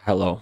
Hello.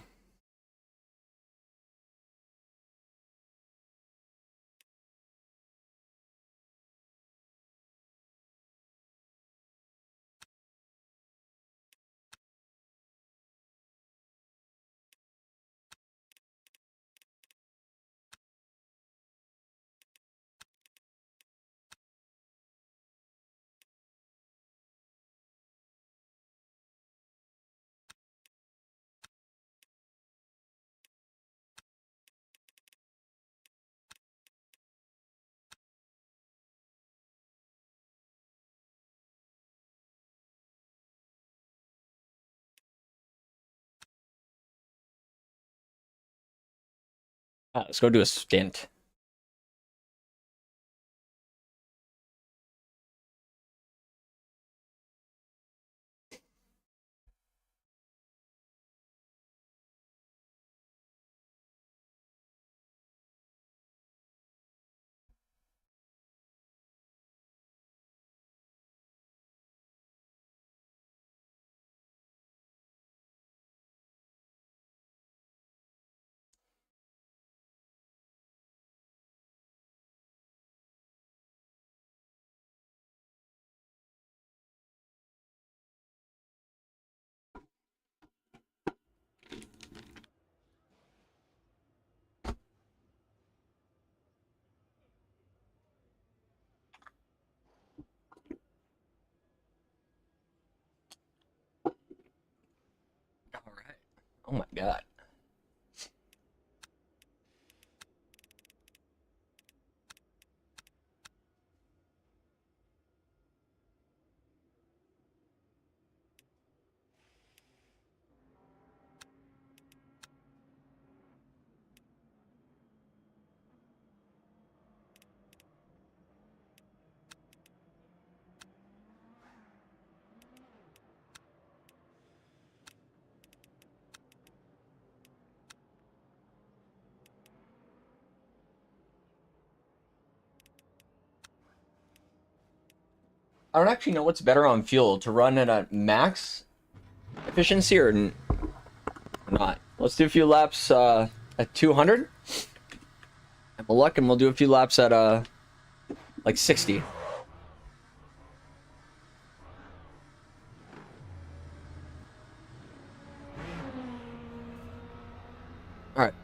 Let's go do a stint. All right. Oh my God. I don't actually know what's better on fuel, to run at a max efficiency or not. Let's do a few laps at 200. And we'll luck and we'll do a few laps at like 60. All right.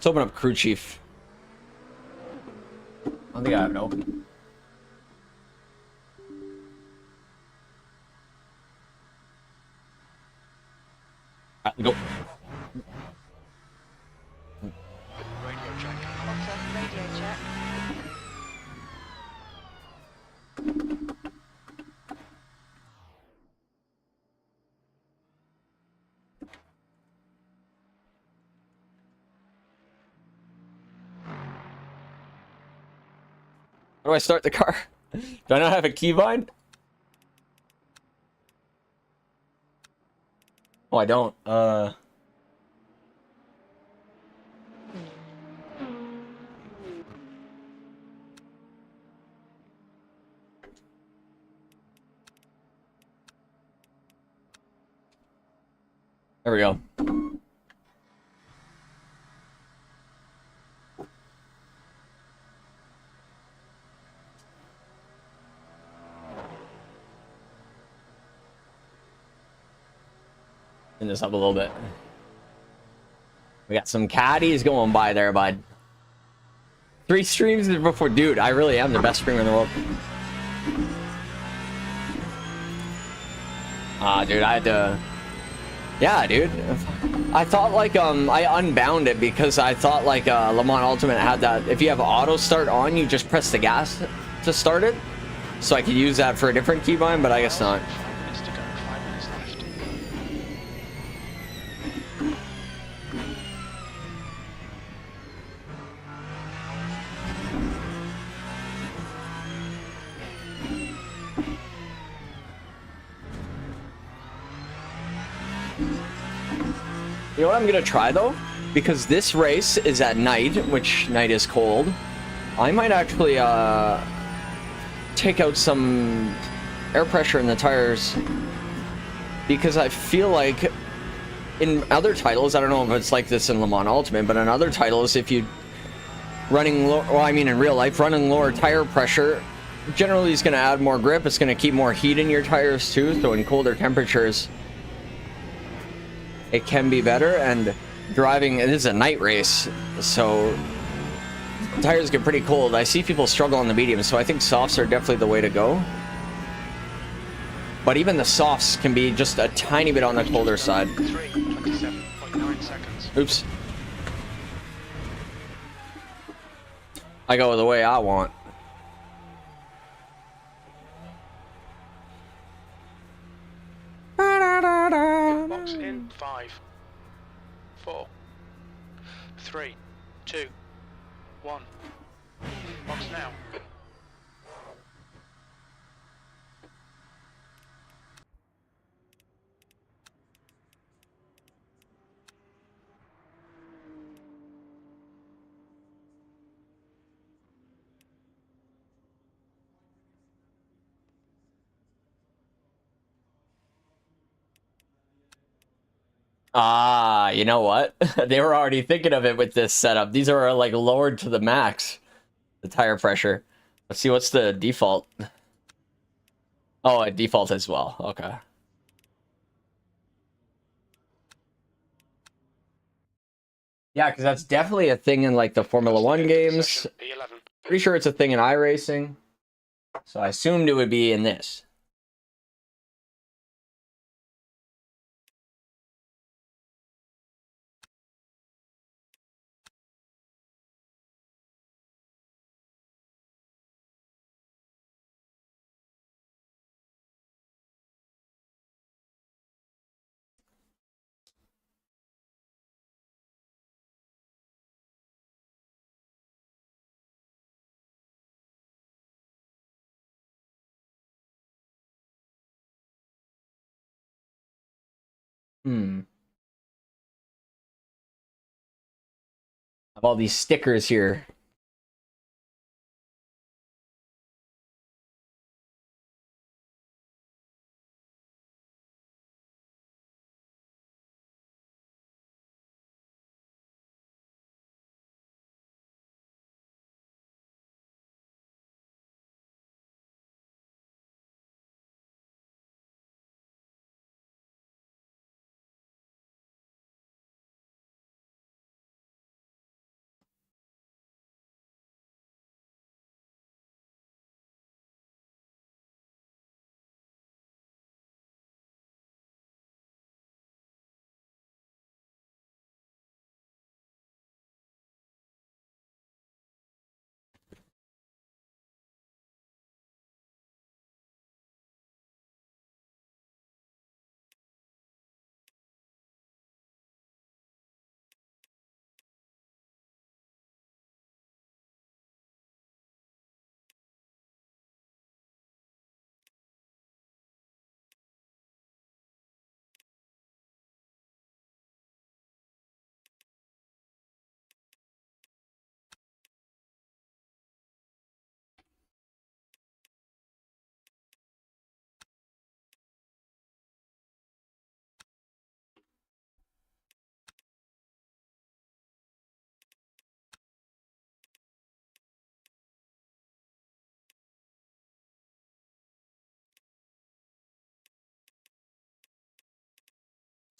Let's open up crew chief. I don't think I have it open. Alright, go. Radio check. Otter, radio check. How do I start the car? Do I not have a keybind? Oh, I don't. There we go. Turn this up a little bit. We got some caddies going by there, bud. 3 streams before, dude. I really am the best streamer in the world. Ah, dude, I had to. Yeah, dude. I thought like I unbound it because I thought like Le Mans Ultimate had that. If you have auto start on, you just press the gas to start it. So I could use that for a different keybind, but I guess not. 5 minutes to go. 5 minutes left. You know what I'm gonna try though? Because this race is at night, which night is cold. I might actually take out some air pressure in the tires. Because I feel like in other titles, I don't know if it's like this in Le Mans Ultimate, but in other titles, if you running low, well, I mean in real life, running lower tire pressure generally is gonna add more grip. It's gonna keep more heat in your tires too, so in colder temperatures it can be better. And driving, it is a night race, so tires get pretty cold. I see people struggle on the mediums, so I think softs are definitely the way to go. But even the softs can be just a tiny bit on the colder side. 27.9 seconds. Oops. I go the way I want. Box in 5, 4, 3, 2, 1. Box now. Ah, you know what? They were already thinking of it with this setup. These are like lowered to the max, the tire pressure. Let's see, what's the default? Oh, a default as well. Okay. Yeah, because that's definitely a thing in like the Formula One games. P11. Pretty sure it's a thing in iRacing. So I assumed it would be in this. I have all these stickers here.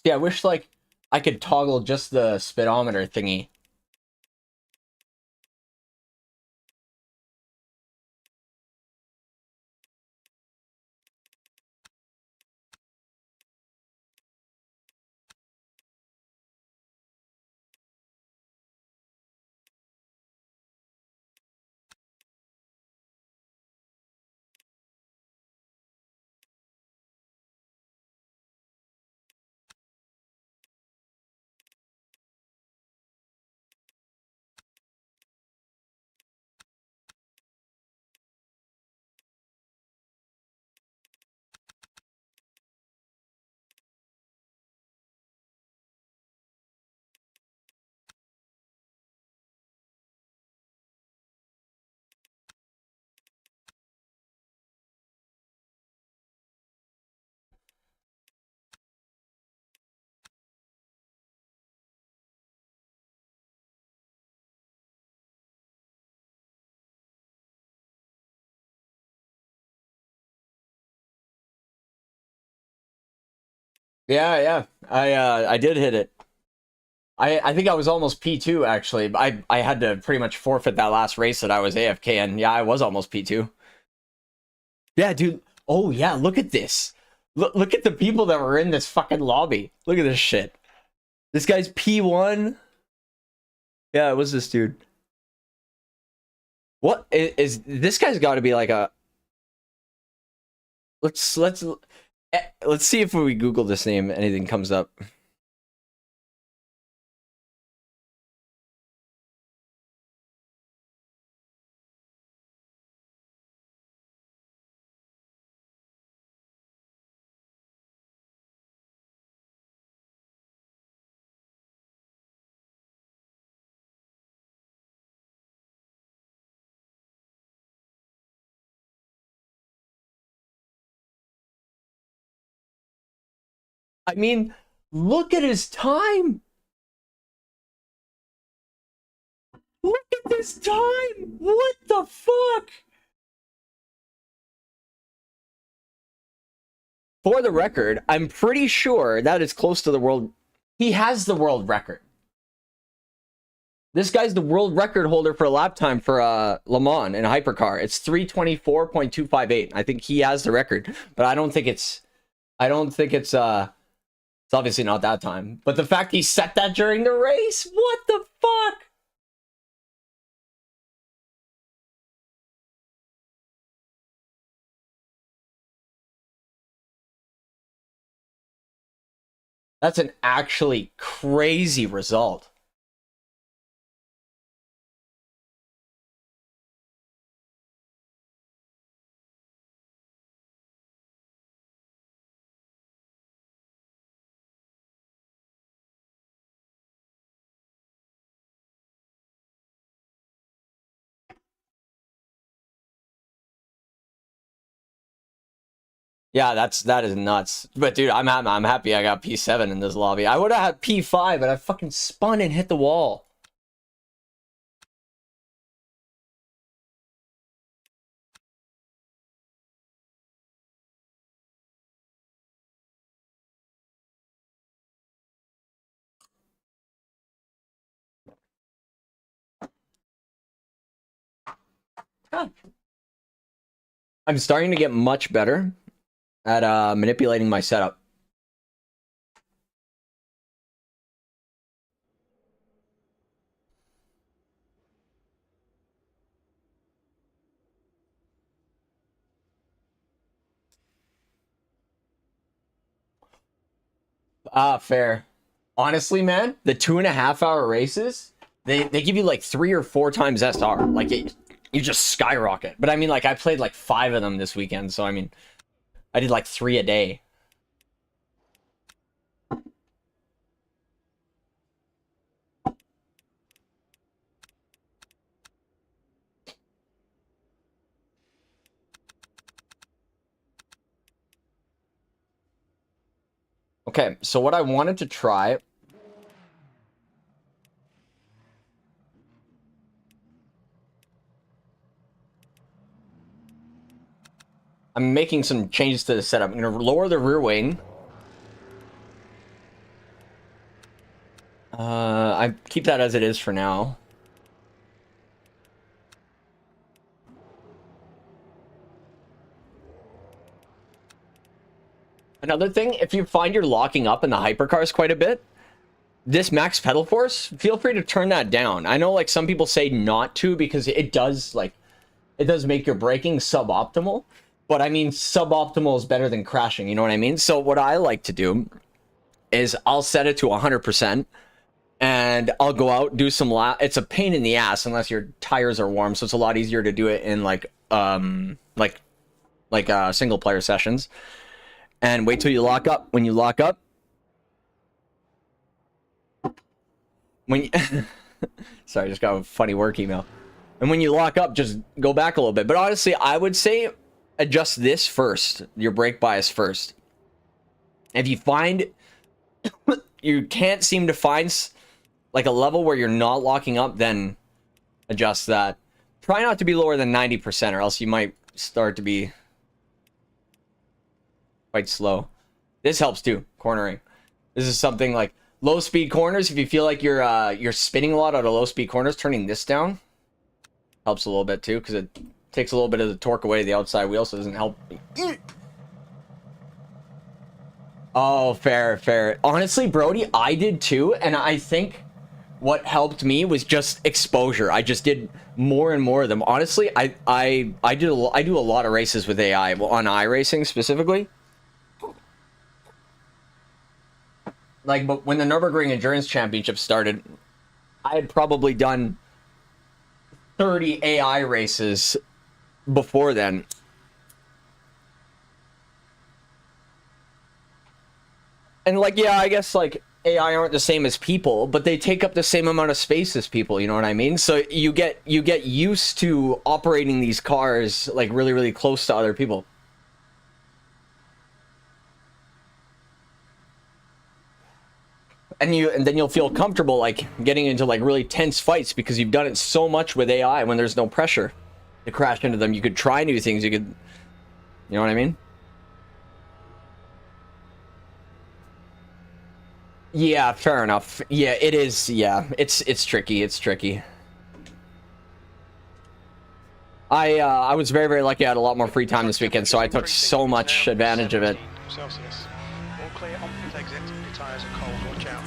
Yeah, I wish like I could toggle just the speedometer thingy. Yeah, yeah. I did hit it. I think I was almost P2 actually. I had to pretty much forfeit that last race that I was AFK and yeah, I was almost P2. Yeah, dude. Oh yeah, look at this. Look at the people that were in this fucking lobby. Look at this shit. This guy's P1. Yeah, it was this dude. What is this guy's got to be like a let's see if we Google this name anything comes up. I mean, look at his time. Look at this time. What the fuck? For the record, I'm pretty sure that is close to the world. He has the world record. This guy's the world record holder for a lap time for Le Mans in a hypercar. It's 324.258. I think he has the record, but I don't think it's it's obviously not that time. But the fact he set that during the race, what the fuck? That's an actually crazy result. Yeah, that is nuts. But dude, I'm happy I got P7 in this lobby. I would have had P5, but I fucking spun and hit the wall. Huh. I'm starting to get much better at manipulating my setup. Fair. Honestly, man, the 2.5 hour races, they give you like 3 or 4 times SR. Like you just skyrocket. But I mean, like I played like 5 of them this weekend, so I mean, I did like 3 a day. Okay, so what I wanted to try. I'm making some changes to the setup. I'm going to lower the rear wing. I keep that as it is for now. Another thing, if you find you're locking up in the hypercars quite a bit, this max pedal force, feel free to turn that down. I know like some people say not to because it does make your braking suboptimal, but I mean suboptimal is better than crashing, you know what I mean? So what I like to do is I'll set it to 100% and I'll go out, do some it's a pain in the ass unless your tires are warm, so it's a lot easier to do it in single player sessions. And wait till you lock up. When you lock up, sorry, I just got a funny work email. And when you lock up, just go back a little bit. But honestly, I would say adjust this first, your brake bias first. If you find you can't seem to find like a level where you're not locking up, then adjust that. Try not to be lower than 90%, or else you might start to be quite slow. This helps too, cornering. This is something like low speed corners. If you feel like you're spinning a lot out of low speed corners, turning this down helps a little bit too, because it takes a little bit of the torque away the outside wheel, so it doesn't help. Oh, fair. Honestly, Brody, I did too, and I think what helped me was just exposure. I just did more and more of them. Honestly, I do a lot of races with AI, well, on iRacing specifically. Like, but when the Nürburgring Endurance Championship started, I had probably done 30 AI races before then. And like, yeah, I guess like AI aren't the same as people, but they take up the same amount of space as people, you know what I mean? So you get used to operating these cars like really, really close to other people. And then you'll feel comfortable like getting into like really tense fights because you've done it so much with AI when there's no pressure to crash into them. You could try new things, you know what I mean? Yeah, fair enough. Yeah, it is. Yeah, it's tricky. It's tricky. I was very, very lucky. I had a lot more free time this weekend, so I took so much advantage of it. Celsius. All clear on pit exit. Your tyres are cold. Watch out.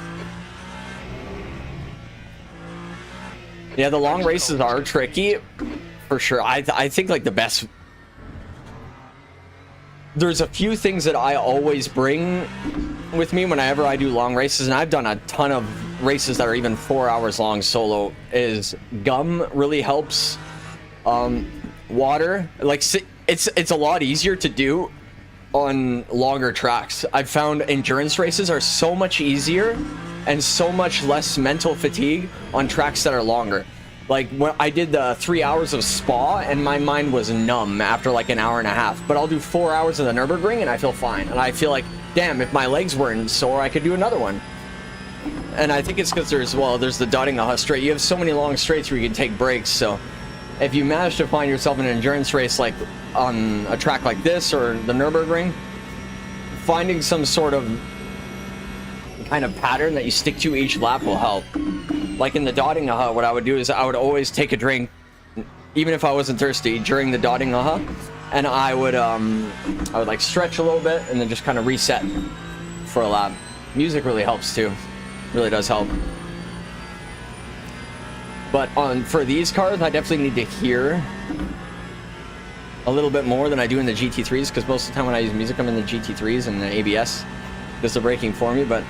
Yeah, the long races are tricky, for sure. I think like the best. There's a few things that I always bring with me whenever I do long races, and I've done a ton of races that are even 4 hours long solo. Is gum really helps. Water, like it's a lot easier to do on longer tracks. I've found endurance races are so much easier and so much less mental fatigue on tracks that are longer. Like when I did the 3 hours of Spa and my mind was numb after like an hour and a half, but I'll do 4 hours of the Nürburgring and I feel fine. And I feel like, damn, if my legs weren't sore, I could do another one. And I think it's because there's the Dottingham straight. You have so many long straights where you can take breaks. So if you manage to find yourself in an endurance race like on a track like this or the Nürburgring, finding some sort of kind of pattern that you stick to each lap will help. Like in the Dottingham, what I would do is I would always take a drink, even if I wasn't thirsty, during the Dottingham, and I would like stretch a little bit and then just kind of reset for a lap. Music really helps too. Really does help. But for these cars, I definitely need to hear a little bit more than I do in the GT3s, because most of the time when I use music, I'm in the GT3s and the ABS does the braking for me. But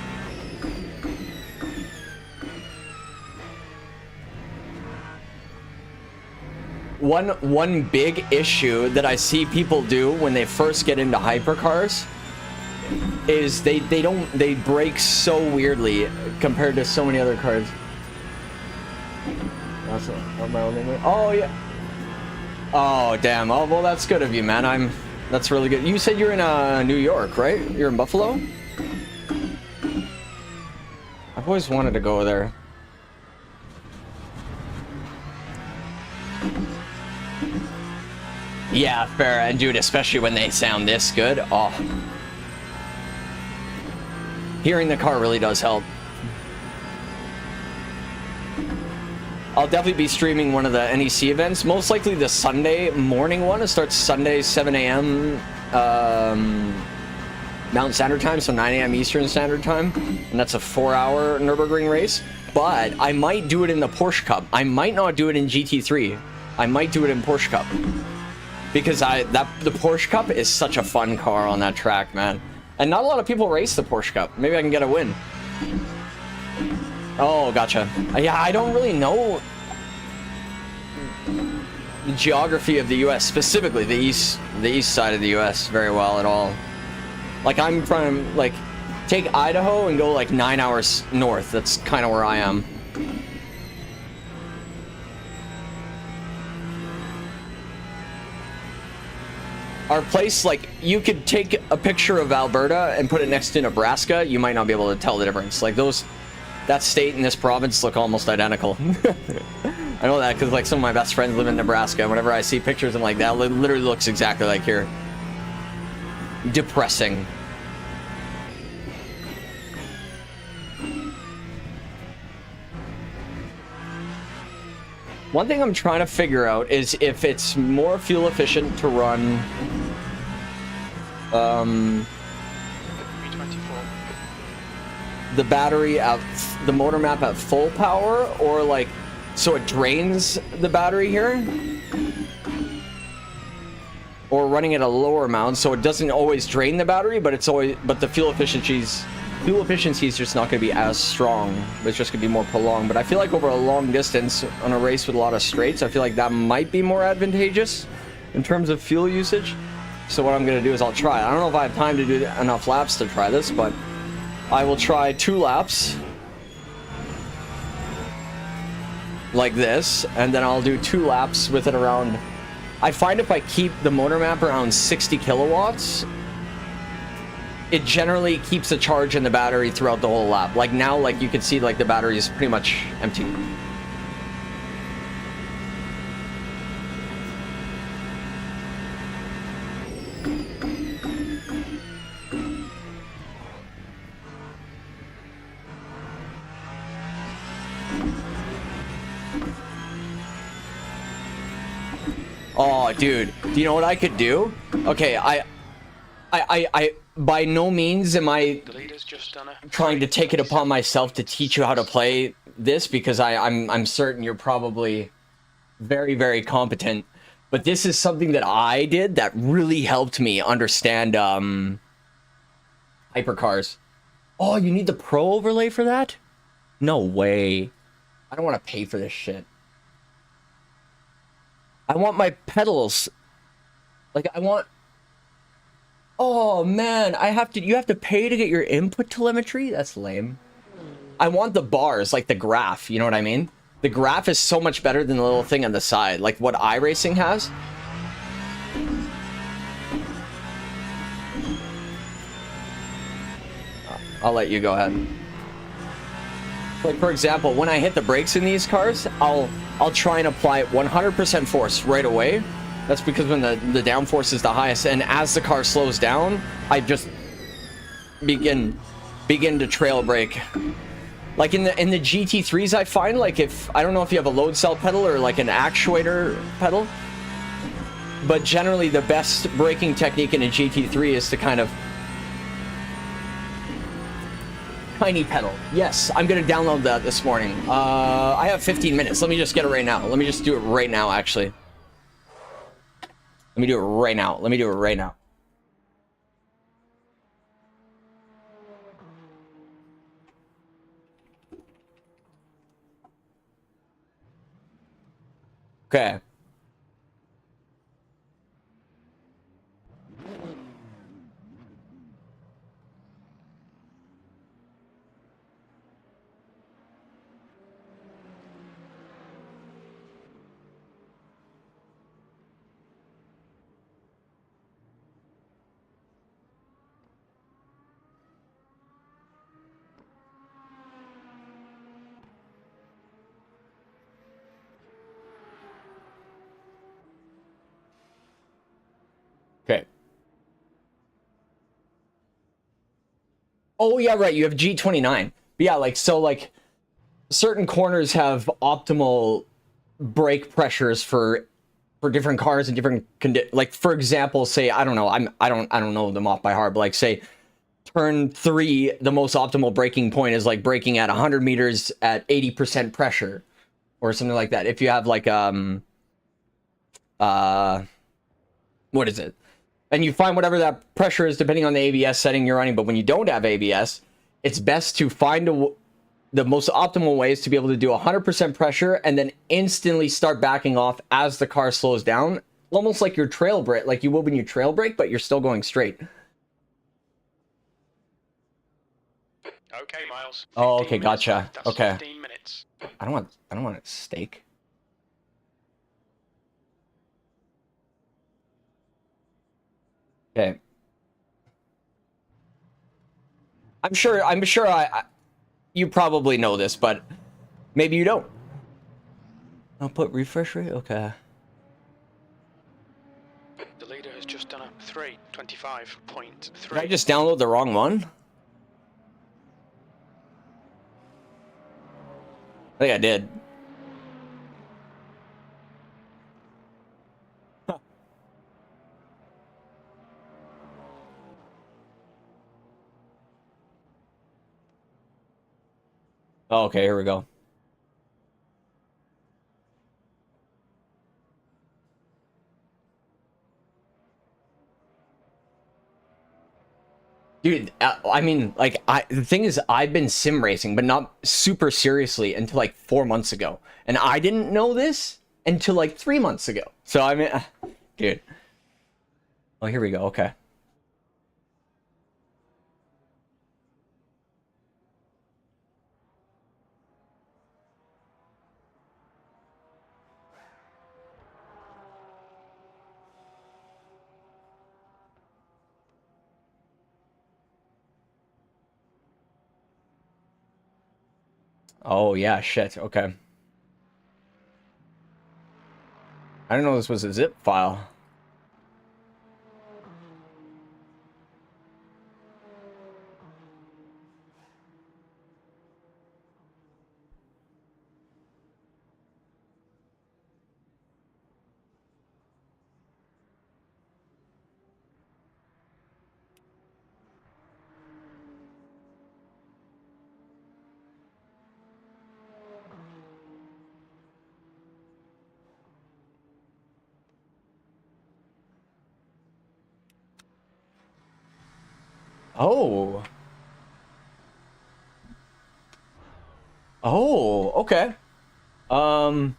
one big issue that I see people do when they first get into hypercars is they brake so weirdly compared to so many other cars. Oh yeah. Oh damn. Oh well, that's good of you, man. That's really good. You said you're in New York, right? You're in Buffalo? I've always wanted to go there. Yeah, fair. And dude, especially when they sound this good. Oh. Hearing the car really does help. I'll definitely be streaming one of the NEC events. Most likely the Sunday morning one. It starts Sunday 7 a.m. Mountain Standard Time, so 9 a.m. Eastern Standard Time, and that's a 4-hour Nürburgring race. But I might do it in the Porsche Cup. I might not do it in GT3. I might do it in Porsche Cup because the Porsche Cup is such a fun car on that track, man. And not a lot of people race the Porsche Cup. Maybe I can get a win. Oh, gotcha. Yeah, I don't really know the geography of the U.S., specifically the east side of the U.S. very well at all. Like, I'm from, like, take Idaho and go like 9 hours north. That's kind of where I am. Our place, like, you could take a picture of Alberta and put it next to Nebraska. You might not be able to tell the difference. Like, that state and this province look almost identical. I know that because, like, some of my best friends live in Nebraska. Whenever I see pictures, I'm like, that literally looks exactly like here. Depressing. One thing I'm trying to figure out is if it's more fuel efficient to run the battery at the motor map at full power, or like so it drains the battery here, or running at a lower amount so it doesn't always drain the battery, but the fuel efficiency is just not going to be as strong. It's just going to be more prolonged. But I feel like over a long distance on a race with a lot of straights, I feel like that might be more advantageous in terms of fuel usage. So what I'm going to do is I'll try. I don't know if I have time to do enough laps to try this, but I will try 2 laps like this, and then I'll do 2 laps with it around. I find if I keep the motor map around 60 kilowatts, it generally keeps the charge in the battery throughout the whole lap. Like now, like you can see, like the battery is pretty much empty. Oh, dude, do you know what I could do? Okay, I by no means am I trying to take it upon myself to teach you how to play this, because I'm certain you're probably very, very competent. But this is something that I did that really helped me understand hypercars. Oh, you need the pro overlay for that? No way. I don't want to pay for this shit. I want my pedals. Like, I want... Oh, man. You have to pay to get your input telemetry? That's lame. I want the bars, like the graph. You know what I mean? The graph is so much better than the little thing on the side. Like what iRacing has. I'll let you go ahead. Like, for example, when I hit the brakes in these cars, I'll try and apply 100% force right away. That's because when the downforce is the highest, and as the car slows down, I just begin to trail brake. Like in the GT3s, I find, like, I don't know if you have a load cell pedal or like an actuator pedal, but generally the best braking technique in a GT3 is to kind of tiny pedal. Yes, I'm gonna download that this morning. I have 15 minutes. Let me just get it right now. Let me just do it right now, actually. Let me do it right now. Let me do it right now. Okay. Okay. Oh yeah, right. You have G29. But yeah, like, so like certain corners have optimal brake pressures for different cars and different like, for example, say, I don't know, I don't know them off by heart, but like, say turn 3, the most optimal braking point is like braking at 100 meters at 80% pressure or something like that. If you have like what is it, and you find whatever that pressure is depending on the ABS setting you're running. But when you don't have ABS, it's best to find the most optimal way is to be able to do 100% pressure and then instantly start backing off as the car slows down, almost like your trail brake, like you would when you trail brake, but you're still going straight. Okay, Miles. Oh, 15 okay, minutes gotcha. left. That's Okay. 15 minutes. I don't want a steak. Okay. I'm sure you probably know this, but maybe you don't. I'll put refresh rate. Okay. The leader has just done a 3:25.3. Did I just download the wrong one? I think I did. Huh. Oh, okay, here we go. Dude, I mean, like, the thing is, I've been sim racing, but not super seriously until like 4 months ago. And I didn't know this until like 3 months ago. So, I mean, dude. Oh, here we go. Okay. Oh, yeah, shit. Okay. I didn't know this was a zip file. Oh. Oh, okay. Um,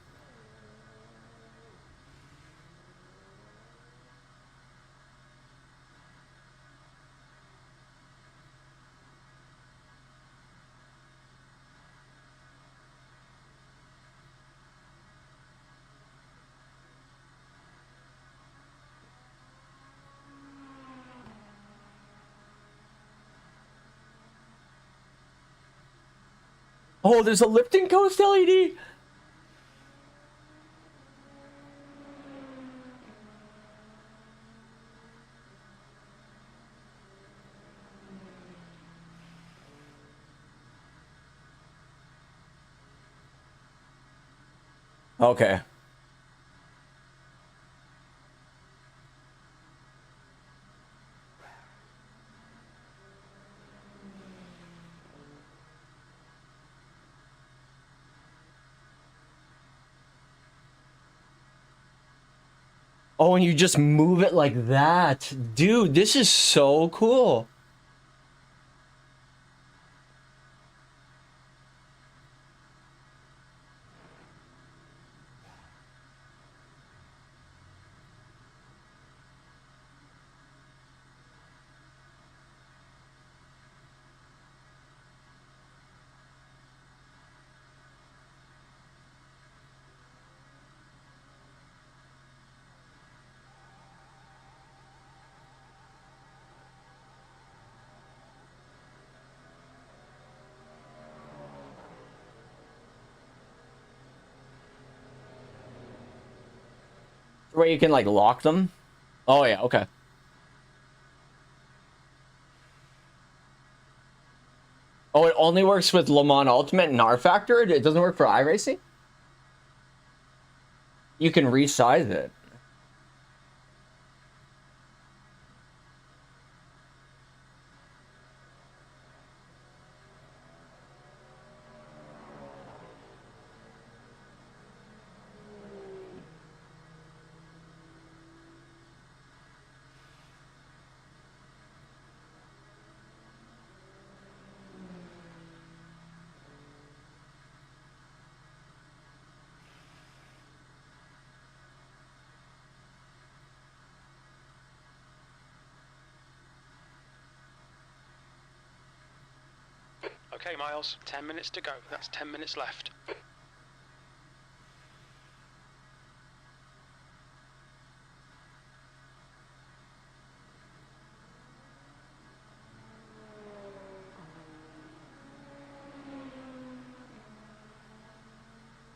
oh, there's a Lipton Coast LED. Okay. Oh, and you just move it like that. Dude, this is so cool. Where you can like lock them. Oh yeah, okay. Oh, it only works with Le Mans Ultimate and R Factor? It doesn't work for iRacing? You can resize it. Okay, Miles, 10 minutes to go. That's 10 minutes left.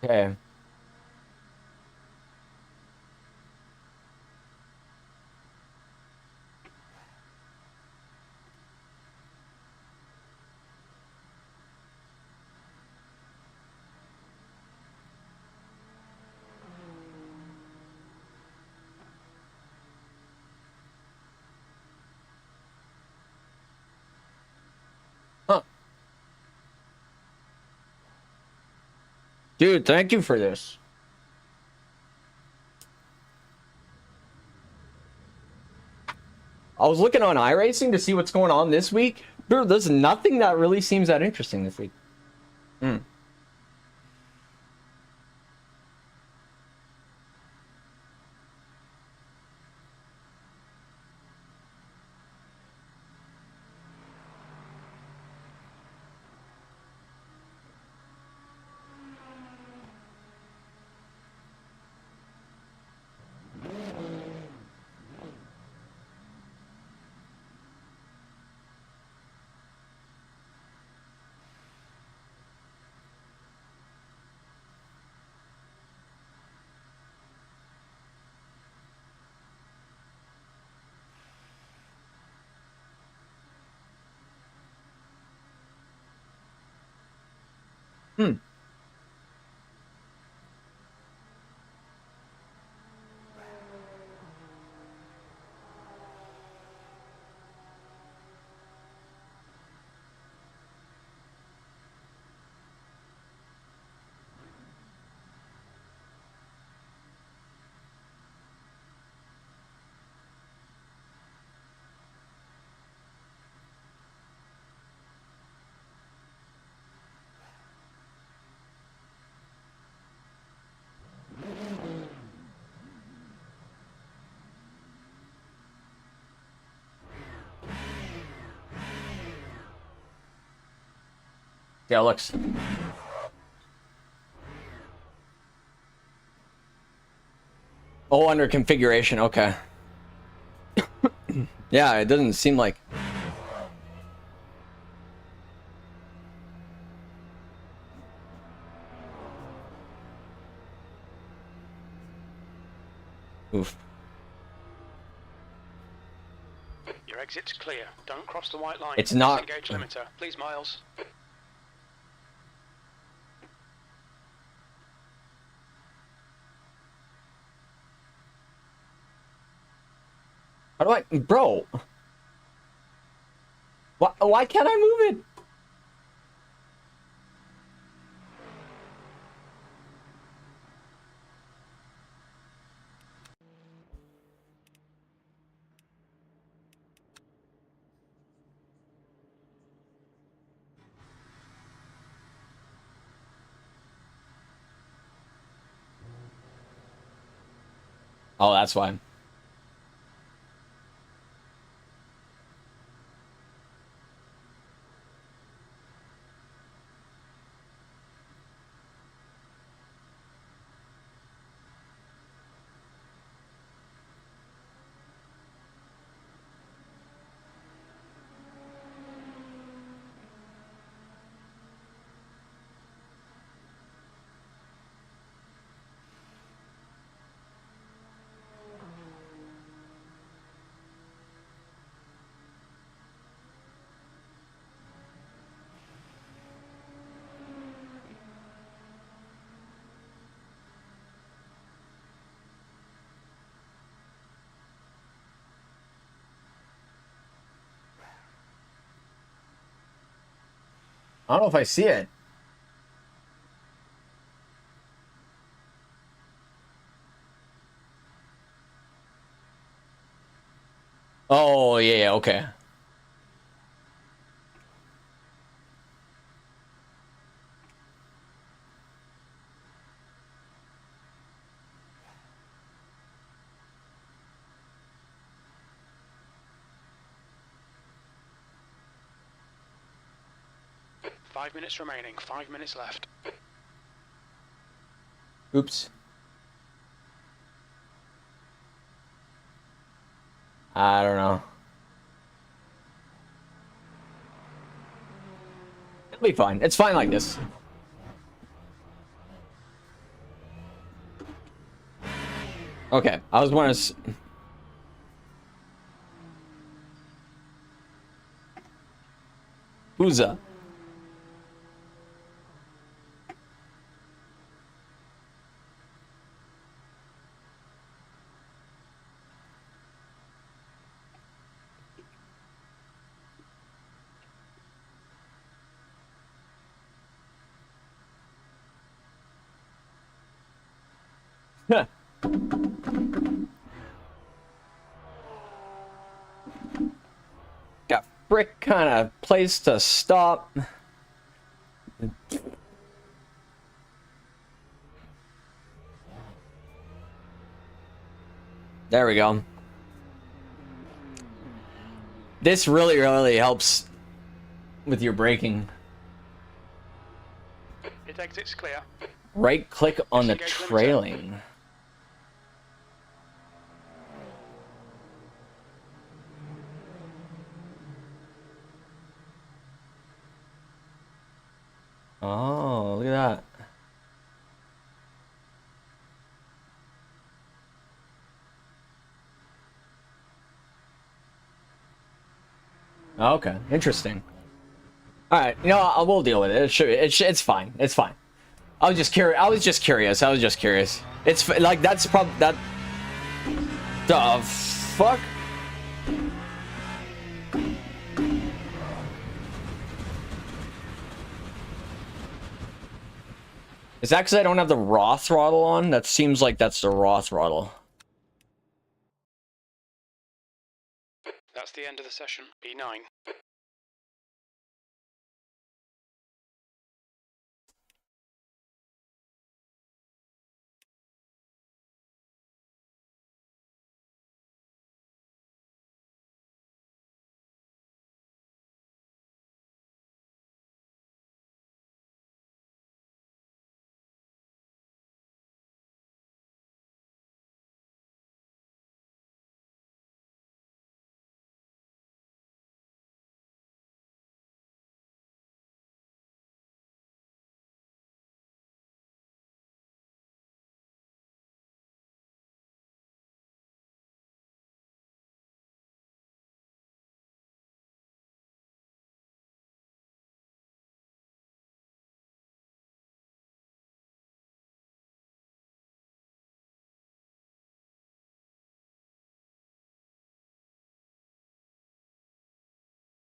Okay. Huh. Dude, thank you for this. I was looking on iRacing to see what's going on this week. Bro, there's nothing that really seems that interesting this week. Hmm. Hmm. Yeah, it looks. Oh, under configuration. Okay. Yeah, it doesn't seem like. Oof. Your exit's clear. Don't cross the white line. It's not. Disengage limiter. Please, Miles. How do I. Bro. Why can't I move it? Oh, that's why. I don't know if I see it. Oh, yeah, okay. Five minutes remaining. 5 minutes left. Oops. I don't know. It'll be fine. It's fine like this. Okay, I was wondering. Who's got frick kind of place to stop. There we go. This really, really helps with your braking. Hit exits clear. Right click on the Disengage limiter. trailing. Oh, look at that. Okay, interesting. All right, you know, we'll deal with it. It's fine. It's fine. I was just curious. It's like that's probably that. The fuck. Is that because I don't have the raw throttle on? That seems like that's the raw throttle. That's the end of the session. P9.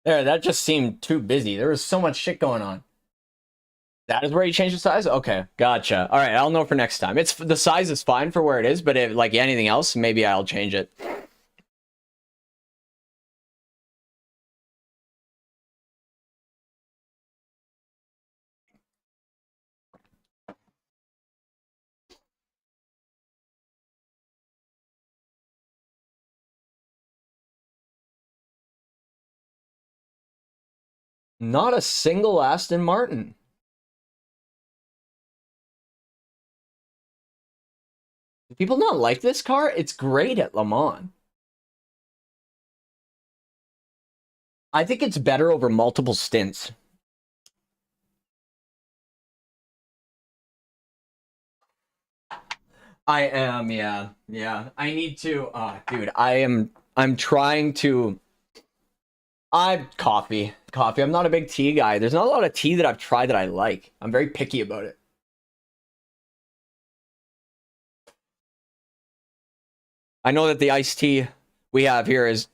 There, that just seemed too busy. There was so much shit going on. That is where you change the size? Okay, gotcha. All right, I'll know for next time. It's the size is fine for where it is, but if like anything else, maybe I'll change it. Not a single Aston Martin. Do people not like this car? It's great at Le Mans. I think it's better over multiple stints. I am, yeah. Yeah. I need to dude, I'm trying to coffee. Coffee. I'm not a big tea guy. There's not a lot of tea that I've tried that I like. I'm very picky about it. I know that the iced tea we have here is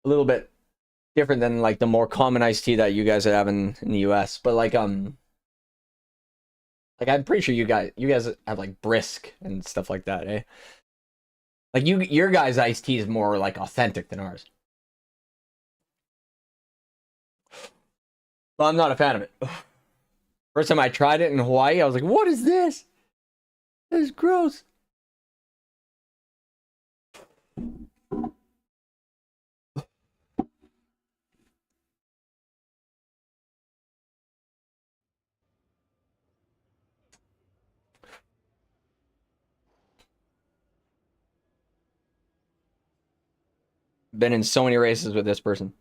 a little bit different than like the more common iced tea that you guys have in the US. But like I'm pretty sure you guys have like brisk and stuff like that, eh? Like your guys' iced tea is more like authentic than ours. Well, I'm not a fan of it. First time I tried it in Hawaii, I was like, what is this? This is gross. Been in so many races with this person.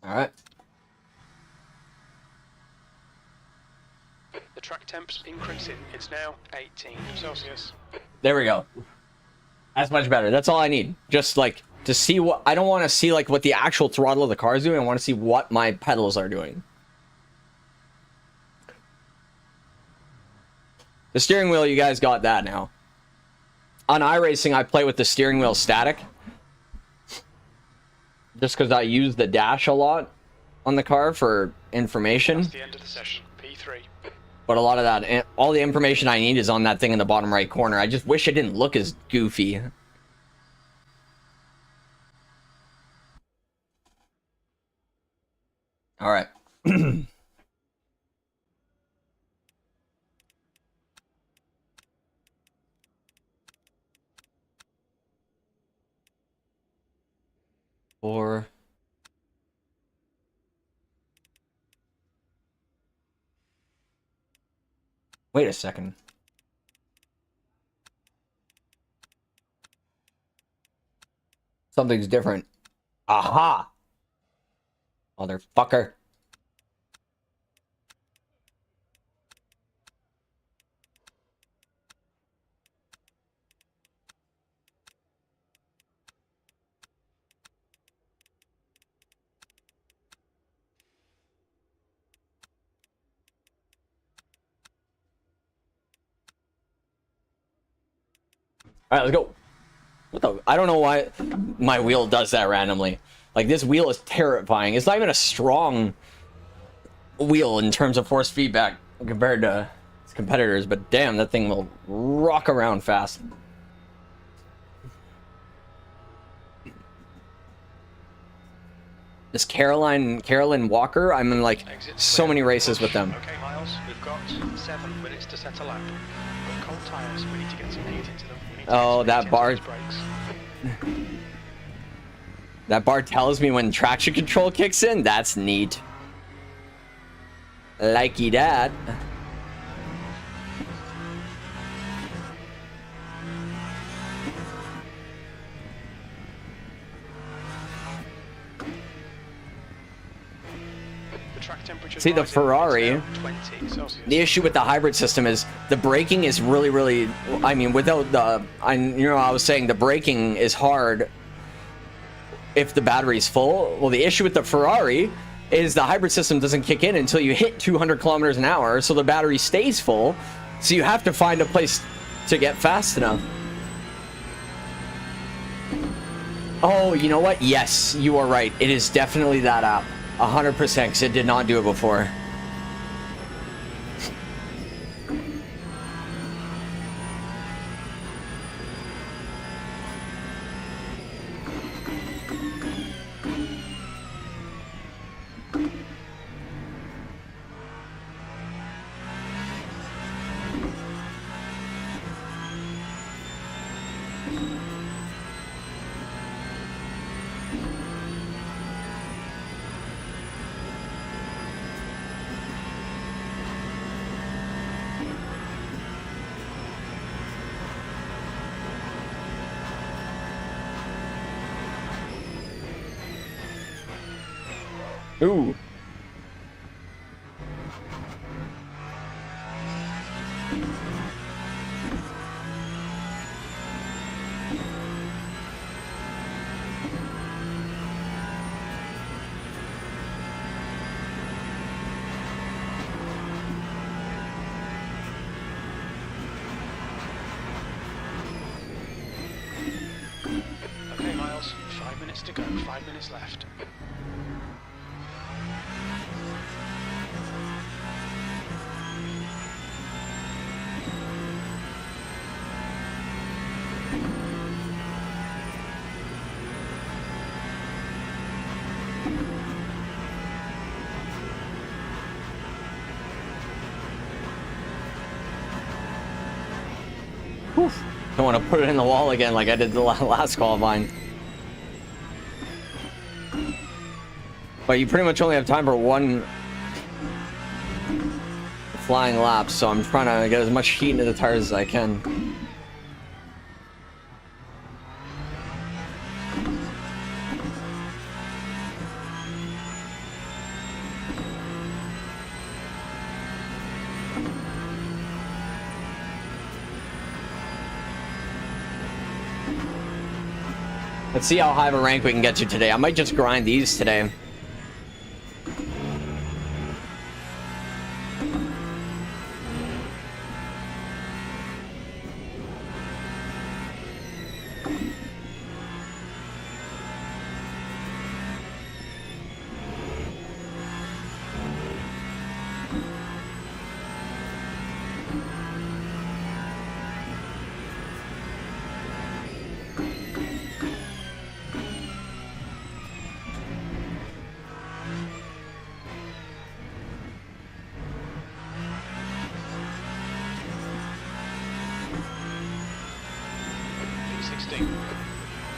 All right. The track temp's increasing. It's now 18 Celsius. There we go. That's much better. That's all I need. Just like to see what I don't want to see like what the actual throttle of the car is doing. I want to see what my pedals are doing. The steering wheel, you guys got that now. On iRacing, I play with the steering wheel static. Just because I use the dash a lot on the car for information. That's the end of the session. P3. But a lot of that, all the information I need is on that thing in the bottom right corner. I just wish it didn't look as goofy. All right. Or wait a second. Something's different. Aha! Motherfucker. All right, let's go. What the? I don't know why my wheel does that randomly. Like, this wheel is terrifying. It's not even a strong wheel in terms of force feedback compared to its competitors, but damn, that thing will rock around fast. This Carolyn Walker, I'm in like so many races with them. Okay, Miles, we've got 7 minutes to set a lap. We've got cold tires, we need to get some heat into them. Oh, that bar. That bar tells me when traction control kicks in. That's neat. Likey that. See, the Ferrari, the issue with the hybrid system is the braking is really, I mean, without the, I was saying the braking is hard if the battery's full. Well, the issue with the Ferrari is the hybrid system doesn't kick in until you hit 200 kilometers an hour, so the battery stays full, so you have to find a place to get fast enough. Oh, you know what? Yes, you are right. It is definitely that app. 100%, because it did not do it before. Ooh. Okay, Miles, 5 minutes to go, 5 minutes left. Don't want to put it in the wall again like I did the last qualifying. But you pretty much only have time for one flying lap, so I'm trying to get as much heat into the tires as I can. Let's see how high of a rank we can get to today. I might just grind these today.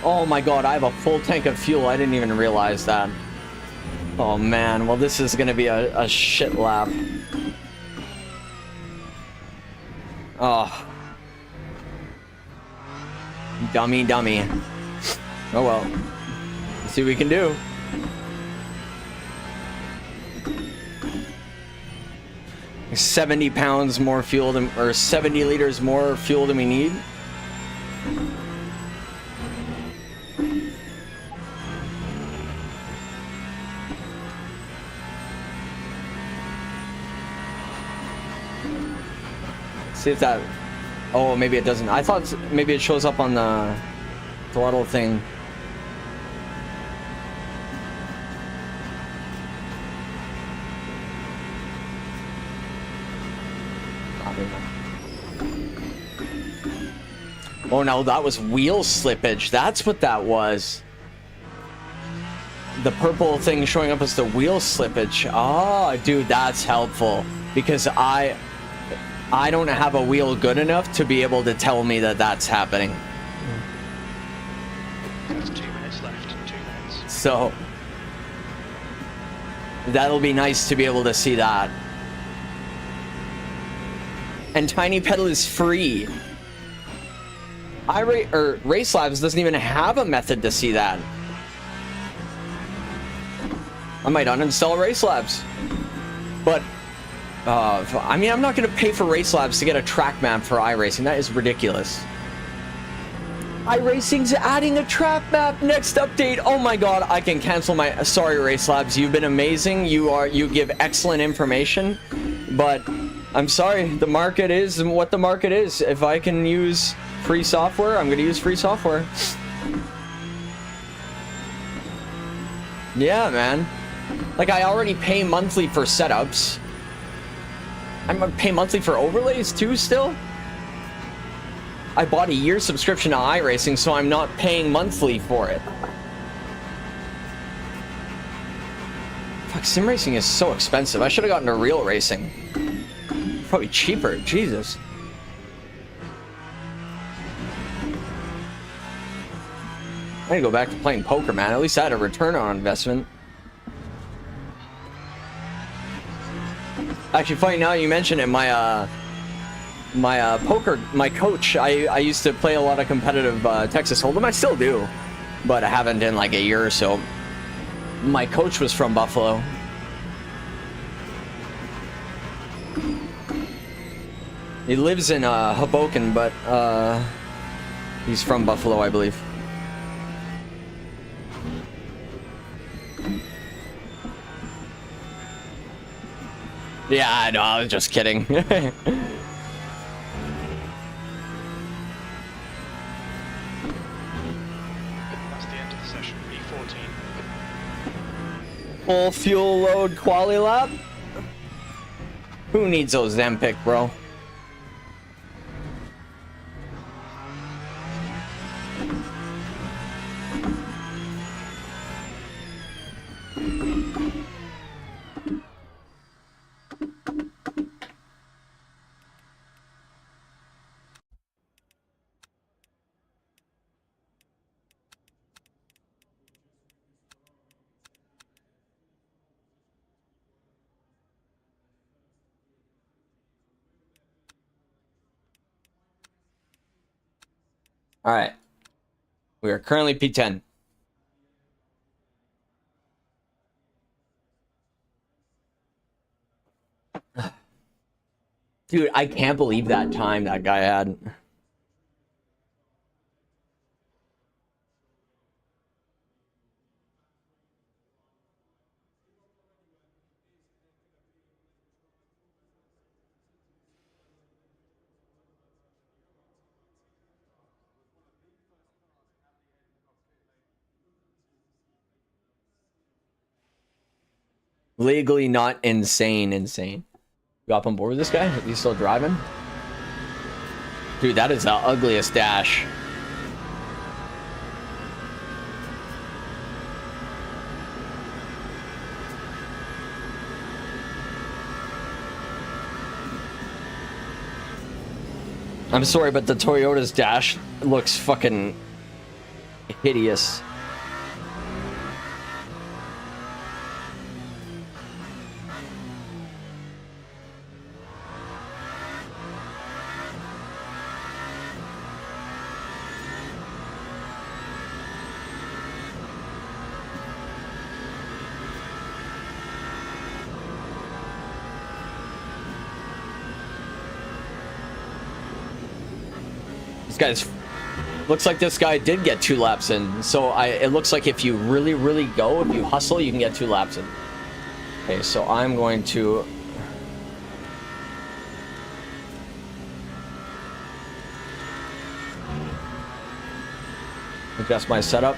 Oh my god, I have a full tank of fuel. I didn't even realize that. Oh man, well this is gonna be a shit lap. Oh. Dummy. Oh well. Let's see what we can do. £70 more fuel than, or 70 liters more fuel than we need. See if that... Oh, maybe it doesn't. I thought maybe it shows up on the throttle thing. Oh no, that was wheel slippage. That's what that was. The purple thing showing up as the wheel slippage. Oh, dude, that's helpful. Because I don't have a wheel good enough to be able to tell me that that's happening. There's 2 minutes left, 2 minutes. So that'll be nice to be able to see that. And Tiny Pedal is free. Race Labs doesn't even have a method to see that. I might uninstall Race Labs. But I mean, I'm not going to pay for Race Labs to get a track map for iRacing. That is ridiculous. iRacing's adding a track map next update. Oh my god, I can cancel my... Sorry, Race Labs. You've been amazing. You give excellent information. But I'm sorry. The market is what the market is. If I can use free software, I'm going to use free software. Yeah, man. Like, I already pay monthly for setups. I'm gonna pay monthly for overlays too still? I bought a year subscription to iRacing, so I'm not paying monthly for it. Fuck, sim racing is so expensive. I should have gotten to real racing. Probably cheaper, Jesus. I need to go back to playing poker, man. At least I had a return on investment. Actually, funny now you mention it, my coach, I used to play a lot of competitive Texas Hold'em. I still do, but I haven't in like a year or so. My coach was from Buffalo. He lives in Hoboken, but he's from Buffalo, I believe. Yeah, I know, I was just kidding. That's the end of the session, E14. Full fuel load quali lap? Who needs those Zempic, bro? All right. We are currently P10. Dude, I can't believe that time that guy had. Legally not insane. You up on board with this guy? Is he still driving? Dude, that is the ugliest dash. I'm sorry, but the Toyota's dash looks fucking hideous. Guys, looks like this guy did get 2 laps in, so it looks like if you really go, if you hustle, you can get 2 laps in. Okay, so I'm going to adjust my setup.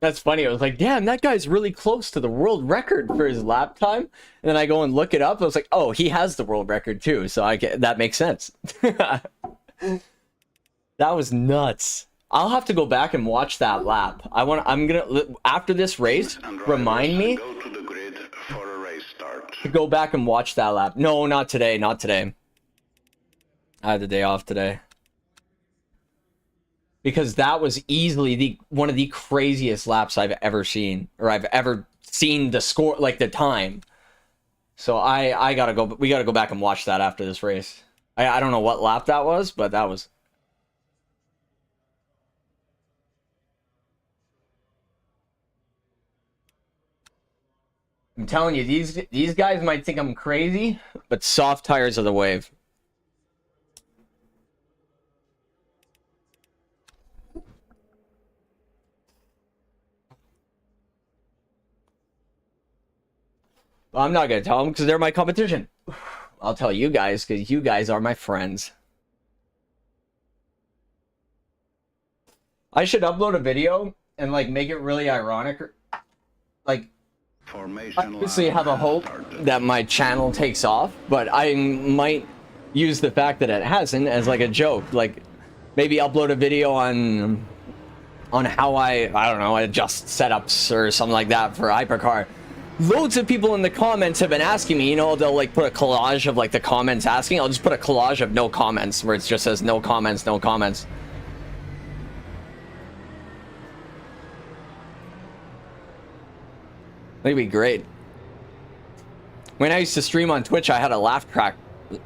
That's funny. I was like, damn, that guy's really close to the world record for his lap time. And then I go and look it up. I was like, oh, he has the world record too. So that makes sense. That was nuts. I'll have to go back and watch that lap. I'm gonna after this race, remind me to go back and watch that lap. No, not today. Not today. I had the day off today. Because that was easily one of the craziest laps I've ever seen, or I've ever seen the score, like the time. So I gotta go. We gotta go back and watch that after this race. I don't know what lap that was, but that was. I'm telling you, these guys might think I'm crazy, but soft tires are the wave. Well, I'm not gonna tell them because they're my competition. I'll tell you guys because you guys are my friends. I should upload a video and like make it really ironic, like. I obviously have a hope that my channel takes off, but I might use the fact that it hasn't as like a joke. Like maybe upload a video on how I don't know, adjust setups or something like that for Hypercar. Loads of people in the comments have been asking me, you know, they'll like put a collage of like the comments asking. I'll just put a collage of no comments where it just says no comments, no comments. That'd be great. When I used to stream on Twitch, I had a laugh track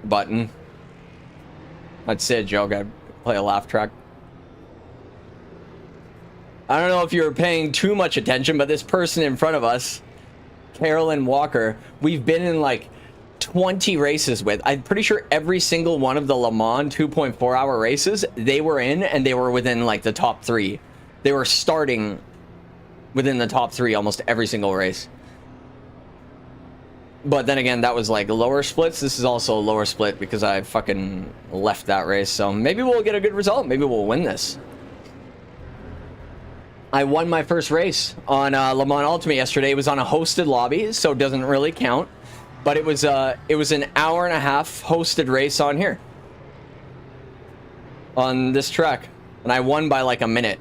button. I'd say a joke, I'd play a laugh track. I don't know if you were paying too much attention, but this person in front of us, Carolyn Walker, we've been in like 20 races with. I'm pretty sure every single one of the Le Mans 2.4 hour races they were in, and they were within like the top 3. They were starting within the top 3 almost every single race. But then again, that was like lower splits. This is also a lower split because I fucking left that race. So maybe we'll get a good result. Maybe we'll win this. I won my first race on Le Mans Ultimate yesterday. It was on a hosted lobby, so it doesn't really count. But it was an hour and a half hosted race on here. On this track. And I won by like a minute.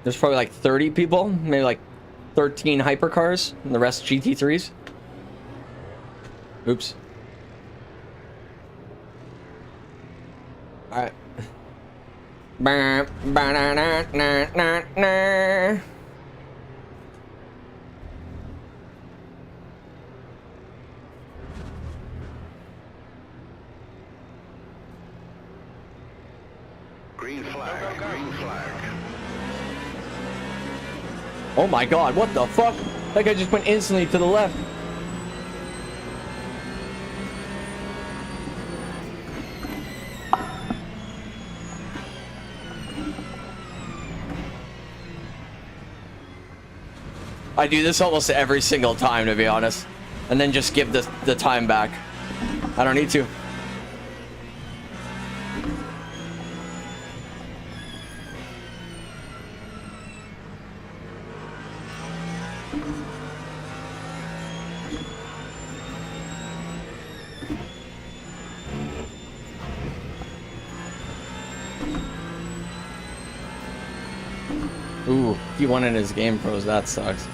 There's probably like 30 people, maybe like 13 hypercars, and the rest GT3s. Oops. All right. Green flag, green flag. Oh my god, what the fuck? That guy just went instantly to the left. I do this almost every single time, to be honest. And then just give the time back. I don't need to. Ooh, he won in his game pros, that sucks.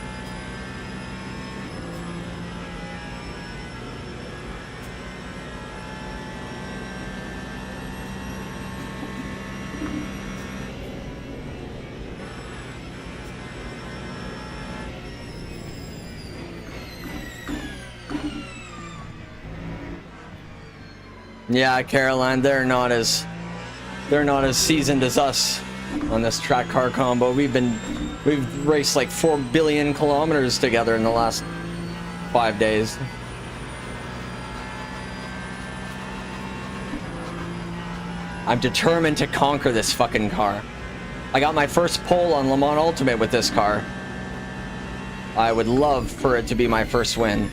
Yeah, Caroline, they're not as seasoned as us on this track car combo. We've raced like 4 billion kilometers together in the last 5 days. I'm determined to conquer this fucking car. I got my first pole on Le Mans Ultimate with this car. I would love for it to be my first win.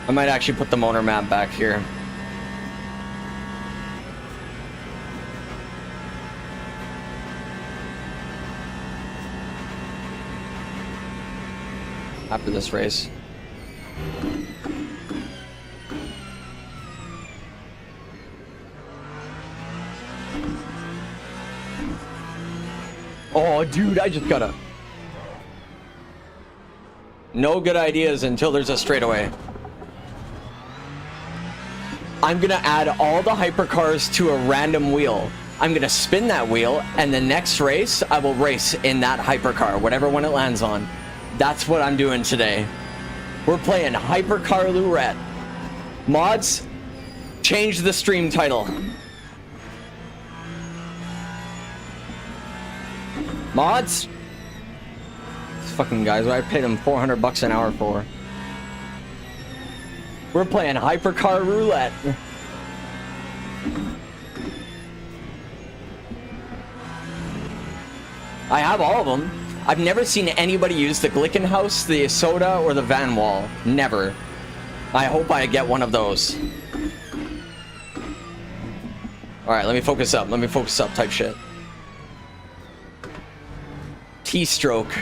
I might actually put the motor map back here. after this race. Oh, dude, I just gotta... No good ideas until there's a straightaway. I'm gonna add all the hypercars to a random wheel. I'm gonna spin that wheel, and the next race, I will race in that hypercar, whatever one it lands on. That's what I'm doing today. We're playing Hypercar Roulette. Mods, change the stream title. Mods? These fucking guys, what I paid them $400 an hour for. We're playing Hypercar Roulette. I have all of them. I've never seen anybody use the Glickenhaus, the Soda, or the Van Wall. Never. I hope I get one of those. Alright, let me focus up. Let me focus up type shit. T-stroke. Okay,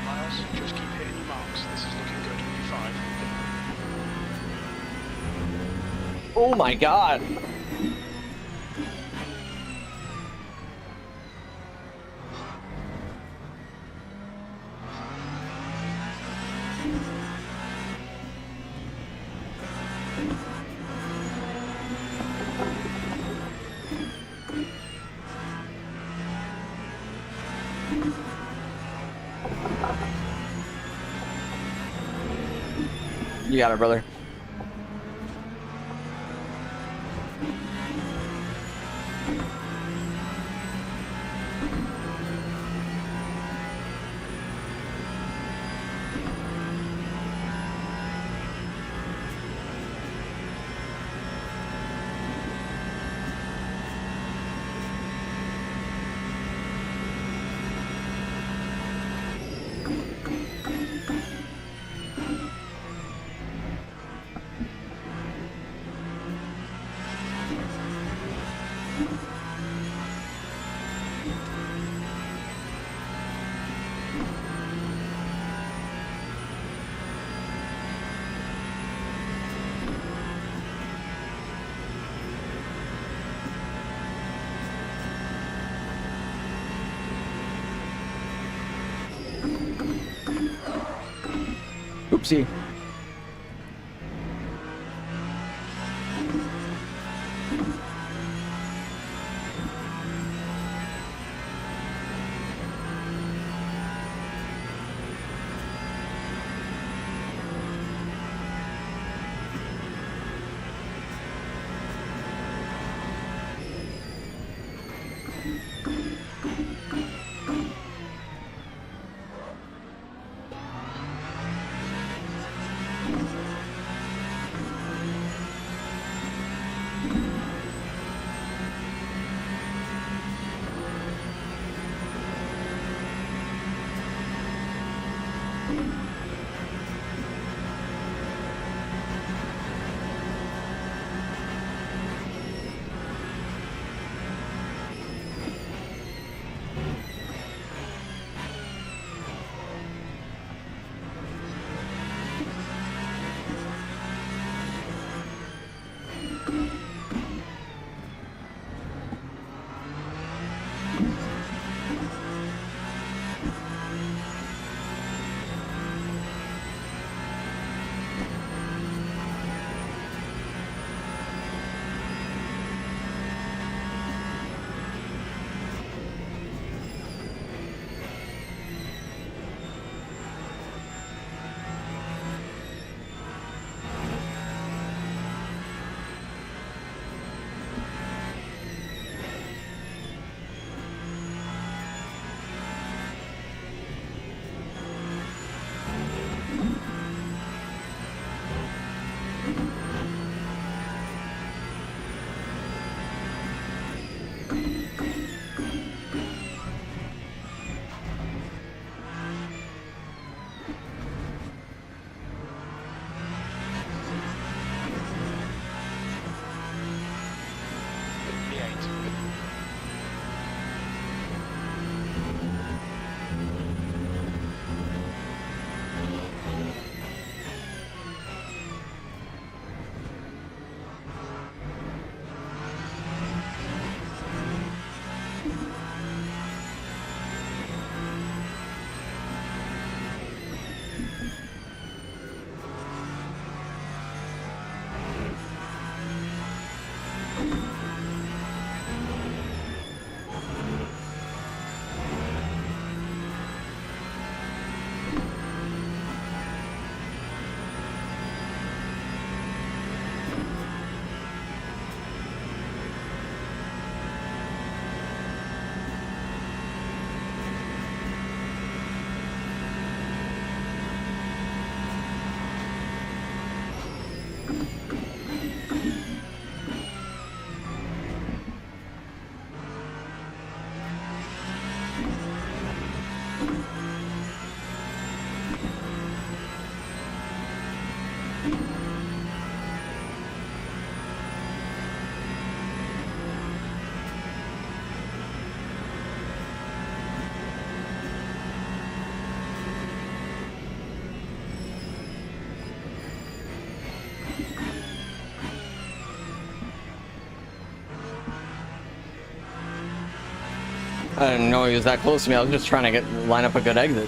Miles, just keep hitting your marks. This is looking good. You're fine. Oh my god. You got it, brother. Oopsie. I didn't know he was that close to me. I was just trying to line up a good exit.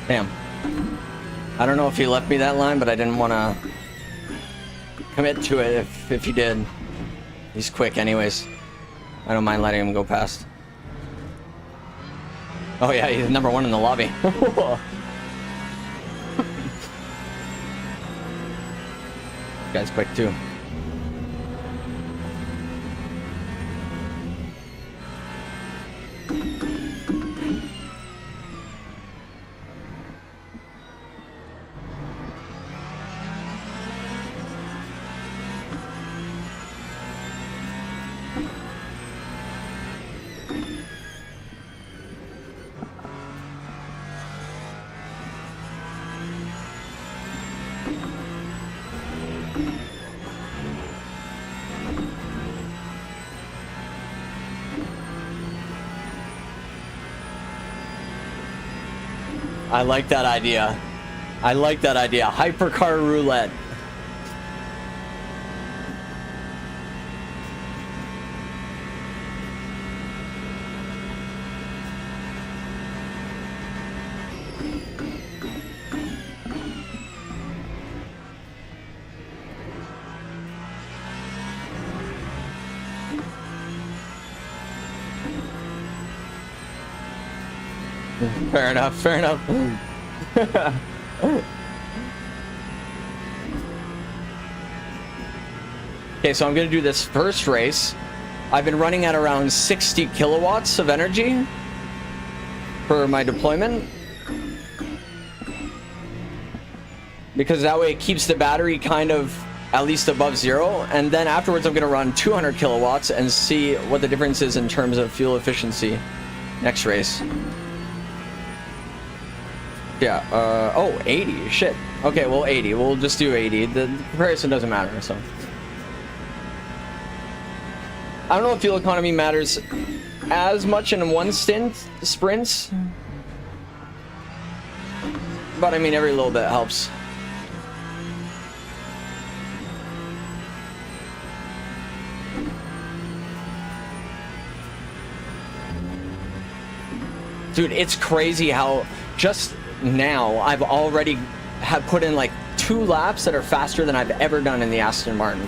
Damn. I don't know if he left me that line, but I didn't want to commit to it if he did. He's quick anyways. I don't mind letting him go past. Oh yeah, he's number one in the lobby. Guy's quick too. I like that idea. I like that idea. Hypercar roulette. Fair enough, fair enough. Okay, so I'm gonna do this first race. I've been running at around 60 kilowatts of energy for my deployment, because that way it keeps the battery kind of at least above zero, and then afterwards I'm gonna run 200 kilowatts and see what the difference is in terms of fuel efficiency next race. Yeah, oh, 80, shit. Okay, well, 80, we'll just do 80. The comparison doesn't matter, so. I don't know if fuel economy matters as much in one sprint, but I mean, every little bit helps. Dude, it's crazy how just now I've already have put in like 2 laps that are faster than I've ever done in the Aston Martin.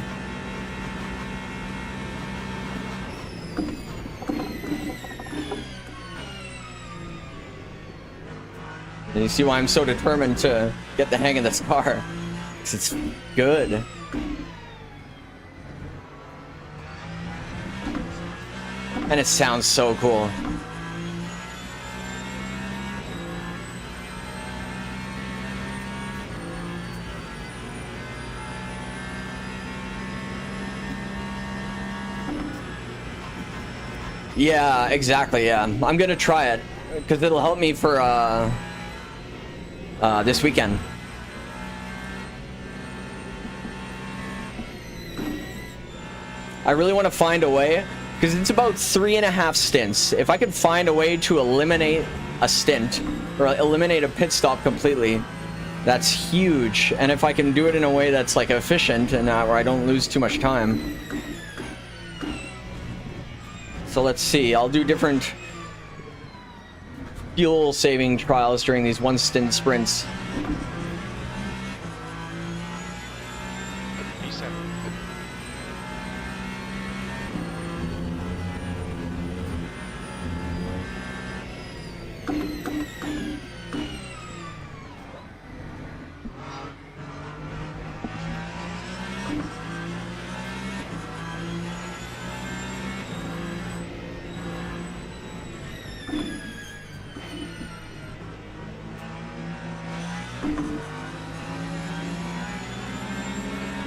And you see why I'm so determined to get the hang of this car, because it's good. And it sounds so cool. Yeah, exactly, yeah. I'm gonna try it, because it'll help me for, this weekend. I really want to find a way, because it's about 3.5 stints. If I could find a way to eliminate a stint, or eliminate a pit stop completely, that's huge. And if I can do it in a way that's like efficient and where I don't lose too much time. So let's see, I'll do different fuel saving trials during these one stint sprints. P7.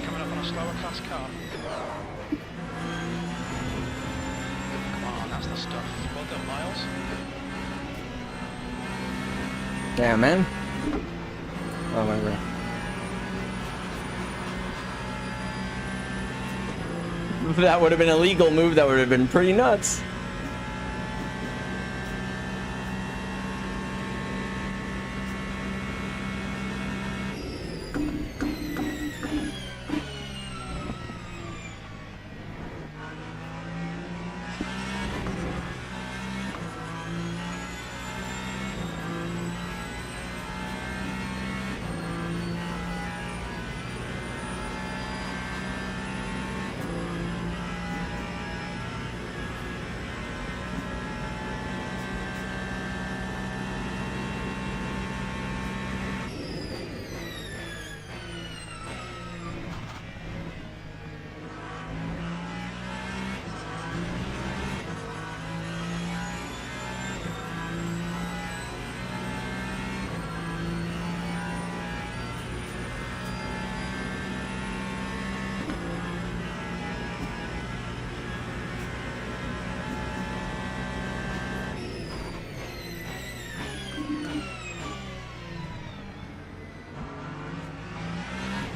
Coming up on a slower class car. Come on, that's the stuff. Well done, Miles. Damn, man. Oh my god. If that would have been a legal move, that would have been pretty nuts.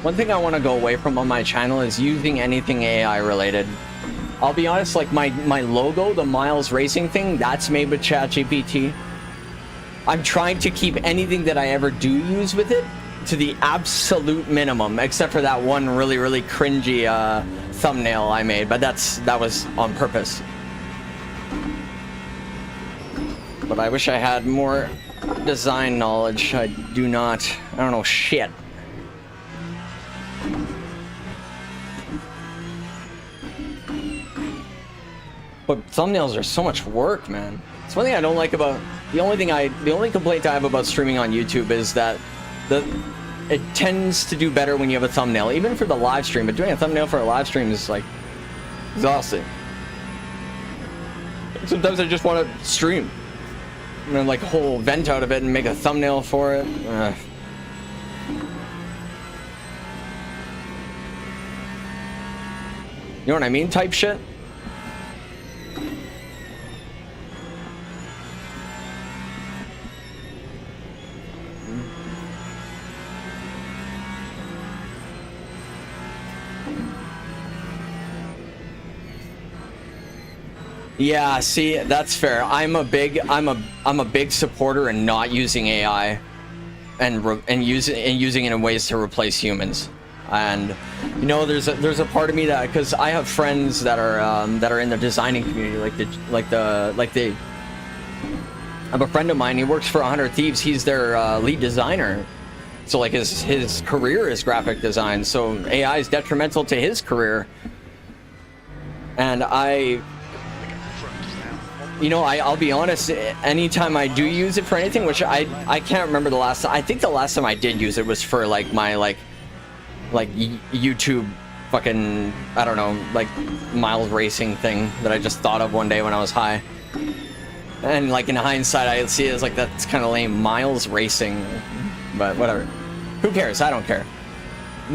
One thing I want to go away from on my channel is using anything AI related. I'll be honest, like my logo, the MylesRacing thing, that's made with ChatGPT. I'm trying to keep anything that I ever do use with it to the absolute minimum, except for that one really cringy thumbnail I made, but that was on purpose. But I wish I had more design knowledge. I do not. I don't know shit. But thumbnails are so much work, man. It's one thing I don't like about the only complaint I have about streaming on YouTube is that it tends to do better when you have a thumbnail, even for the live stream. But doing a thumbnail for a live stream is like exhausting. Sometimes I just want to stream, and then like a whole vent out of it and make a thumbnail for it. You know what I mean? Type shit. Yeah, see, that's fair. I'm a big supporter in not using AI and using it in ways to replace humans. And you know, there's a part of me that, because I have friends that are in the designing community, I have a friend of mine. He works for 100 Thieves. He's their lead designer. So like his career is graphic design. So AI is detrimental to his career. And I'll be honest, anytime I do use it for anything, which I can't remember the last time. I think the last time I did use it was for like my like YouTube fucking, I don't know, like MylesRacing thing that I just thought of one day when I was high. And like in hindsight, I see it as like, that's kind of lame, MylesRacing, but whatever. Who cares? I don't care.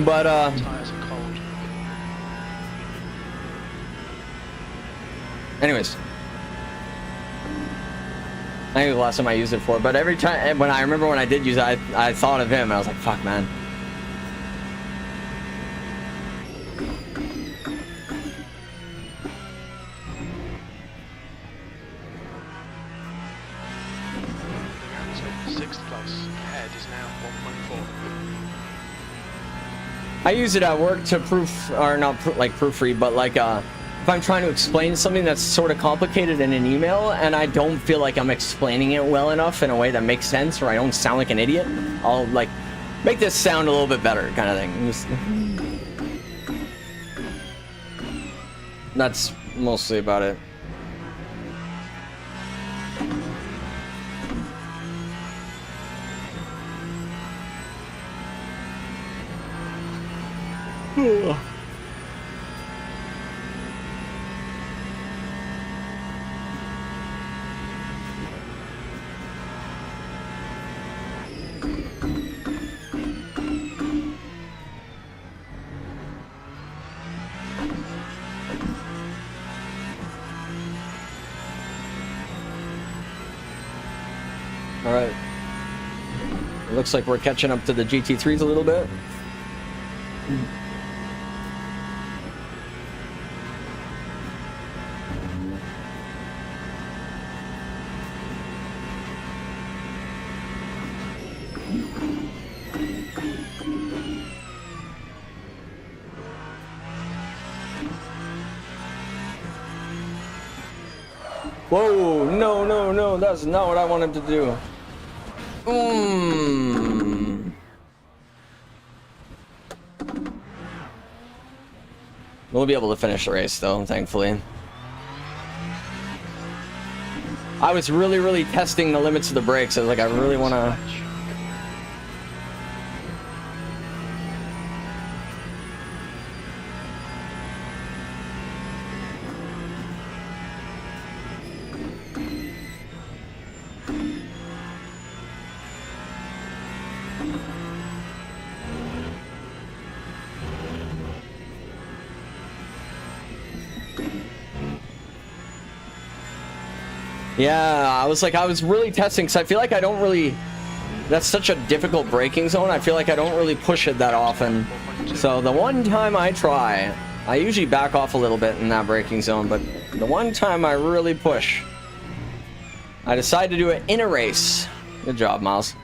But Tires are cold. I think the last time I used it for, but every time when I remember when I did use it, I thought of him and I was like, fuck, man. Sixth place ahead is now 1.4. I use it at work to proof, or not like proofread, but like if I'm trying to explain something that's sort of complicated in an email and I don't feel like I'm explaining it well enough in a way that makes sense, or I don't sound like an idiot, I'll like make this sound a little bit better, kind of thing. Just... That's mostly about it. All right. It looks like we're catching up to the GT3s a little bit. Whoa, no, no, no, that's not what I wanted to do. We'll be able to finish the race though, thankfully. I was really testing the limits of the brakes. I was like, I really want to... Yeah, I was really testing because I feel like I don't really, that's such a difficult braking zone. I feel like I don't really push it that often. So the one time I try, I usually back off a little bit in that braking zone, but the one time I really push, I decided to do it in a race. Good job, Miles.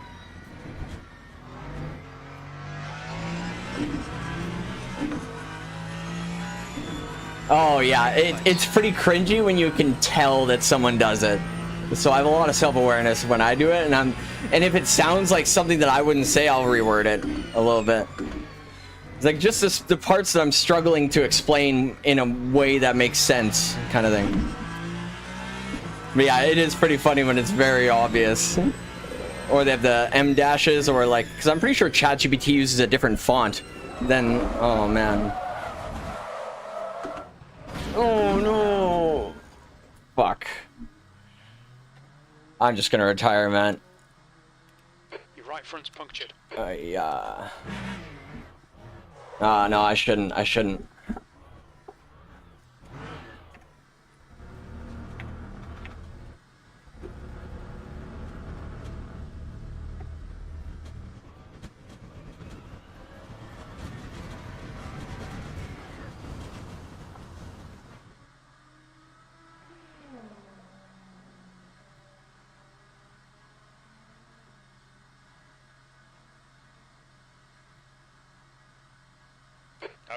Oh yeah, it's pretty cringy when you can tell that someone does it. So I have a lot of self-awareness when I do it, and if it sounds like something that I wouldn't say, I'll reword it a little bit. It's like just the parts that I'm struggling to explain in a way that makes sense, kind of thing. But yeah, it is pretty funny when it's very obvious. Or they have the M dashes, or like, because I'm pretty sure ChatGPT uses a different font than, oh man. Oh no! Fuck. I'm just gonna retire, man. Your right front's punctured. Yeah. No, I shouldn't.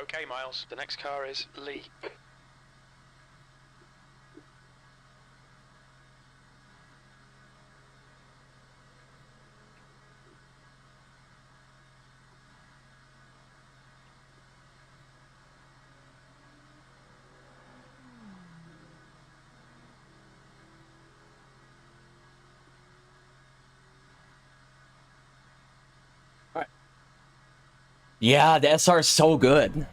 Okay, Miles. The next car is Lee. Yeah, the SR is so good.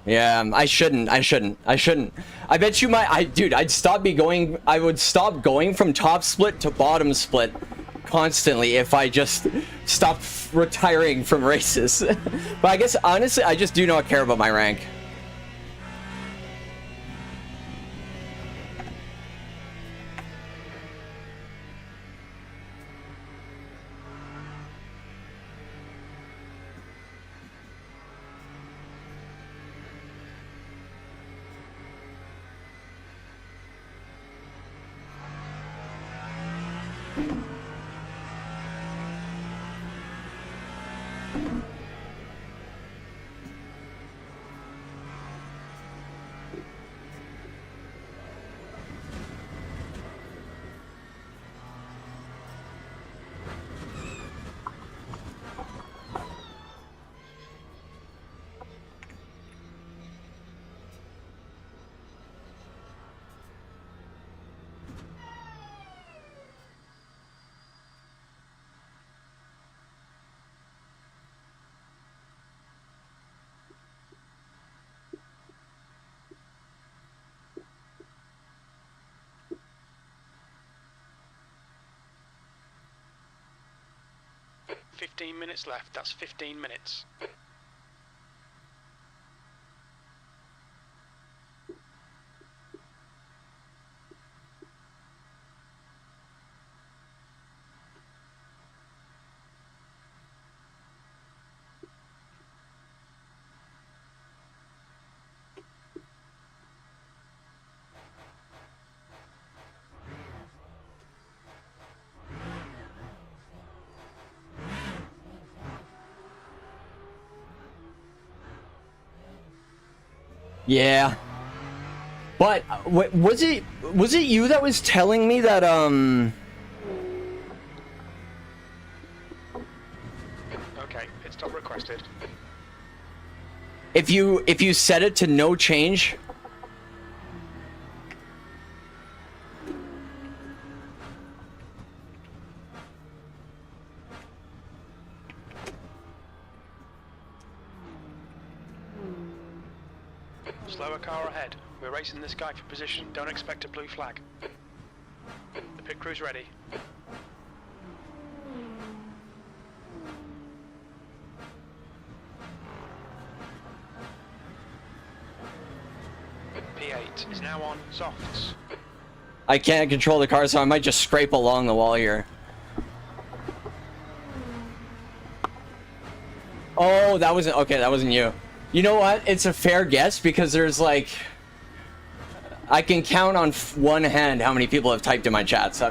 Yeah, I shouldn't. I bet you dude, I would stop going from top split to bottom split constantly if I just stopped retiring from races. But I guess, honestly, I just do not care about my rank. 15 minutes left. That's 15 minutes. Yeah. But was it you that was telling me that Okay, pit stop requested. if you set it to no change? Slower car ahead. We're racing this guy for position. Don't expect a blue flag. The pit crew's ready. P8 is now on softs. I can't control the car, so I might just scrape along the wall here. Oh, that wasn't okay. That wasn't you. You know what? It's a fair guess because there's like, I can count on one hand how many people have typed in my chat. So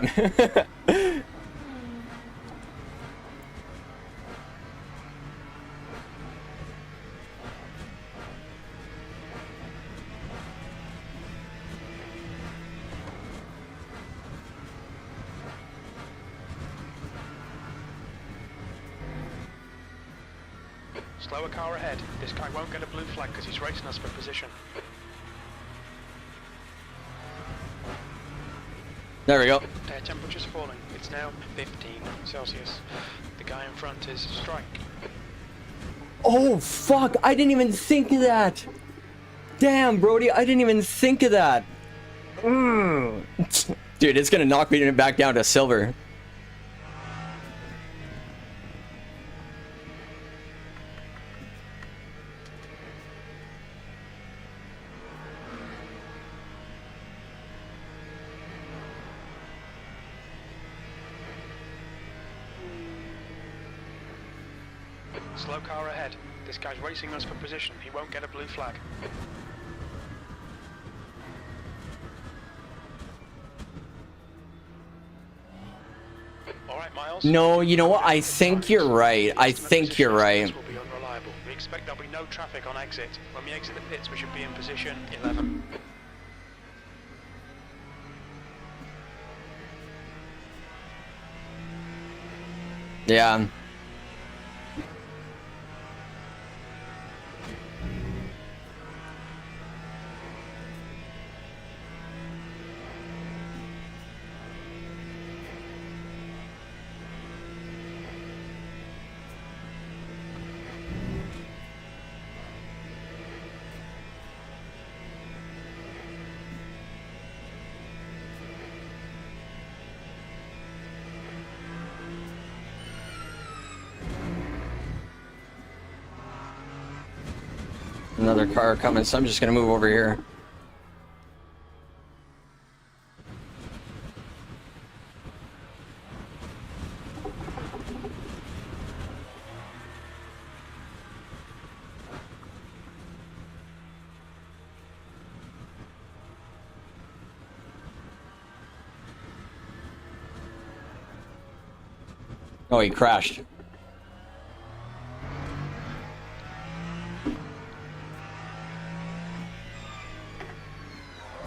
Slower car ahead. This guy won't get a blue flag because he's racing us for position. there we go. Air temperature's falling. It's now 15 Celsius. The guy in front is strike. Oh fuck! I didn't even think of that. Damn, Brody, I didn't even think of that. Dude, it's gonna knock me back down to silver. Slow car ahead. This guy's racing us for position. He won't get a blue flag. Alright, Miles. No, you know what? I think you're right. I think you're right. This will be unreliable. We expect there'll be no traffic on exit. When we exit the pits, we should be in position 11. Yeah. Another car coming, so I'm just gonna move over here. Oh, he crashed.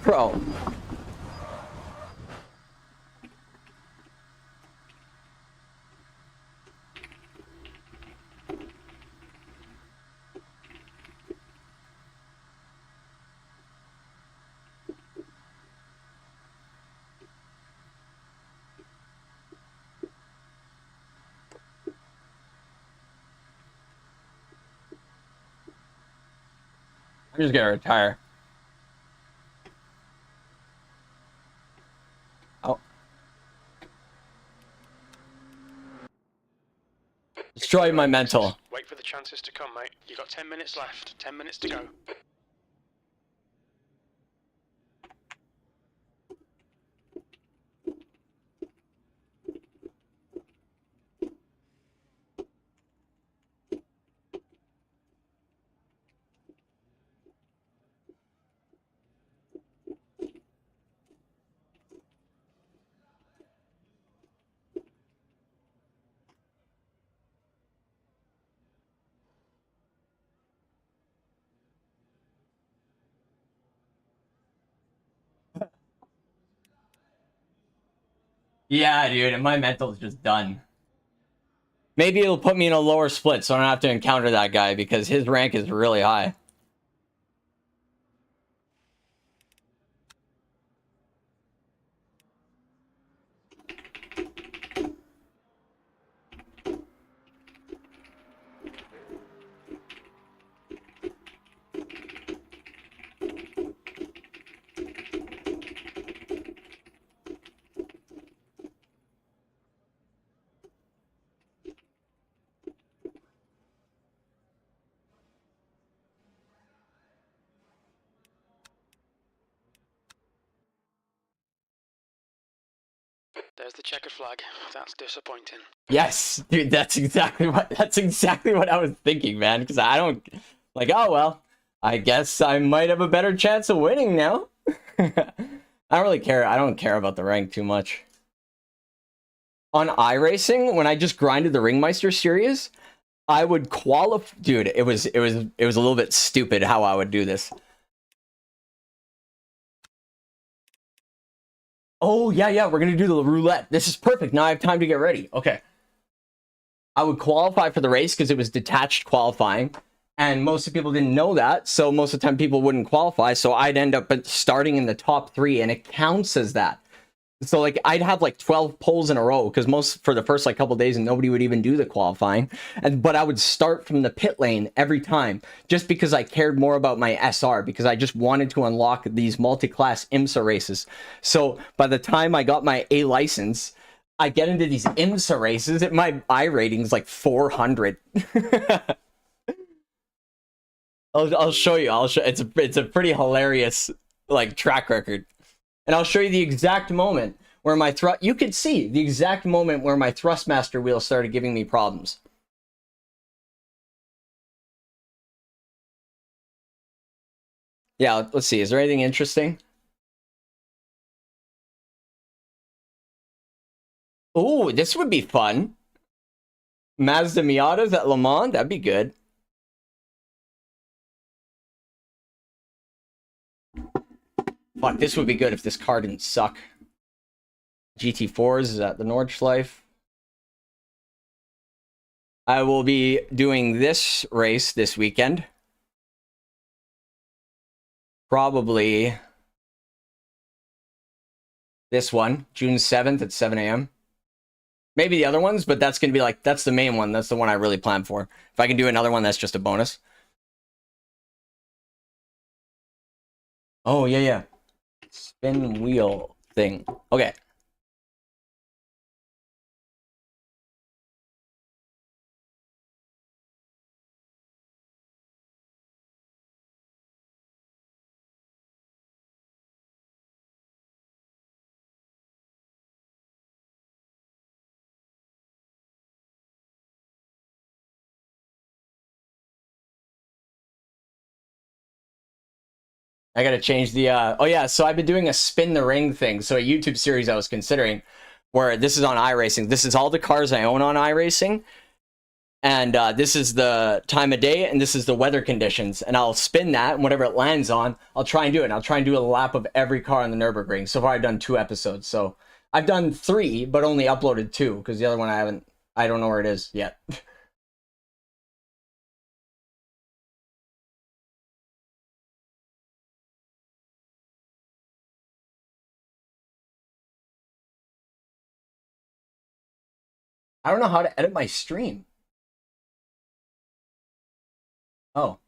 Bro. I'm just gonna retire. Oh. Destroy my mental. Wait for the chances to come, mate. You got 10 minutes left. 10 minutes to go. Yeah, dude, and my mental's just done. Maybe it'll put me in a lower split so I don't have to encounter that guy because his rank is really high. There's the checkered flag. That's disappointing. Yes, dude, that's exactly what I was thinking, man. Because I don't like. Oh well, I guess I might have a better chance of winning now. I don't really care. I don't care about the rank too much. On iRacing, when I just grinded the Ringmeister series, I would qualify. Dude, it was a little bit stupid how I would do this. Oh yeah, we're gonna do the roulette. This is perfect. Now I have time to get ready. Okay. I would qualify for the race because it was detached qualifying, and most of the people didn't know that, so most of the time people wouldn't qualify, so I'd end up starting in the top 3, and it counts as that. So like I'd have like 12 poles in a row because most for the first like couple days and nobody would even do the qualifying, but I would start from the pit lane every time just because I cared more about my SR because I just wanted to unlock these multi-class IMSA races. So by the time I got my A license, I get into these IMSA races, my I rating's like 400. I'll show you. It's a pretty hilarious like track record. And I'll show you the exact moment where my you could see the exact moment where my Thrustmaster wheel started giving me problems. Yeah, let's see. Is there anything interesting? Oh, this would be fun. Mazda Miatas at Le Mans, that'd be good. Fuck, this would be good if this car didn't suck. GT4s is at the Nordschleife. I will be doing this race this weekend. Probably this one, June 7th at 7 a.m. Maybe the other ones, but that's going to be like, that's the main one. That's the one I really plan for. If I can do another one, that's just a bonus. Oh, yeah. Spin wheel thing. Okay. I gotta change the oh yeah, so I've been doing a spin the ring thing. So a YouTube series I was considering where this is on iRacing. This is all the cars I own on iRacing. And this is the time of day, and this is the weather conditions. And I'll spin that, and whatever it lands on, I'll try and do it. And I'll try and do a lap of every car on the Nürburgring. So far, I've done 2 episodes. So I've done 3, but only uploaded 2, because the other one I don't know where it is yet. I don't know how to edit my stream. Oh.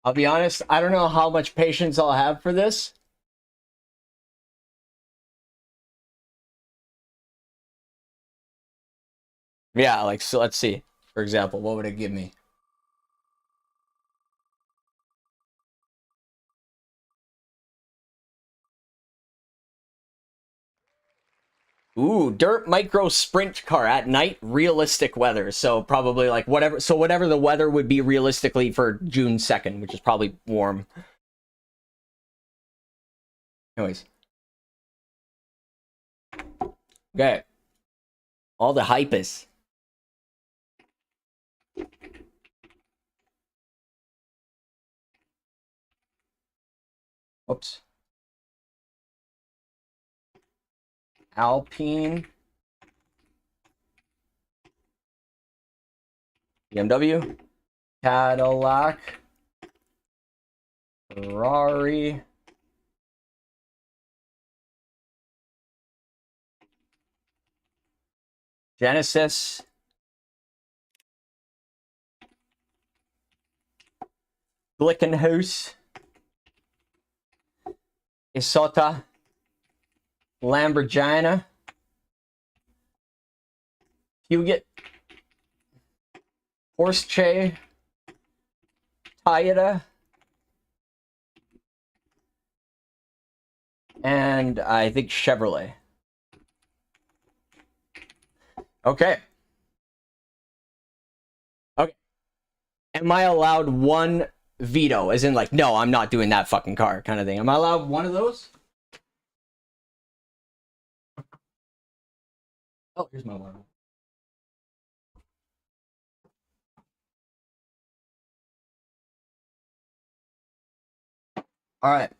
I'll be honest, I don't know how much patience I'll have for this. Yeah, like, so let's see. For example, what would it give me? Ooh, dirt micro sprint car at night, realistic weather. So probably like whatever the weather would be realistically for June 2nd, which is probably warm. Anyways. Okay. All the hype is. Oops. Alpine. BMW. Cadillac. Ferrari. Genesis. Glickenhaus. Isota. Lamborghini. Huget. Porsche. Toyota. And I think Chevrolet. Okay. Okay. Am I allowed one veto? As in, like, no, I'm not doing that fucking car kind of thing. Am I allowed one of those? Oh, here's my one. All right.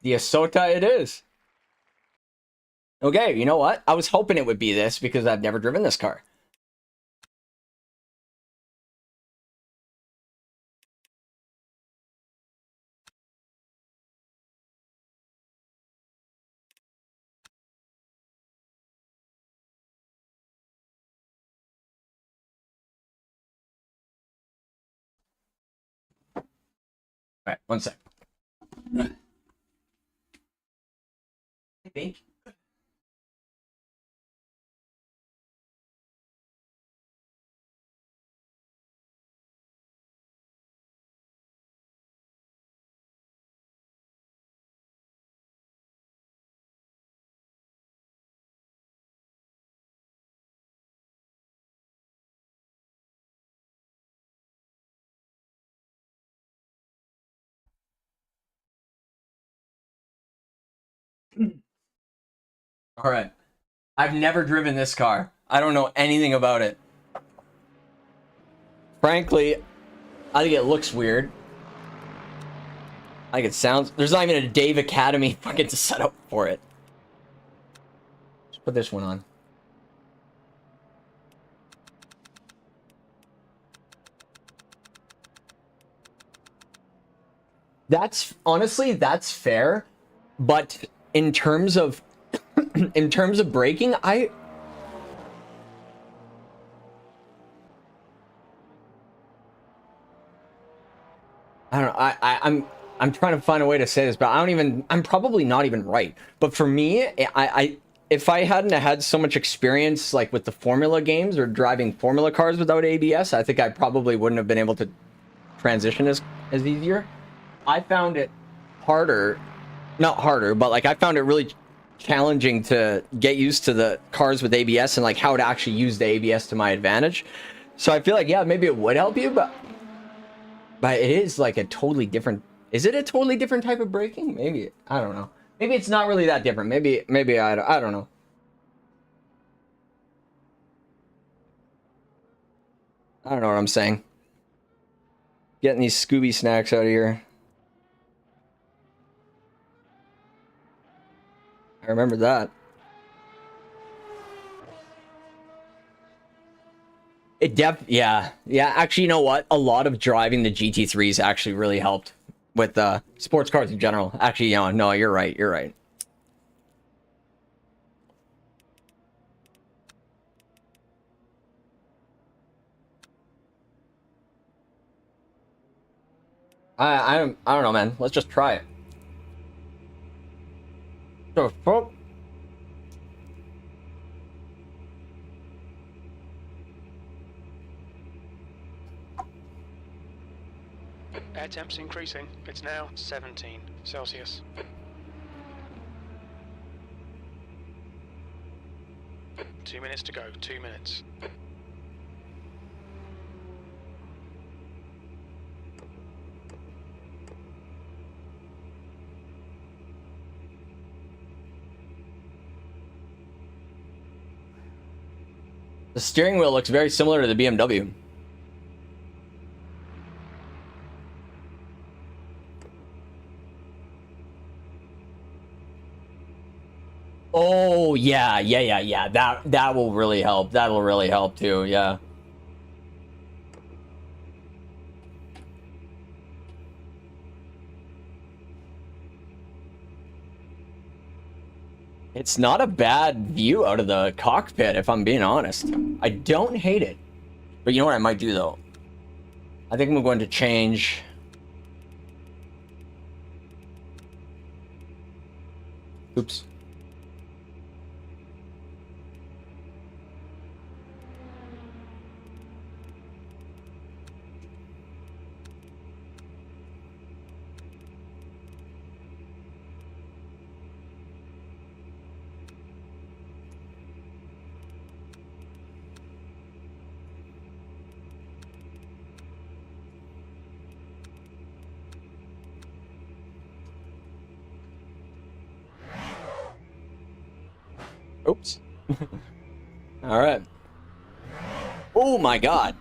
The Isota it is. Okay, you know what? I was hoping it would be this because I've never driven this car. All right, one sec. I think. All right. I've never driven this car. I don't know anything about it. Frankly, I think it looks weird. I think it sounds... There's not even a Dave Academy fucking setup for it. Just put this one on. That's... Honestly, that's fair. But in terms of... in terms of braking, I'm trying to find a way to say this, but I'm probably not even right. But for me, if I hadn't had so much experience like with the Formula games or driving Formula cars without ABS, I think I probably wouldn't have been able to transition as easier. I found it harder, not harder, but like I found it really challenging to get used to the cars with ABS and like how to actually use the ABS to my advantage. So I feel like, yeah, maybe it would help you, but it is like a totally different. Is it a totally different type of braking? Maybe, I don't know. Maybe it's not really that different. Maybe I don't know. I don't know what I'm saying. Getting these Scooby snacks out of here. I remember that. Yeah. Actually, you know what? A lot of driving the GT3s actually really helped with sports cars in general. Actually, no, you're right. You're right. I don't know, man. Let's just try it. The fuck? Air temp's increasing. It's now 17 Celsius. Two minutes to go. 2 minutes. The steering wheel looks very similar to the BMW. Oh, yeah. That will really help. That'll really help too, yeah. It's not a bad view out of the cockpit, if I'm being honest. I don't hate it. But you know what I might do, though? I think I'm going to change... Oops. Oops. All right. Oh my God.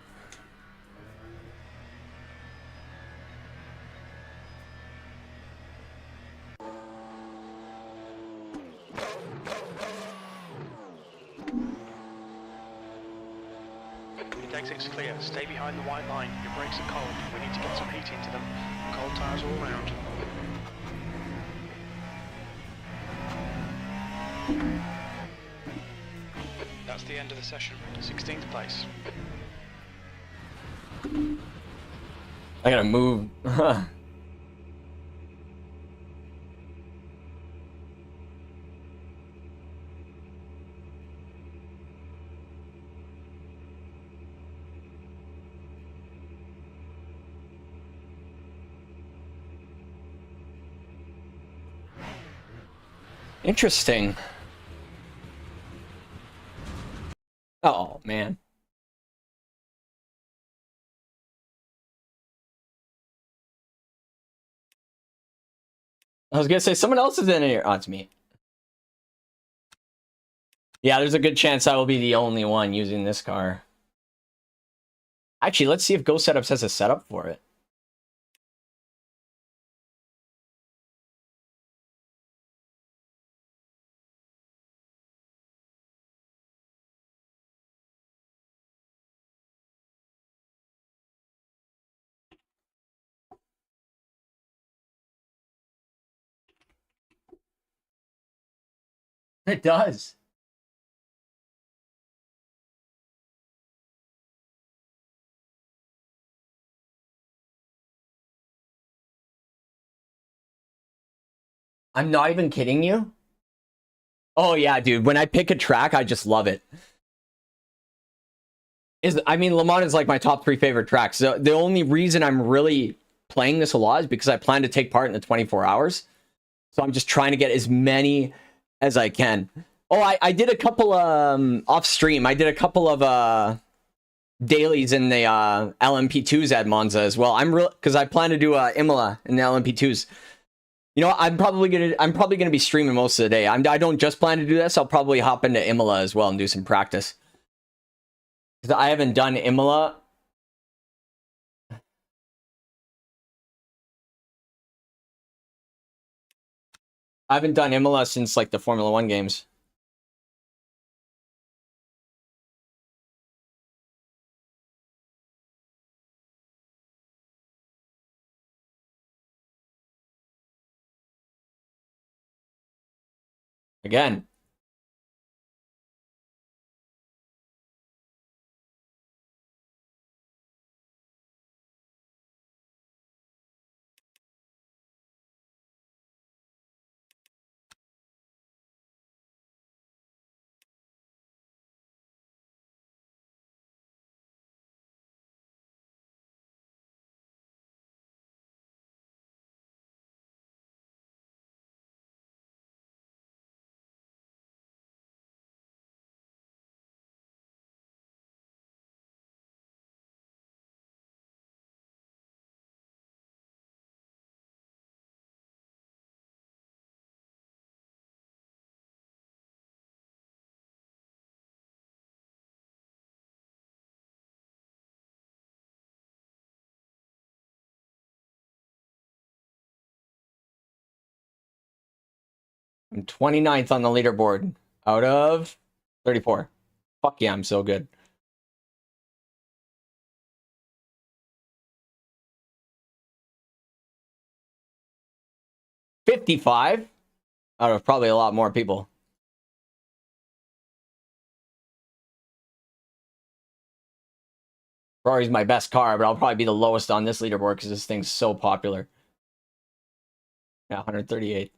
Mid exit's clear. Stay behind the white line. Your brakes are cold. We need to get some heat into them. Cold tires all around. That's the end of the session. 16th place. I gotta move. Interesting. Oh, man. I was gonna say someone else is in here. Oh, it's me. Yeah, there's a good chance I will be the only one using this car. Actually, let's see if Go Setups has a setup for it. It does. I'm not even kidding you. Oh yeah, dude. When I pick a track, I just love it. I mean, Le Mans is like my top 3 favorite tracks. So the only reason I'm really playing this a lot is because I plan to take part in the 24 hours. So I'm just trying to get as many as I can. Oh, I did a couple off stream. I did a couple of dailies in the LMP2s at Monza as well. I'm real because I plan to do Imola in the LMP2s. You know, I'm probably gonna be streaming most of the day. I don't just plan to do this. I'll probably hop into Imola as well and do some practice. Because I haven't done Imola. I haven't done Imola since like the Formula One games. Again. I'm 29th on the leaderboard out of 34. Fuck yeah, I'm so good. $55 out of probably a lot more people. Ferrari's my best car, but I'll probably be the lowest on this leaderboard because this thing's so popular. Yeah, 138.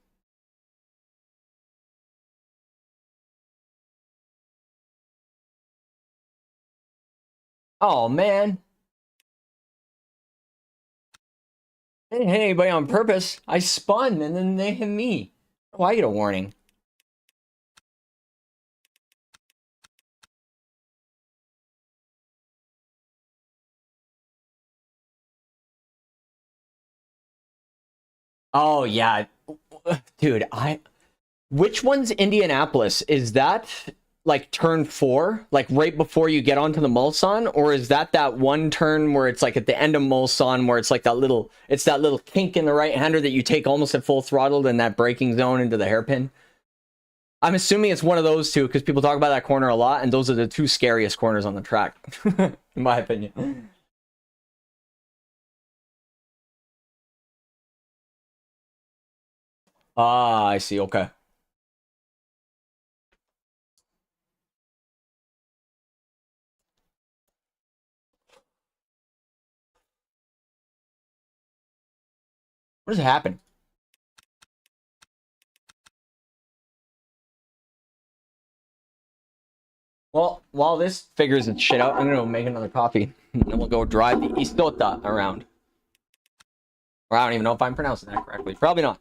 Oh, man. I didn't hit anybody on purpose. I spun and then they hit me. Oh, I get a warning. Oh, yeah. Dude, which one's Indianapolis? Is that like turn 4? Like right before you get onto the Mulsanne? Or is that one turn where it's like at the end of Mulsanne where it's like that little kink in the right-hander that you take almost at full throttle in that braking zone into the hairpin? I'm assuming it's one of those two because people talk about that corner a lot, and those are the 2 scariest corners on the track, in my opinion. Ah, I see. Okay. What has happened? Well, while this figures its shit out, I'm gonna go make another coffee, and then we'll go drive the Istota around. Or I don't even know if I'm pronouncing that correctly. Probably not.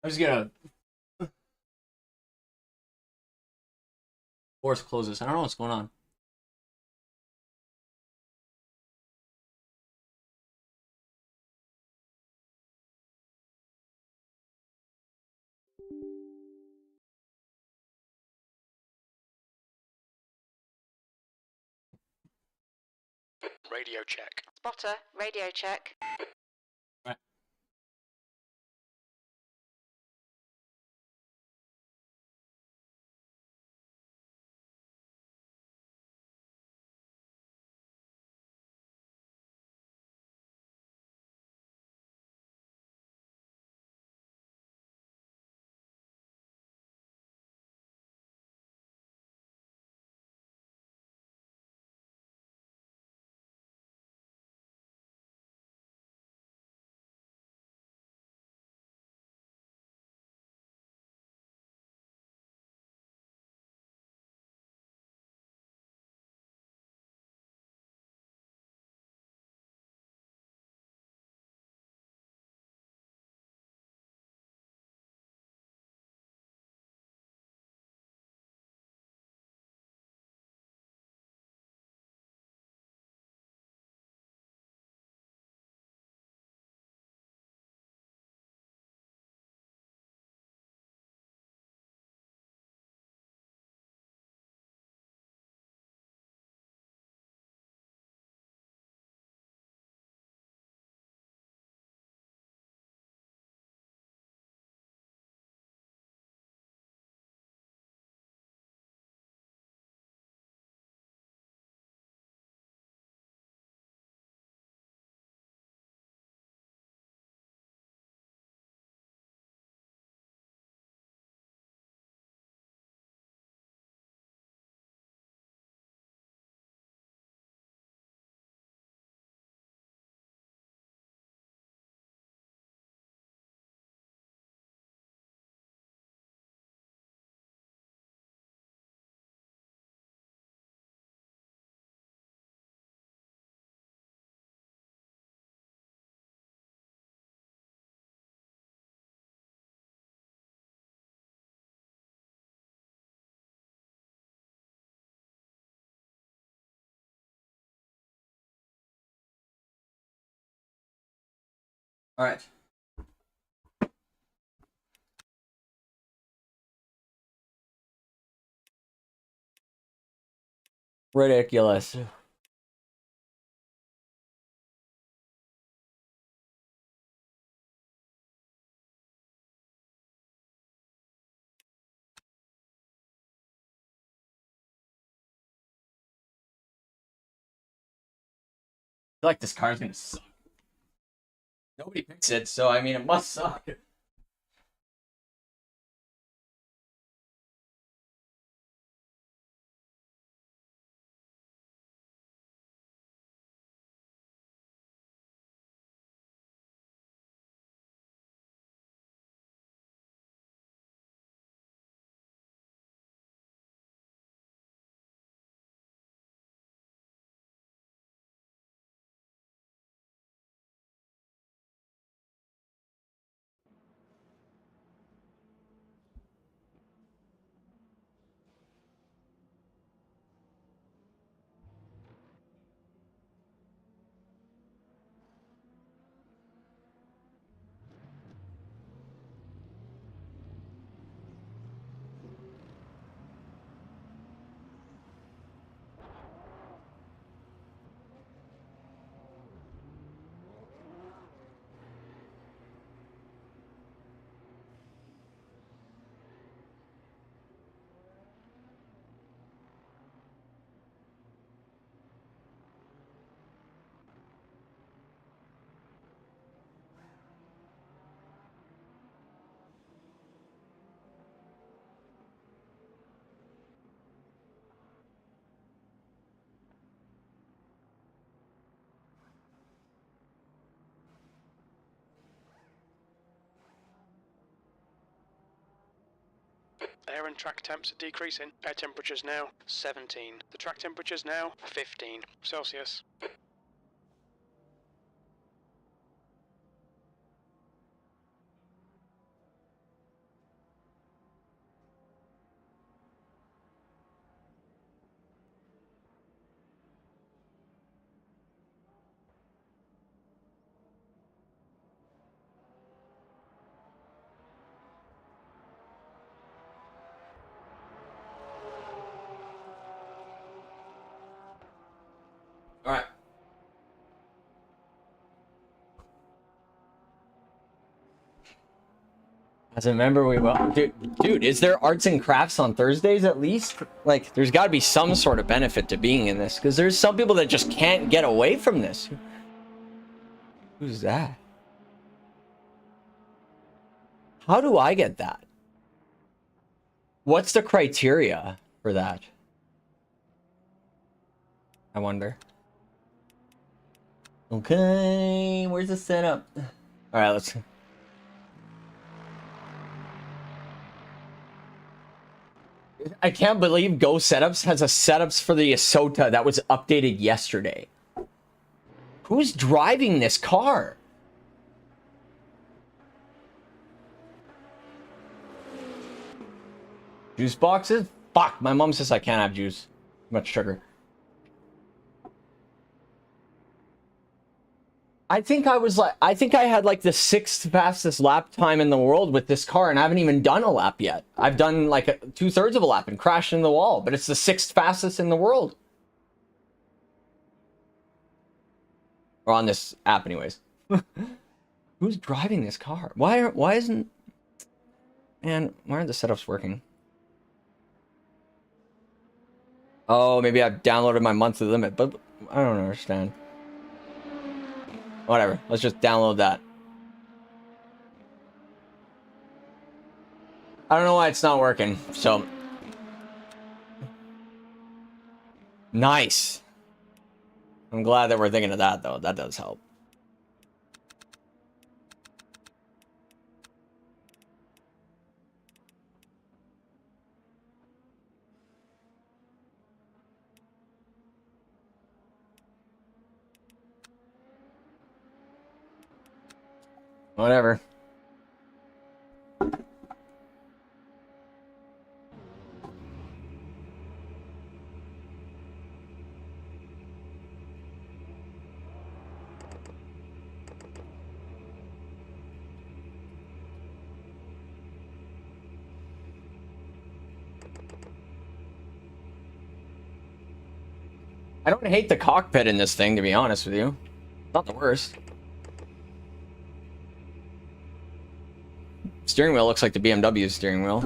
I'm just gonna force close this. I don't know what's going on. Radio check. Spotter, radio check. Right. All right. Ridiculous. I feel like this car's gonna suck. Nobody picks it, so I mean, it must suck. Air and track temps are decreasing. Air temperature's now 17. The track temperature's now 15 Celsius. As a member, we will. Dude, is there arts and crafts on Thursdays at least? Like, there's got to be some sort of benefit to being in this, because there's some people that just can't get away from this. Who's that? How do I get that? What's the criteria for that? I wonder. Okay, where's the setup? All right, let's. I can't believe Go Setups has a setups for the Isota that was updated yesterday. Who's driving this car? Juice boxes? Fuck, my mom says I can't have juice. Too much sugar. I think I had like the 6th fastest lap time in the world with this car, and I haven't even done a lap yet. I've done like 2/3 of a lap and crashed in the wall, but it's the 6th fastest in the world. Or on this app anyways. Who's driving this car? Why isn't... Man, why aren't the setups working? Oh, maybe I've downloaded my monthly limit, but I don't understand. Whatever, let's just download that. I don't know why it's not working, so... Nice. I'm glad that we're thinking of that, though. That does help. Whatever. I don't hate the cockpit in this thing, to be honest with you. Not the worst. Steering wheel looks like the BMW steering wheel.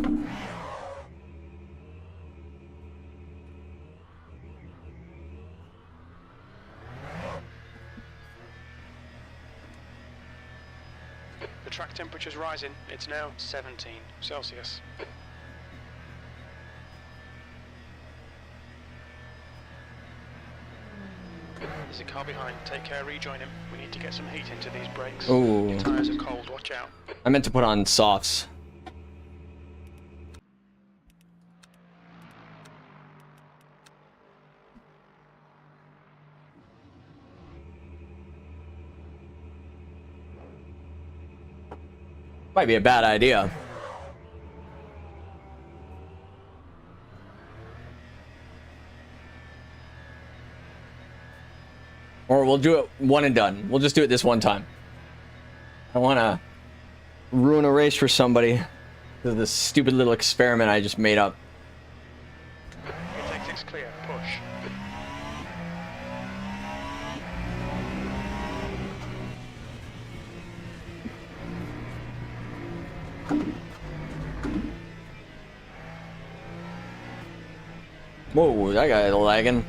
The track temperature's rising. It's now 17 Celsius. There's a car behind. Take care, rejoin him. We need to get some heat into these brakes. Ooh. Your tyres are cold, watch out. I meant to put on softs. Might be a bad idea. Or we'll do it one and done. We'll just do it this one time. I don't want to ruin a race for somebody because of this stupid little experiment I just made up. Your tactics clear. Push. Whoa, that guy is lagging.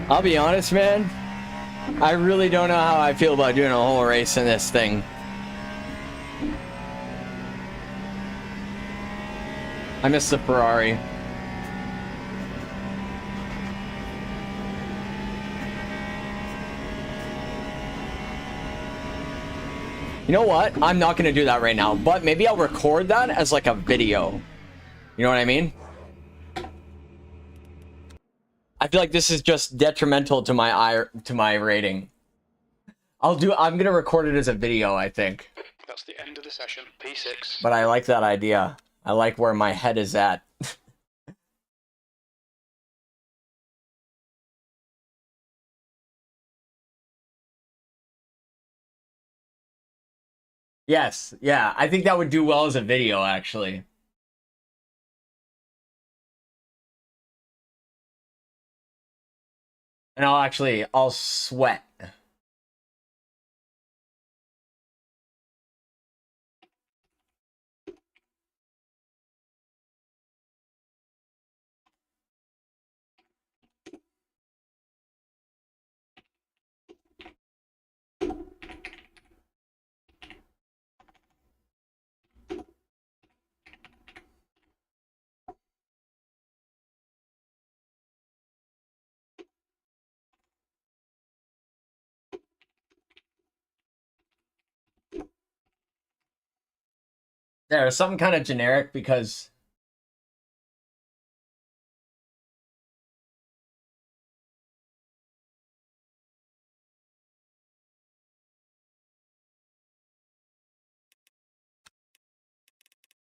I'll be honest, man. I really don't know how I feel about doing a whole race in this thing. I miss the Ferrari. You know what? I'm not going to do that right now, but maybe I'll record that as like a video. You know what I mean? I feel like this is just detrimental to my rating. I'm going to record it as a video, I think. That's the end of the session. P6. But I like that idea. I like where my head is at. Yes, yeah, I think that would do well as a video, actually. And I'll sweat. There's something kind of generic because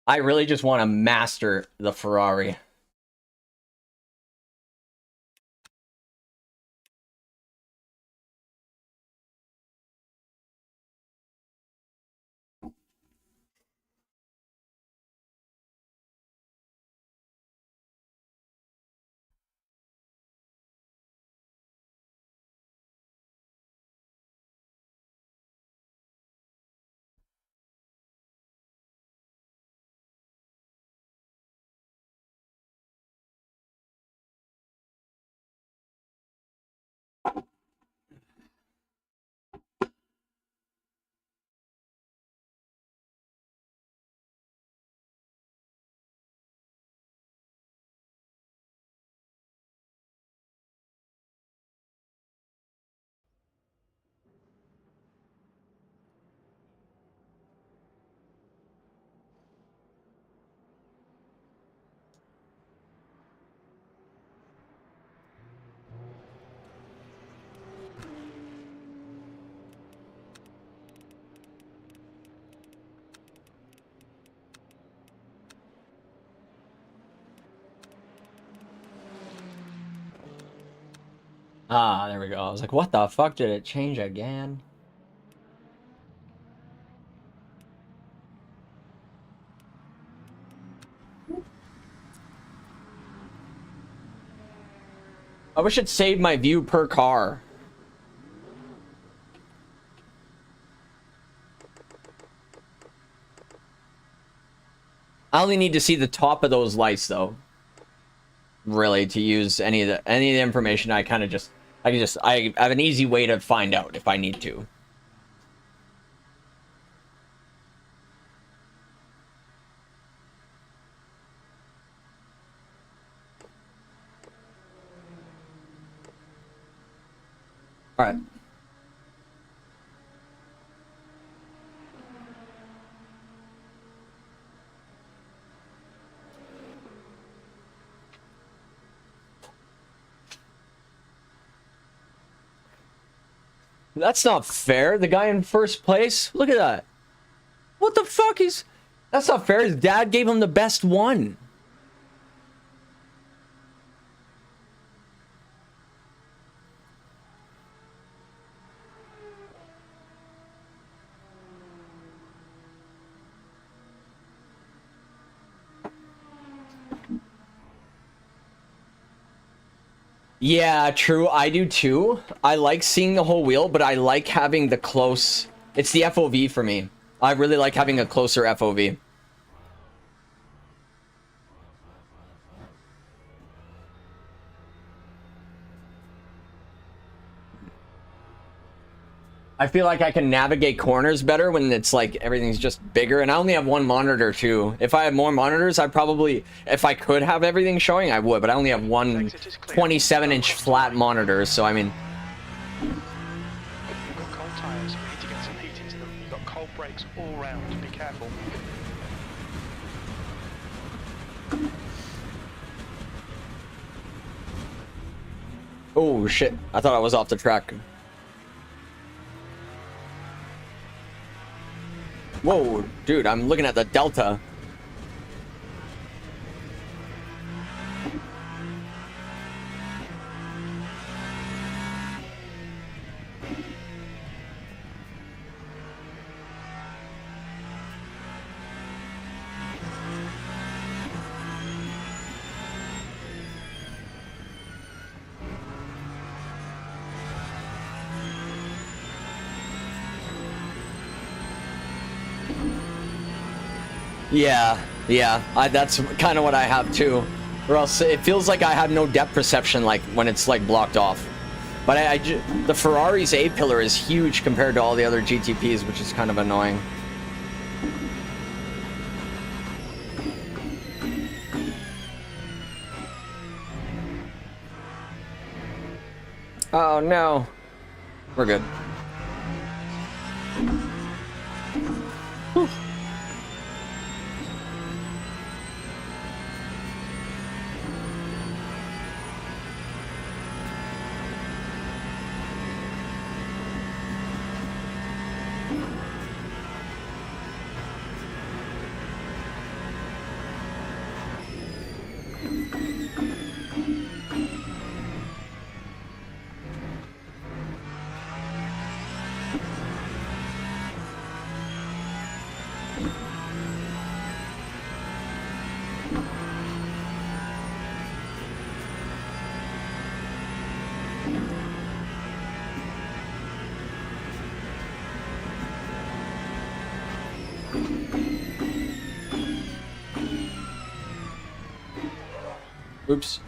I really just want to master the Ferrari. Ah, there we go. I was like, what the fuck did it change again? I wish it saved my view per car. I only need to see the top of those lights though. Really, to use any of the information. I have an easy way to find out if I need to. All right. That's not fair. The guy in first place. Look at that. What the fuck is... That's not fair. His dad gave him the best one. Yeah, true. I do too. I like seeing the whole wheel, but I like having the close... It's the FOV for me. I really like having a closer FOV. I feel like I can navigate corners better when it's like everything's just bigger, and I only have one monitor too. If I had more monitors, I probably, if I could have everything showing, I would, but I only have one 27-inch flat monitor, so I mean... You've got cold tyres, we need to get some heat into them. You've got cold brakes all round, be careful. Oh shit, I thought I was off the track. Whoa, dude, I'm looking at the Delta. Yeah, that's kind of what I have too. Or else it feels like I have no depth perception like when it's like blocked off. But the Ferrari's A-pillar is huge compared to all the other GTPs, which is kind of annoying. Oh no. We're good. Whew. Oops.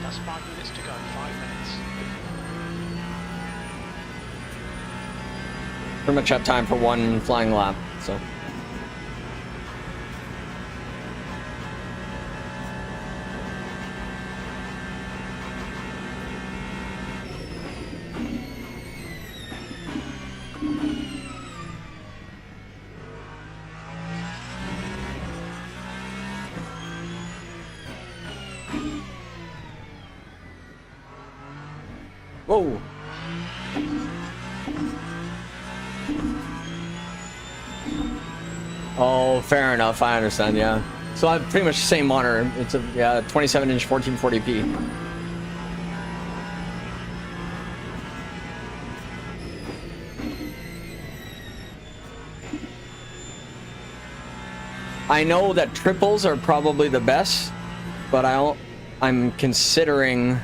That's 5 minutes to go, 5 minutes. Pretty much have time for one flying lap, so. Whoa. Oh, fair enough. I understand. Yeah. So I have pretty much the same monitor. It's a 27-inch 1440p. I know that triples are probably the best, but I'm considering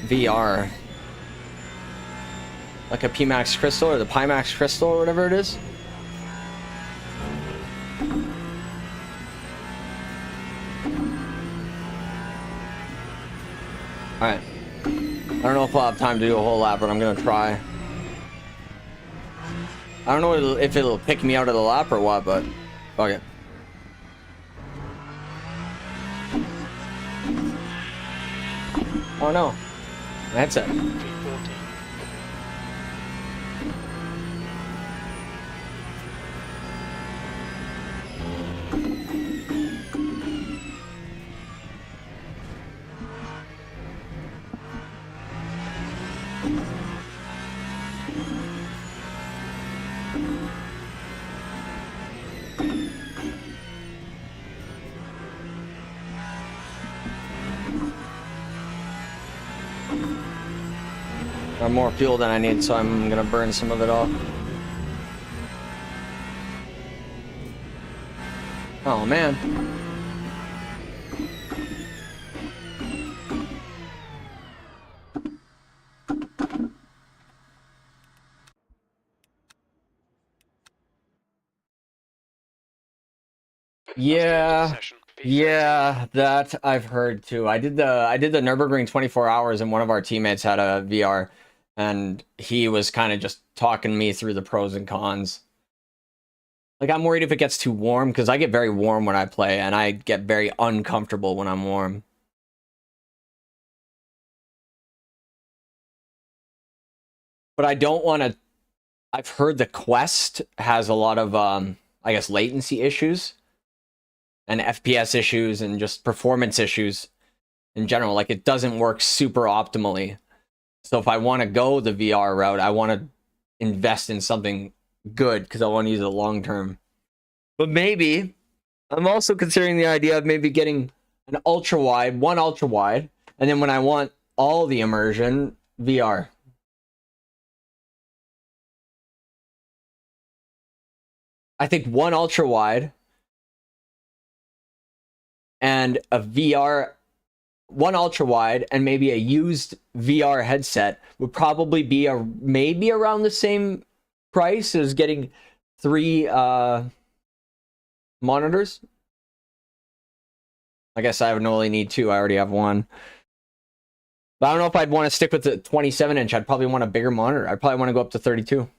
VR. Like a PMAX Crystal or the Pimax Crystal or whatever it is. Alright. I don't know if I'll have time to do a whole lap, but I'm gonna try. I don't know if it'll pick me out of the lap or what, but fuck it. Oh no. My headset. I have more fuel than I need, so I'm gonna burn some of it off. Oh man. Yeah. Yeah, that I've heard too. I did the Nürburgring 24 hours, and one of our teammates had a VR, and he was kind of just talking me through the pros and cons. Like, I'm worried if it gets too warm, because I get very warm when I play, and I get very uncomfortable when I'm warm. But I don't want to... I've heard the Quest has a lot of, I guess, latency issues, and FPS issues, and just performance issues in general. Like, it doesn't work super optimally. So if I want to go the VR route, I want to invest in something good, because I want to use it long term. But maybe I'm also considering the idea of maybe getting an ultra wide, one ultra wide, and then when I want all the immersion, VR. I think one ultra wide and a VR, one ultra wide and maybe a used VR headset would probably be maybe around the same price as getting 3 monitors. I guess I would only need 2. I already have 1. But I don't know if I'd want to stick with the 27-inch. I'd probably want a bigger monitor. I'd probably want to go up to 32.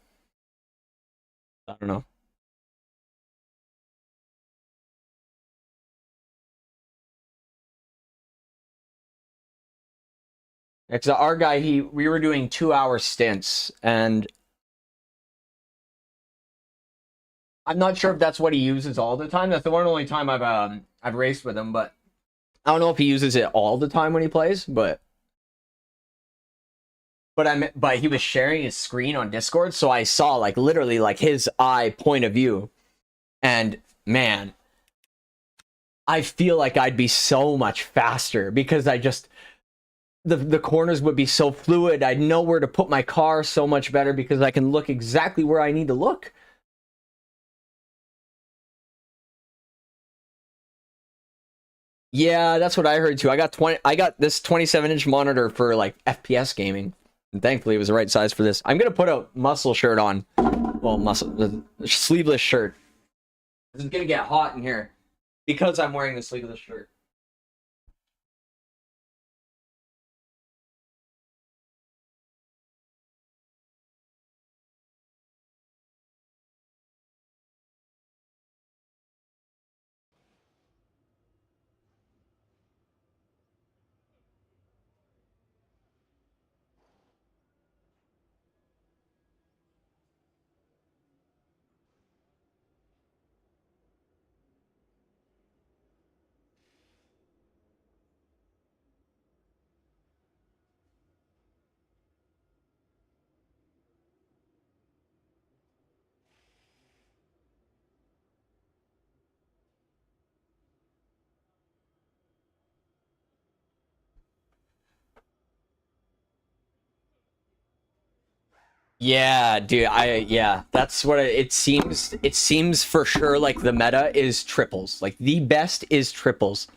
I don't know. Because our guy, we were doing 2-hour stints, and I'm not sure if that's what he uses all the time. That's the one and only time I've raced with him, but I don't know if he uses it all the time when he plays. But he was sharing his screen on Discord, so I saw like literally like his eye point of view, and man, I feel like I'd be so much faster because I just. The corners would be so fluid. I'd know where to put my car so much better because I can look exactly where I need to look. Yeah, that's what I heard too. I got this 27-inch monitor for like FPS gaming. And thankfully it was the right size for this. I'm going to put a muscle shirt on. Well, the sleeveless shirt. This is going to get hot in here because I'm wearing the sleeveless shirt. Yeah, dude, yeah, that's what it seems. It seems for sure like the meta is triples. Like the best is triples.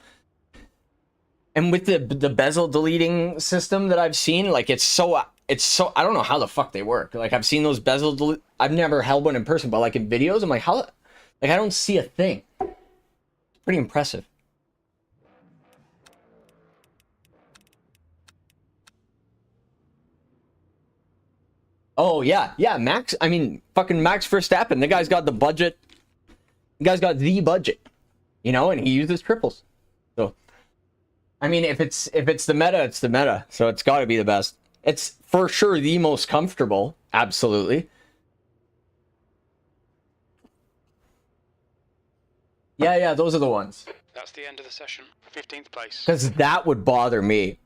And with the bezel deleting system that I've seen, like it's so I don't know how the fuck they work. Like I've seen those bezel I've never held one in person, but like in videos I'm like how like I don't see a thing. It's pretty impressive. Oh yeah, Max. I mean, fucking Max Verstappen. The guy's got the budget. The guy's got the budget, you know, and he uses triples. So, I mean, if it's the meta, it's the meta. So it's got to be the best. It's for sure the most comfortable. Absolutely. Yeah, those are the ones. That's the end of the session. 15th place. Because that would bother me.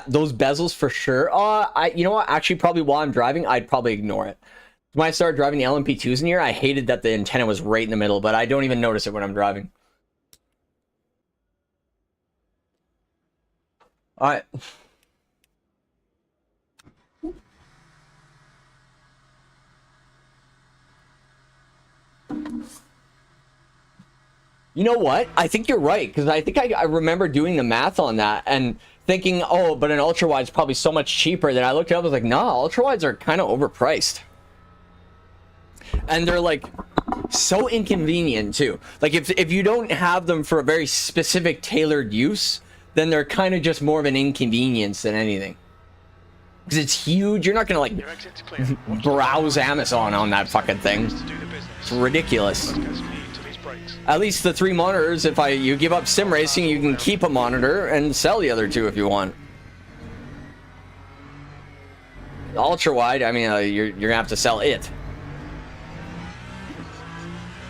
Those bezels for sure. You know what? Actually, probably while I'm driving, I'd probably ignore it. When I started driving the LMP2s in here, I hated that the antenna was right in the middle, but I don't even notice it when I'm driving. All right. You know what? I think you're right, because I think I remember doing the math on that and thinking, oh, but an ultra wide's probably so much cheaper. Then I looked it up, I was like, nah, ultra wides are kind of overpriced. And they're like, So inconvenient too. Like if you don't have them for a very specific tailored use, then they're kind of just more of an inconvenience than anything. Because it's huge. You're not gonna like Your exit's clear. Watch browse Amazon on that fucking thing. to do the business. It's ridiculous. Let's get some heat to these brakes. At least the 3 monitors, if you give up sim racing, you can keep a monitor and sell the other 2 if you want. Ultra wide, I mean, you're gonna have to sell it.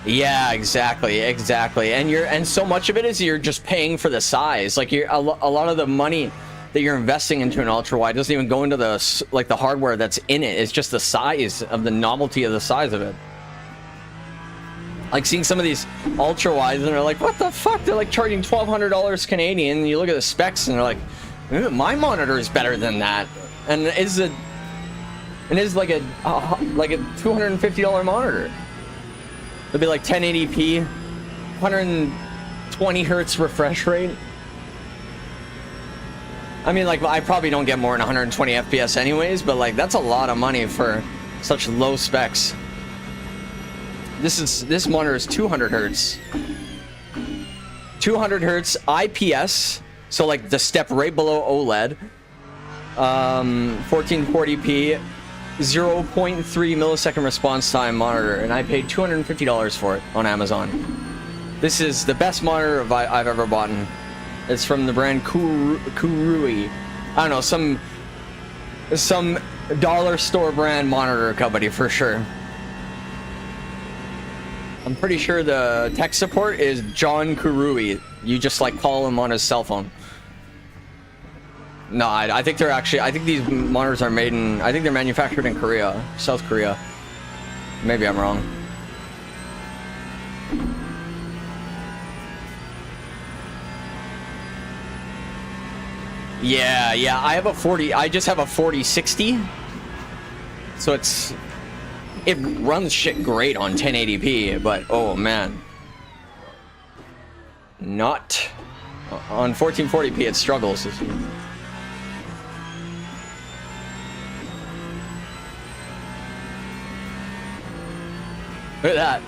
Yeah, exactly, and so much of it is you're just paying for the size. Like a lot of the money that you're investing into an ultra wide doesn't even go into the hardware that's in it. It's just the size of the novelty of the size of it. Like seeing some of these ultra wides and they're like, what the fuck? They're like charging $1,200 Canadian. And you look at the specs and they're like, my monitor is better than that, and it's like a $250 monitor. It'll be like 1080p, 120 hertz refresh rate. I mean, like, I probably don't get more than 120 FPS anyways, but like that's a lot of money for such low specs. This monitor is 200 hertz. 200 hertz IPS, so like the step right below OLED. 1440p. 0.3 millisecond response time monitor, and I paid $250 for it on Amazon. This is the best monitor I've ever bought. It's from the brand Kurui. I don't know, some dollar store brand monitor company for sure. I'm pretty sure the tech support is John Kurui. You just like call him on his cell phone. No, I think they're actually, I think these monitors are I think they're manufactured in Korea, South Korea. Maybe I'm wrong. Yeah, I just have a 4060. So it runs shit great on 1080p, but oh man. Not on 1440p, it struggles. Look at that.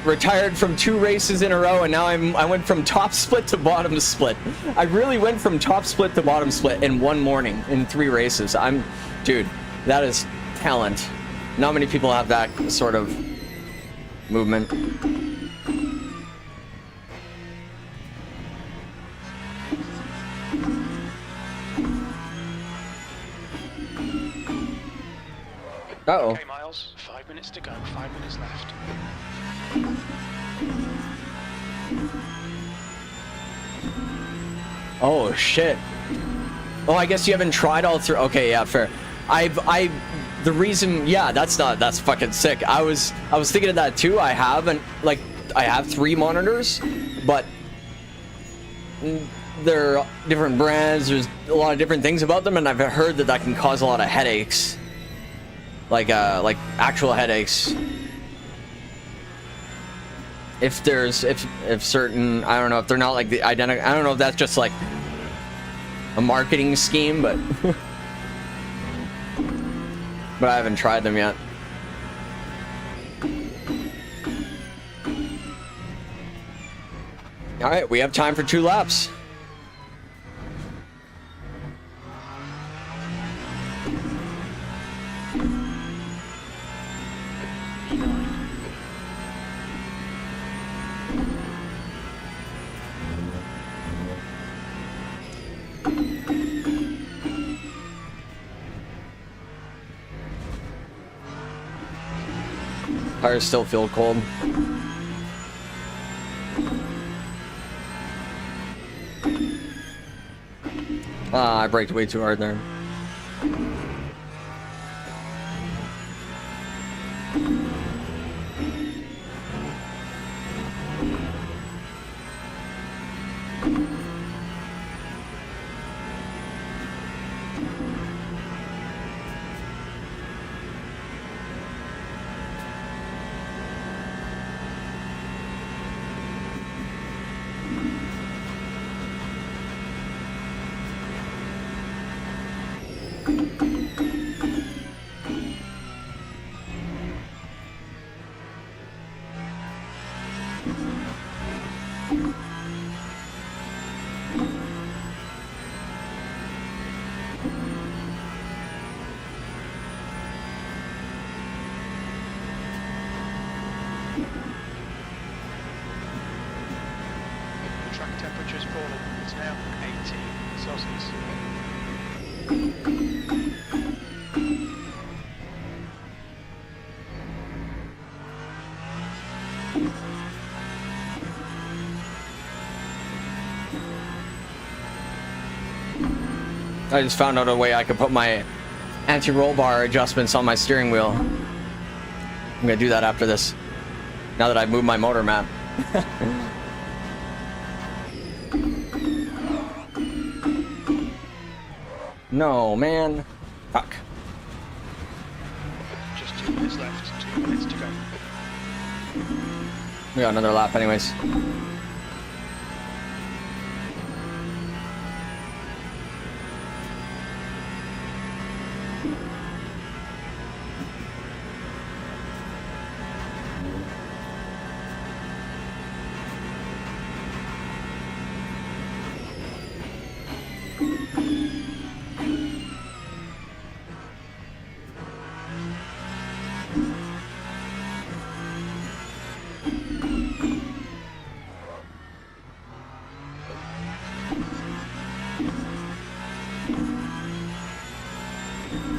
Retired from 2 races in a row, and now I went from top split to bottom split. I really went from top split to bottom split in one morning in 3 races. Dude, that is talent. Not many people have that sort of movement. Uh-oh. Okay, Miles. 5 minutes to go. 5 minutes left. Oh shit. Oh, I guess you haven't tried all 3. Okay, yeah, fair. The reason, yeah, that's fucking sick. I was thinking of that too. I have 3 monitors, but they're different brands. There's a lot of different things about them, and I've heard that can cause a lot of headaches. Like actual headaches. If certain, I don't know if they're not like the identical. I don't know if that's just like a marketing scheme, but but I haven't tried them yet. All right, we have time for 2 laps. Tires still feel cold. I braked way too hard there. I just found out a way I could put my anti-roll bar adjustments on my steering wheel. I'm gonna do that after this. Now that I've moved my motor map. No, man. Fuck. Just 2 minutes left. 2 minutes to go. We got another lap anyways.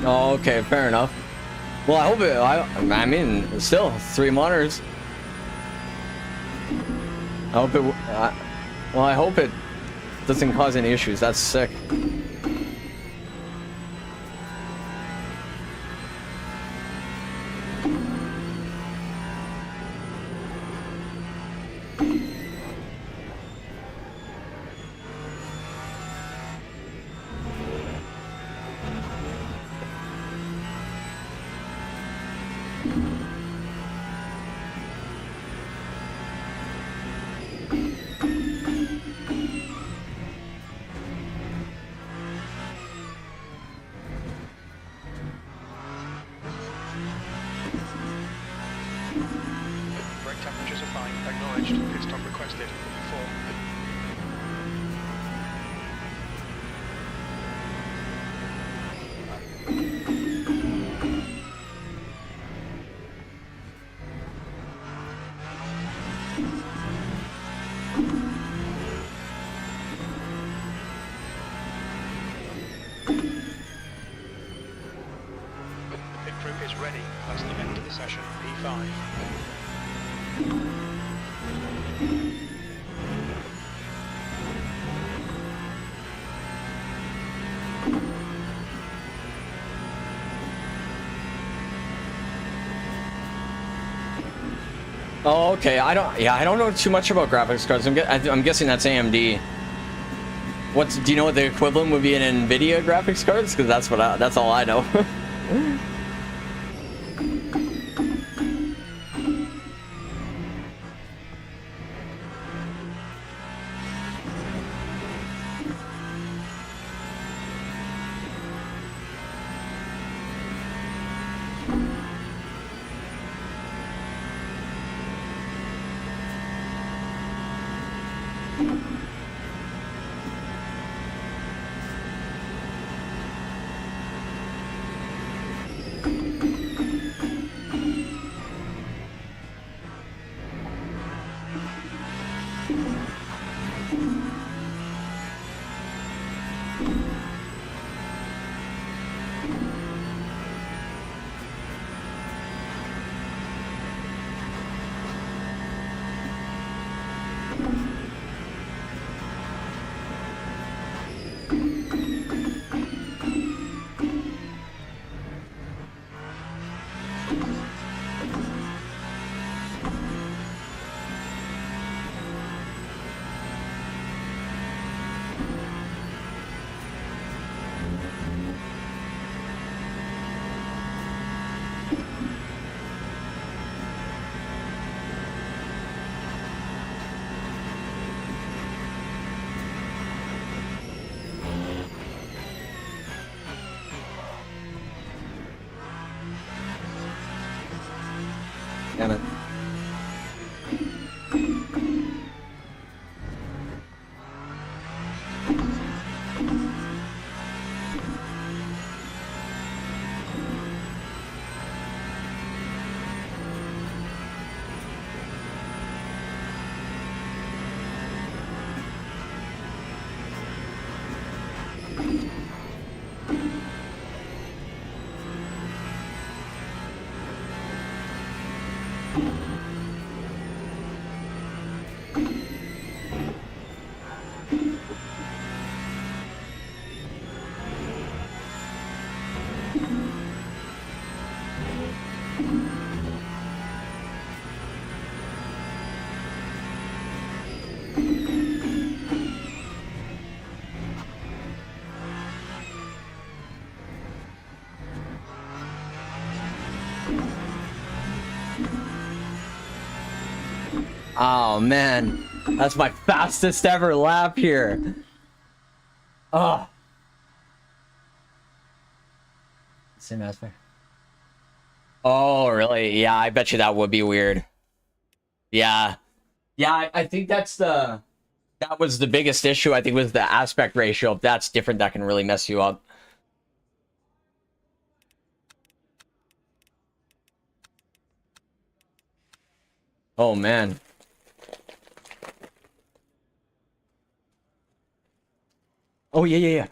Oh, okay, fair enough. Well, I hope it. I mean, still 3 monitors. I hope it. Well, I hope it doesn't cause any issues. That's sick. Brake temperatures are fine. Acknowledged. Pit stop requested. 4. Pit crew is ready. That's the end of the session. P5. Oh, okay. I don't know too much about graphics cards. I'm guessing that's AMD. Do you know what the equivalent would be in NVIDIA graphics cards? Because that's all I know. Damn it. Oh man, that's my fastest ever lap here. Oh. Same aspect. Oh, really? Yeah, I bet you that would be weird. Yeah. Yeah, I think that was the biggest issue, I think, was the aspect ratio. If that's different, that can really mess you up. Oh, man. Oh, yeah, yeah, yeah.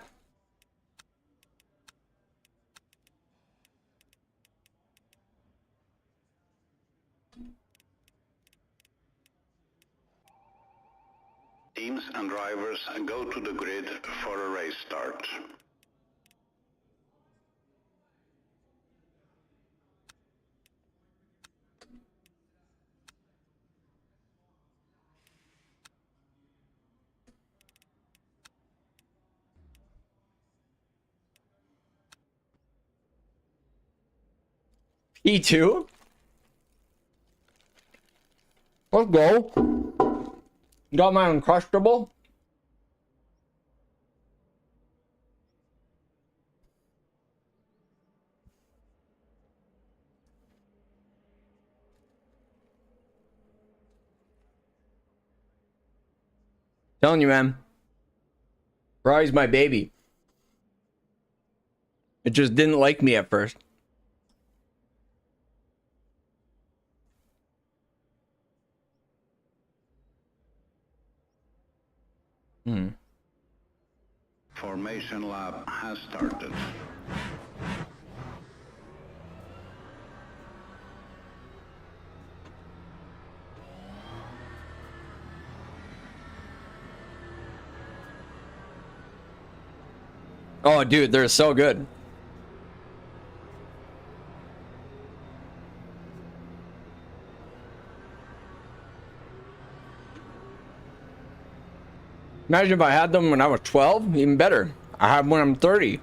Teams and drivers go to the grid for a race start. P2? Let's go. Got my Uncrushable. Telling you, man. Ferrari's my baby. It just didn't like me at first. Formation lap has started. Oh, dude, they're so good. Imagine if I had them when I was 12, even better. I have when I'm 30.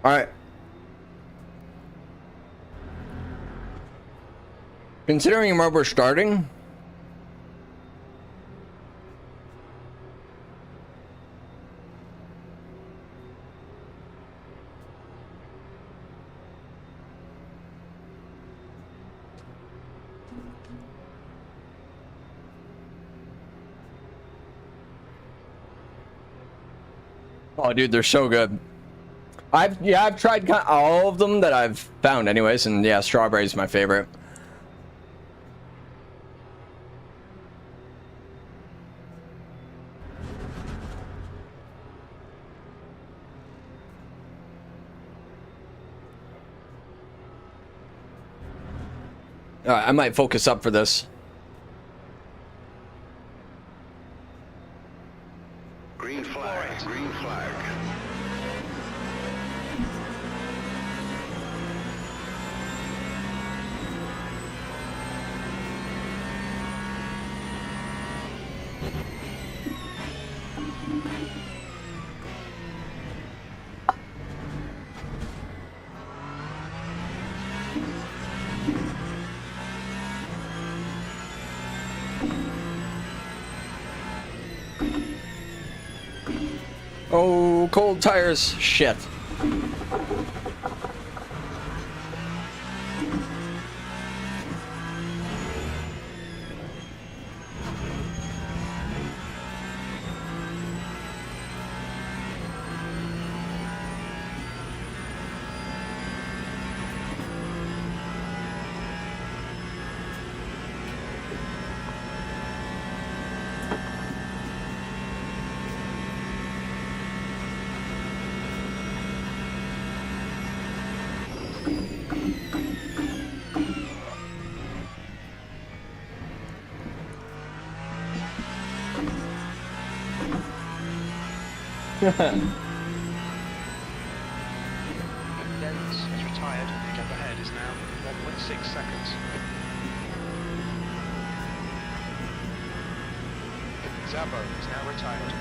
All right. Considering where we're starting, oh, dude, they're so good. I've tried all of them that I've found, anyways, and yeah, strawberry's my favorite. All right, I might focus up for this. Green flag, green flag. Oh, cold tires. Shit. Dens is retired. The gap ahead is now 1.6 seconds. Zabo is now retired.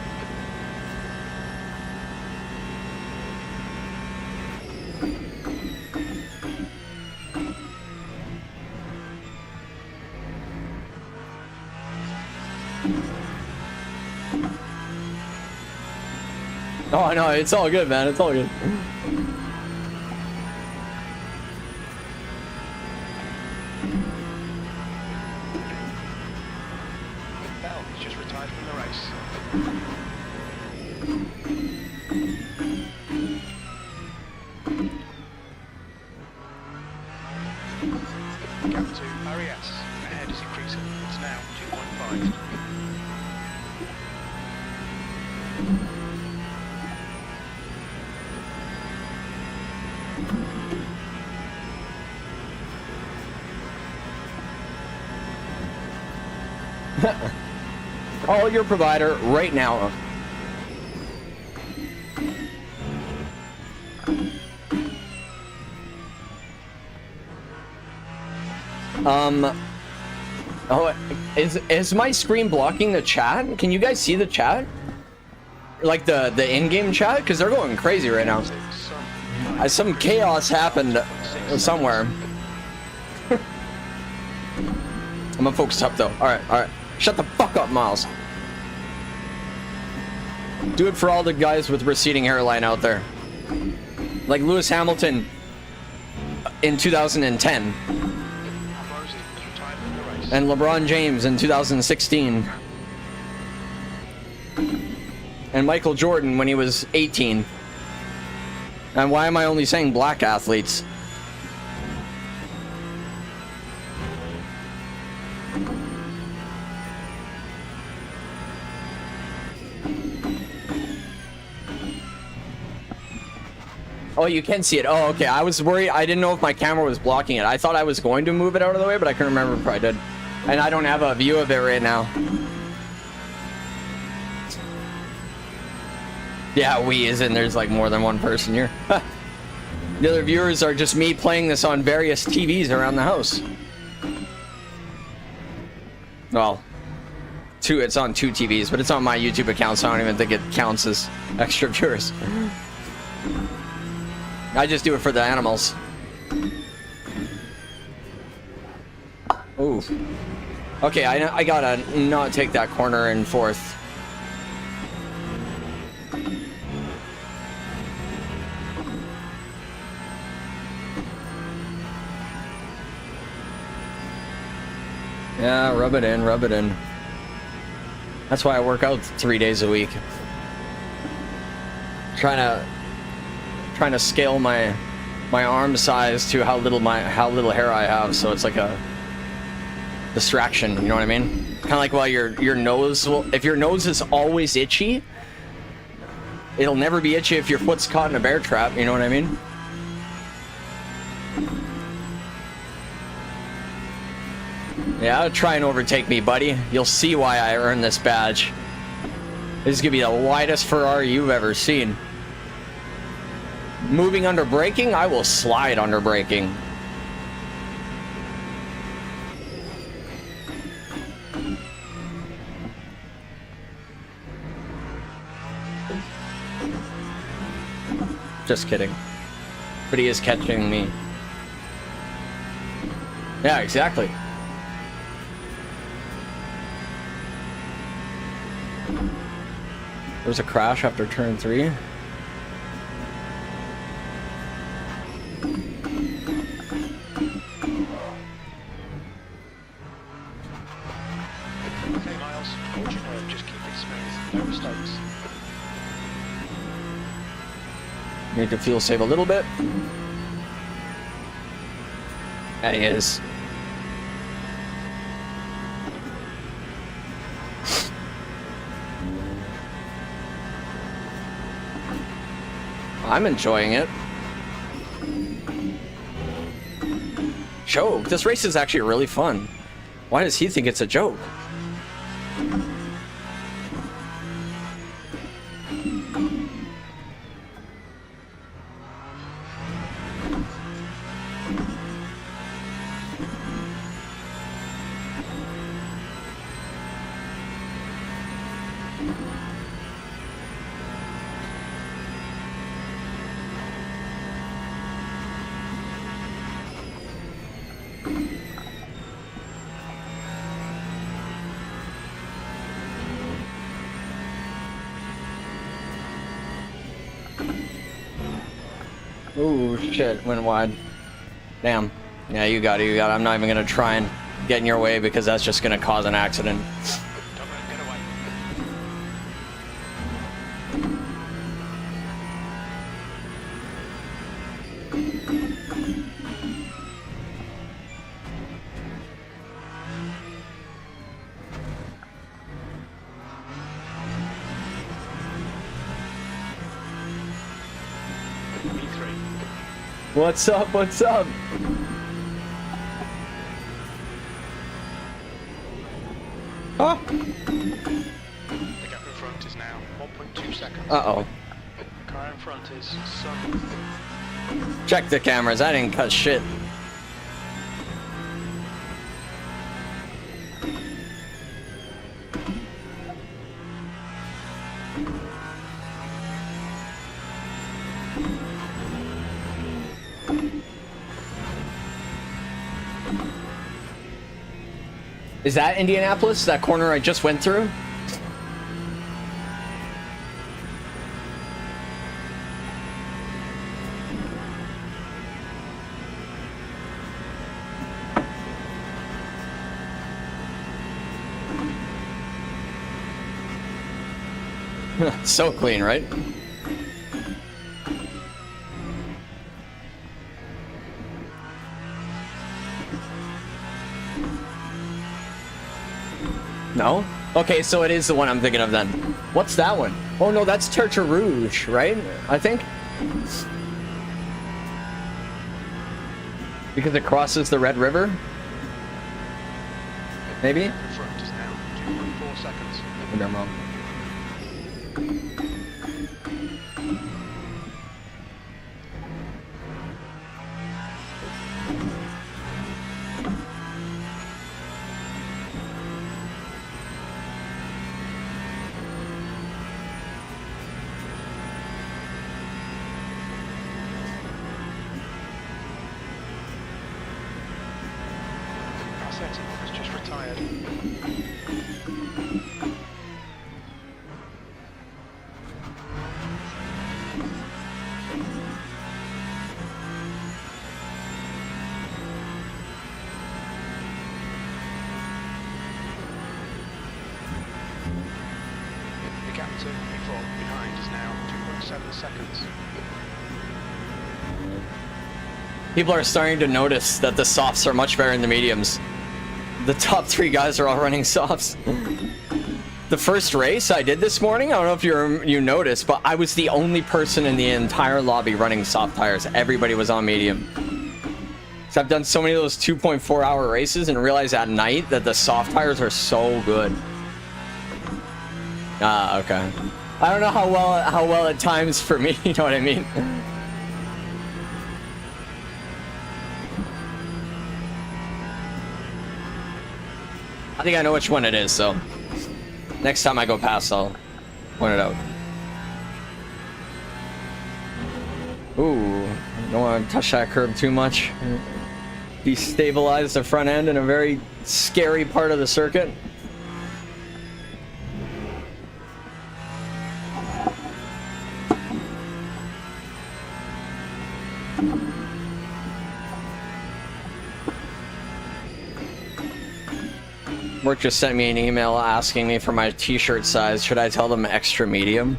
Oh, I know, it's all good, man. It's all good. Bell is just retired from the race. Gap to RES. Ahead is increasing. It's now 2.5. Call your provider right now. Oh, is my screen blocking the chat? Can you guys see the chat? Like the in-game chat? Because they're going crazy right now. Some chaos happened somewhere. I'm gonna focus up though. Alright, alright. Shut the fuck up, Miles. Do it for all the guys with receding hairline out there. Like Lewis Hamilton in 2010. And LeBron James in 2016. And Michael Jordan when he was 18. And why am I only saying black athletes? Oh, you can see it. Oh, okay. I was worried. I didn't know if my camera was blocking it. I thought I was going to move it out of the way, but I couldn't remember if I did. And I don't have a view of it right now. Yeah, we is in. There's like more than one person here. The other viewers are just me playing this on various TVs around the house. Well, it's on 2 TVs, but it's on my YouTube account, so I don't even think it counts as extra viewers. I just do it for the animals. Ooh. Okay, I gotta not take that corner in 4th. Yeah, rub it in, rub it in. That's why I work out 3 days a week. Trying to scale my arm size to how little hair I have, so it's like a distraction, you know what I mean? Kind of like while your nose if your nose is always itchy, it'll never be itchy if your foot's caught in a bear trap, you know what I mean? Yeah, try and overtake me, buddy. You'll see why I earned this badge. This is gonna be the widest Ferrari you've ever seen. Moving under braking, I will slide under braking. Just kidding. But he is catching me. Yeah, exactly. There's a crash after turn 3. Okay, Miles, hold your nerve, just keep it smooth, no mistakes. Need to fuel save a little bit. That he is. I'm enjoying it. Joke. This race is actually really fun. Why does he think it's a joke? Ooh, shit, went wide. Damn. Yeah, you got it, you got it. I'm not even gonna try and get in your way because that's just gonna cause an accident. Don't let him get away. B3. What's up, what's up? Oh! The gap in front is now 1.2 seconds. Uh-oh. Car in front is Sun. Check the cameras, I didn't cut shit. Is that Indianapolis? That corner I just went through? So clean, right? No? Okay, so it is the one I'm thinking of then. What's that one? Oh no, that's Tertre Rouge, right? I think? Because it crosses the Red River? Maybe? In front is now 2.4 seconds. Maybe I'm wrong. Passetti has just retired. The gap to P4 behind is now 2.7 seconds. People are starting to notice that the softs are much better than the mediums. The top 3 guys are all running softs. The first race I did this morning, I don't know if you noticed, but I was the only person in the entire lobby running soft tires. Everybody was on medium. So I've done so many of those 2.4 hour races and realized at night that the soft tires are so good. Ah, okay. I don't know how well it times for me, you know what I mean? I think I know which one it is, so next time I go past, I'll point it out. Ooh, don't want to touch that curb too much. Destabilize the front end in a very scary part of the circuit. Work just sent me an email asking me for my t-shirt size. Should I tell them extra medium?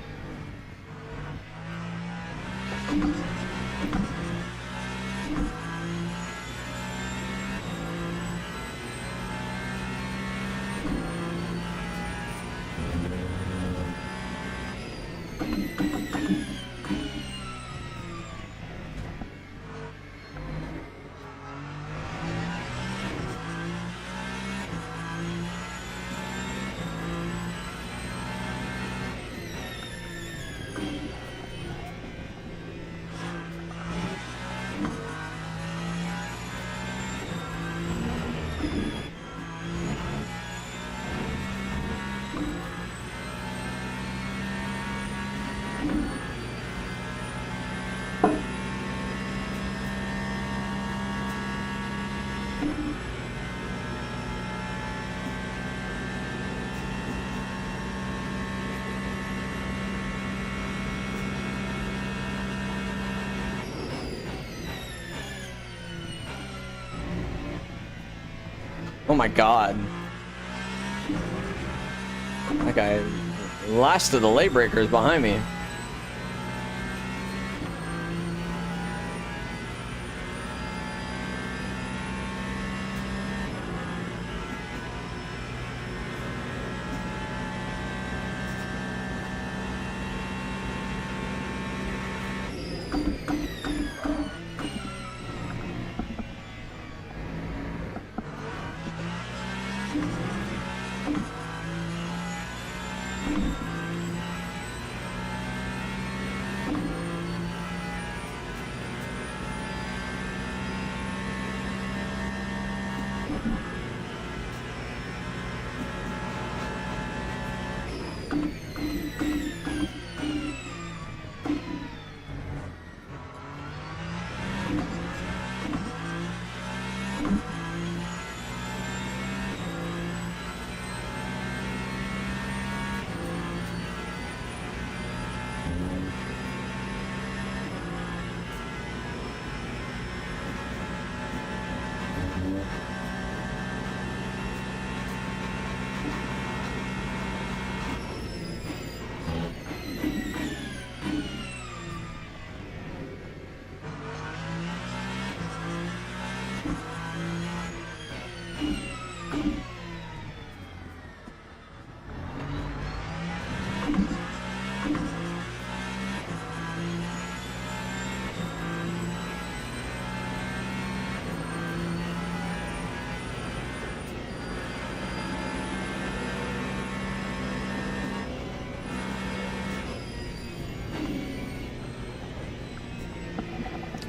Oh my god. That guy, last of the late breakers behind me.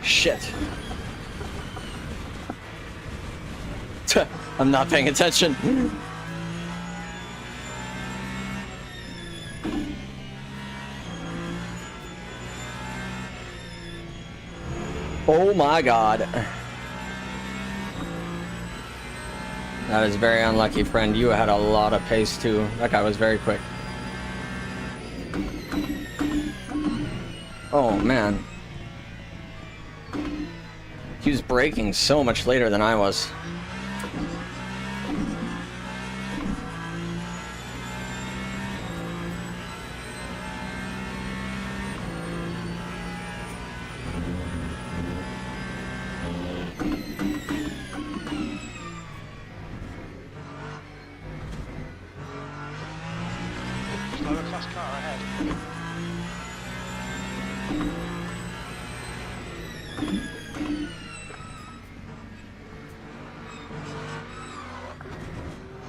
Shit. I'm not paying attention. Oh my god. That is very unlucky, friend. You had a lot of pace too. That guy was very quick. Oh man. He was braking so much later than I was. Lower class car ahead.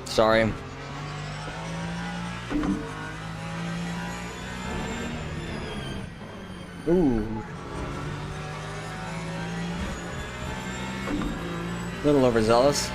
Sorry. Ooh. A little overzealous.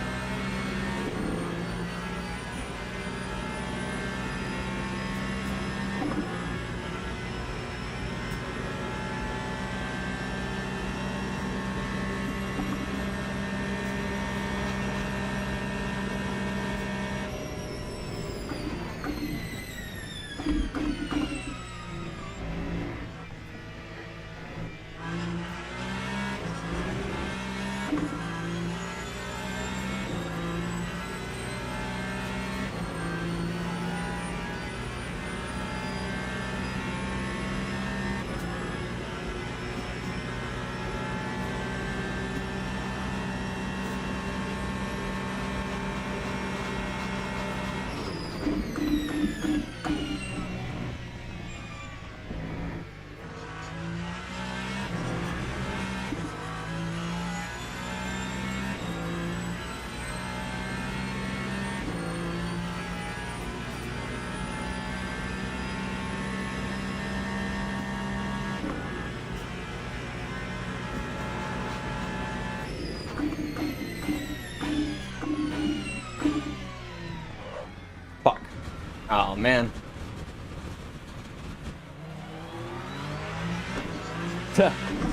man.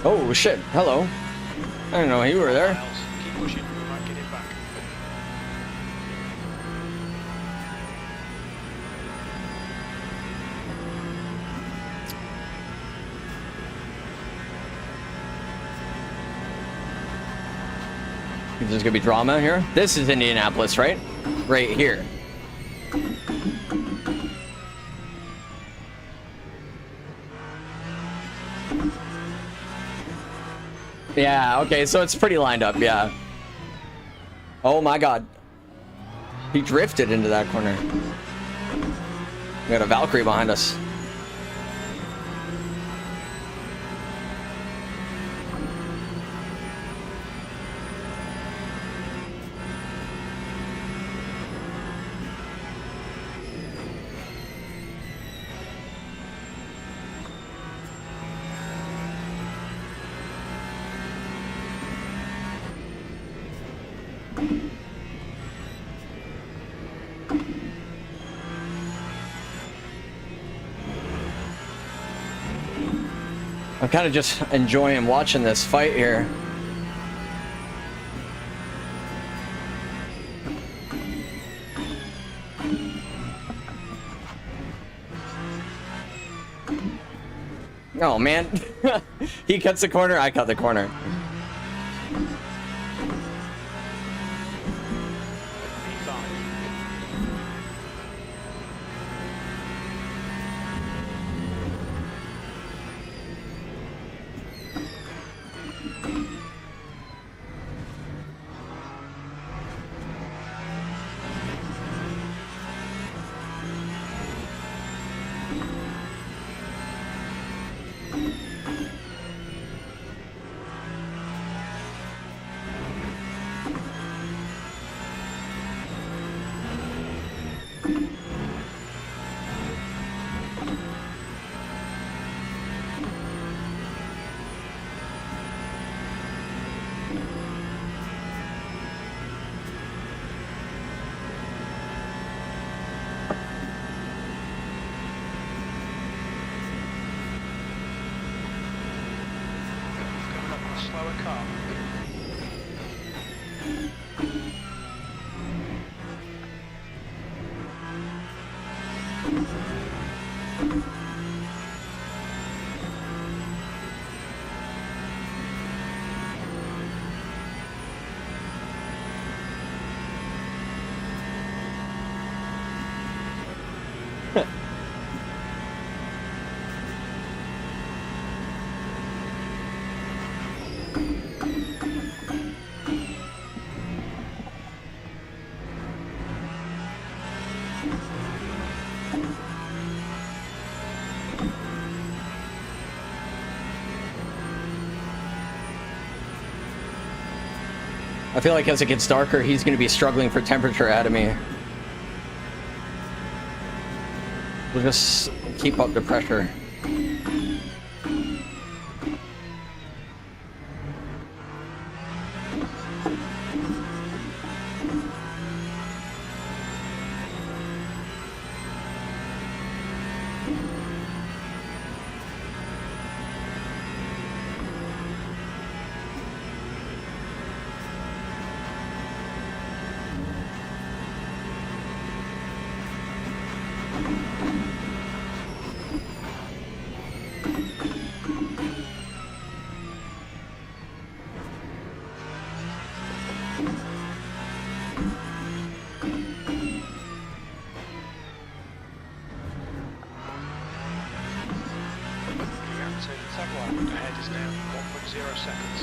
Oh shit, hello. I didn't know you were there. Miles, keep pushing, we might get it back. There's gonna be drama here. This is Indianapolis, right? Right here. Yeah, okay, so it's pretty lined up, yeah. Oh my god. He drifted into that corner. We got a Valkyrie behind us. I'm kind of just enjoying watching this fight here. Oh man, he cuts the corner, I cut the corner. Slower car. I feel like as it gets darker, he's going to be struggling for temperature ahead of me. We'll just keep up the pressure. Ahead is now 1.0 seconds.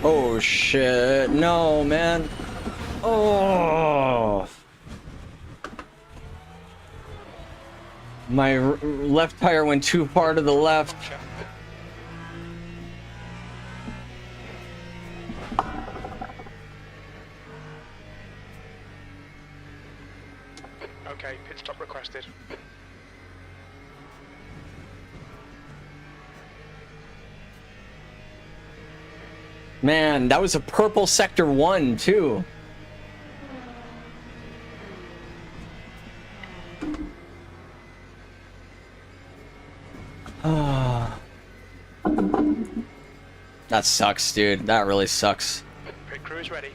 Oh shit, no man. Oh, my left tire went too far to the left. Okay, pit stop requested. Man, that was a purple sector 1 too. That sucks, dude. That really sucks. Pit crew is ready.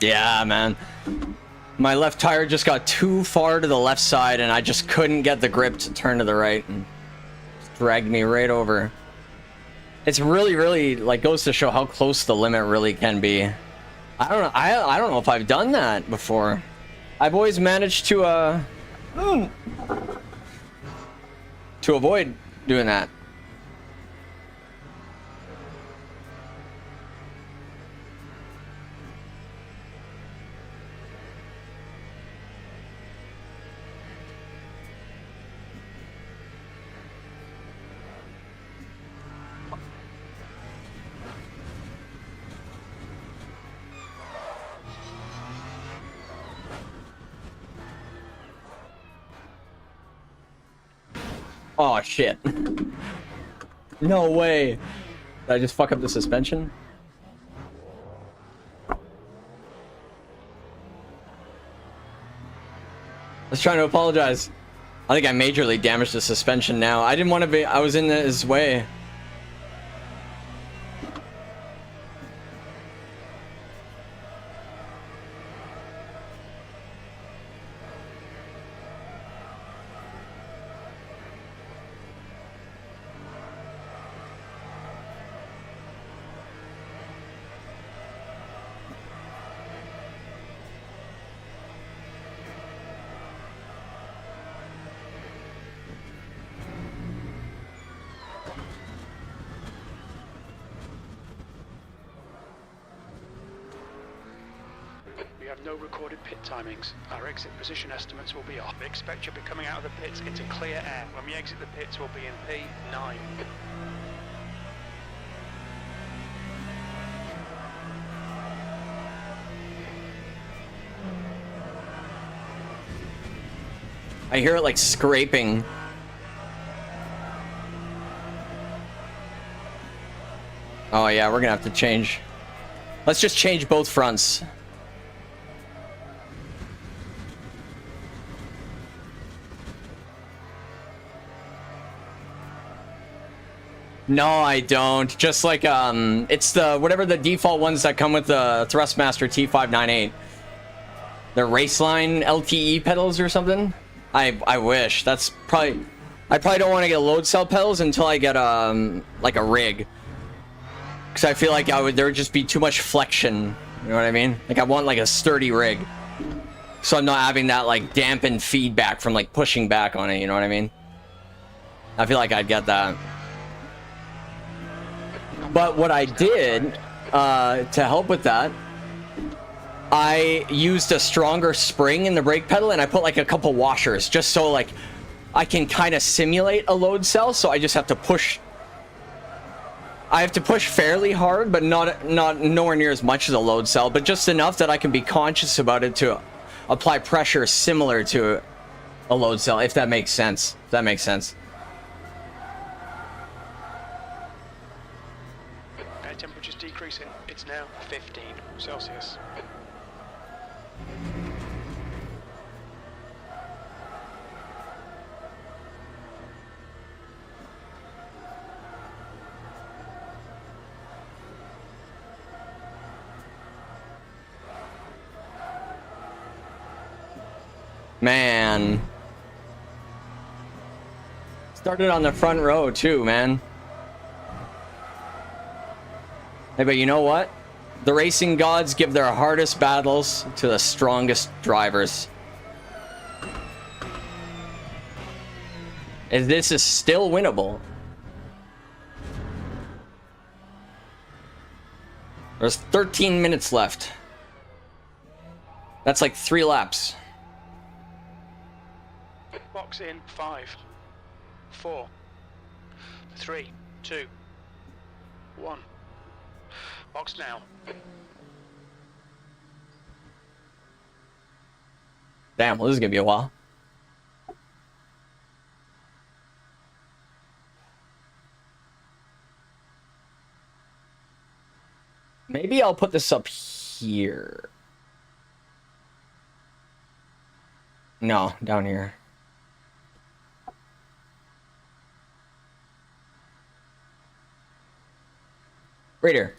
Yeah, man. My left tire just got too far to the left side and I just couldn't get the grip to turn to the right and just dragged me right over. It's really like goes to show how close the limit really can be. I don't know. I don't know if I've done that before. I've always managed to avoid doing that. Oh shit. No way. Did I just fuck up the suspension? I was trying to apologize. I think I majorly damaged the suspension now. I didn't want to be, I was in his way. No recorded pit timings. Our exit position estimates will be off. We expect you'll be coming out of the pits into clear air. When we exit the pits, we'll be in P9. I hear it like scraping. Oh yeah, we're gonna have to change. Let's just change both fronts. No, I don't. Just like, it's the, whatever the default ones that come with the Thrustmaster T598. The Raceline LTE pedals or something? I wish. That's probably, I probably don't want to get load cell pedals until I get, like a rig. Because I feel like there would just be too much flexion. You know what I mean? Like, I want like a sturdy rig. So I'm not having that like dampened feedback from like pushing back on it, you know what I mean? I feel like I'd get that. But what I did to help with that, I used a stronger spring in the brake pedal and I put like a couple washers just so like I can kind of simulate a load cell. So I just have to push. I have to push fairly hard, but not nowhere near as much as a load cell, but just enough that I can be conscious about it to apply pressure similar to a load cell, if that makes sense. If that makes sense. Air temperature's decreasing. It's now 15 Celsius. Man. Started on the front row too, man. Hey, but you know what? The racing gods give their hardest battles to the strongest drivers. And this is still winnable. There's 13 minutes left. That's like 3 laps. Box in 5, 4, 3, 2, 1. Box now. Damn, well, this is gonna be a while. Maybe I'll put this up here. No, down here. Right here.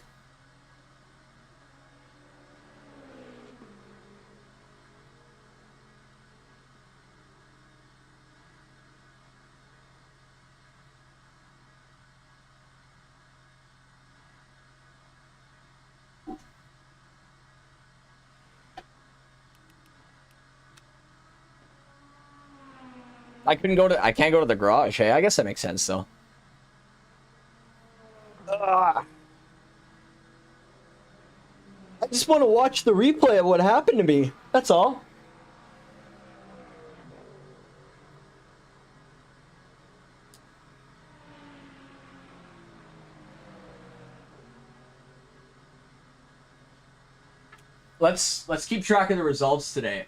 I can't go to the garage. Hey, I guess that makes sense though. I just want to watch the replay of what happened to me. That's all. Let's keep track of the results today.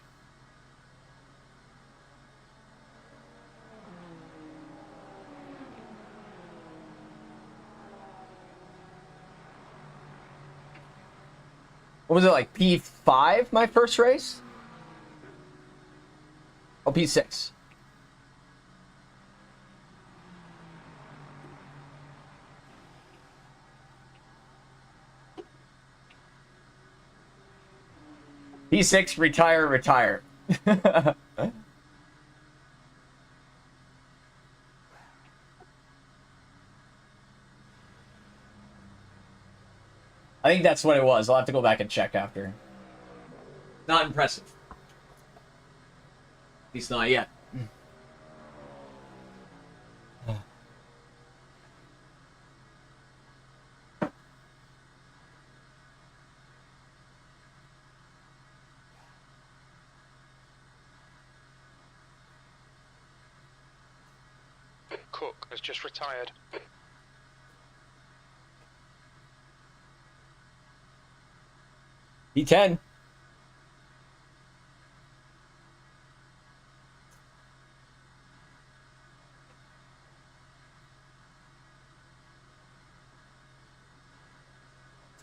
What was it, like P5 my first race? Oh, P6. P6, retire. I think that's what it was. I'll have to go back and check after. Not impressive. At least not yet. Cook has just retired. P10.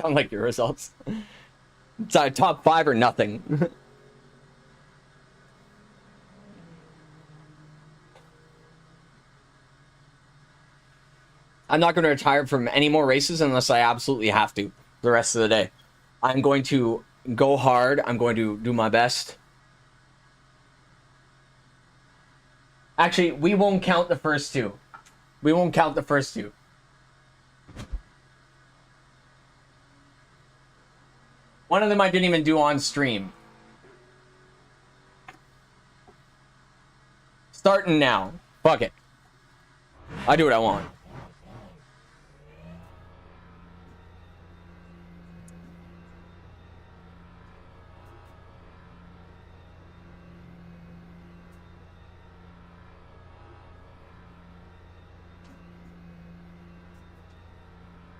Sound like your results. It's top 5 or nothing. I'm not going to retire from any more races unless I absolutely have to the rest of the day. I'm going to go hard. I'm going to do my best. Actually, we won't count the first 2. We won't count the first 2. One of them I didn't even do on stream. Starting now. Fuck it. I do what I want.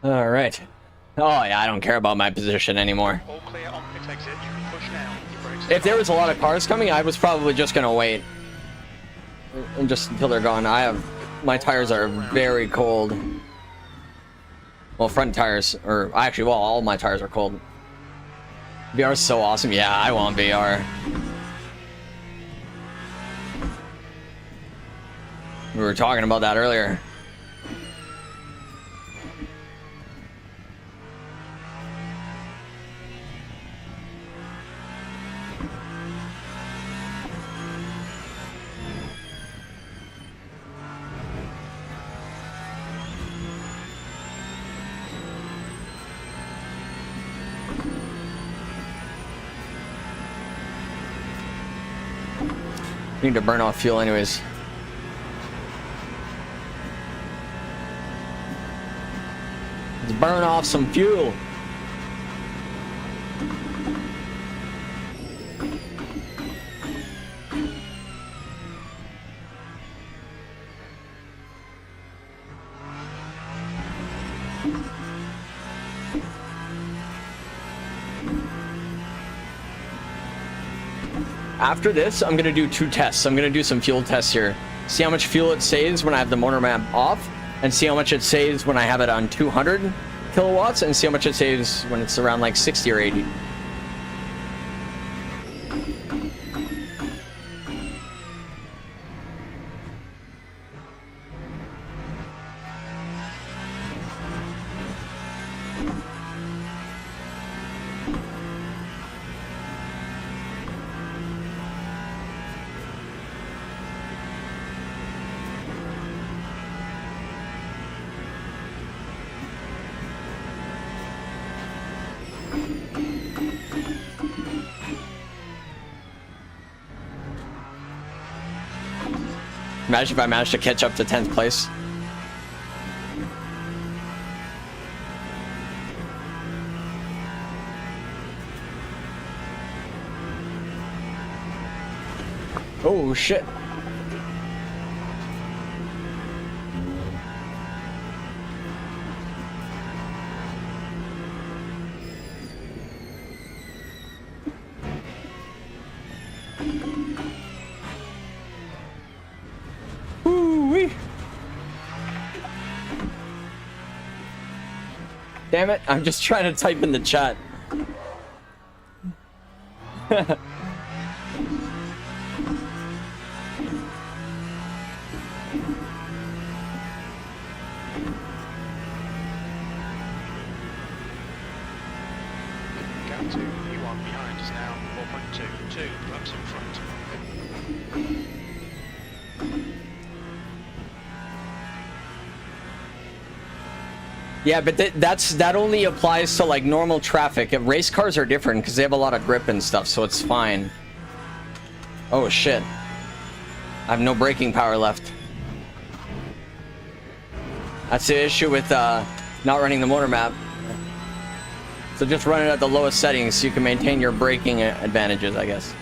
All right. Oh yeah, I don't care about my position anymore. All clear on pit exit. You can push now. Your brakes If there was a lot of cars coming, I was probably just gonna wait and just until they're gone. My tires are very cold. Well, front tires, or actually, well, all my tires are cold. VR is so awesome. Yeah, I want VR. We were talking about that earlier. Need to burn off fuel anyways. Let's burn off some fuel. After this, I'm gonna do 2 tests. I'm gonna do some fuel tests here. See how much fuel it saves when I have the motor map off, and see how much it saves when I have it on 200 kilowatts, and see how much it saves when it's around like 60 or 80. Imagine if I managed to catch up to 10th place. Oh shit. Damn it, I'm just trying to type in the chat. Gap 2, P1 behind is now 4.2, 2 laps in front. Yeah, but that only applies to like normal traffic. Race cars are different because they have a lot of grip and stuff, so it's fine. Oh shit. I have no braking power left. That's the issue with not running the motor map. So just run it at the lowest settings so you can maintain your braking advantages, I guess.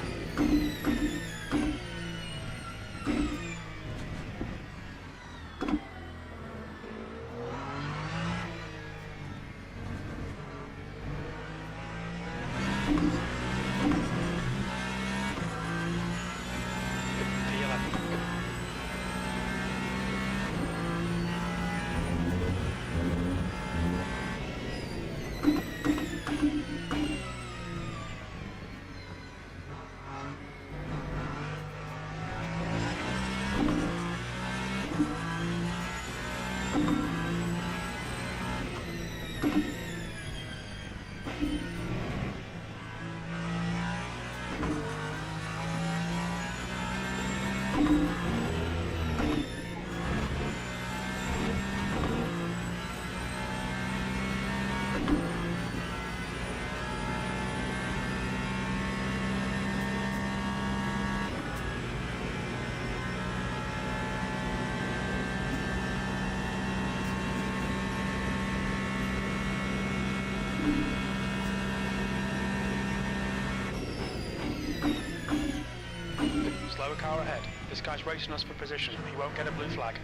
Slower car ahead. This guy's racing us for position. He won't get a blue flag.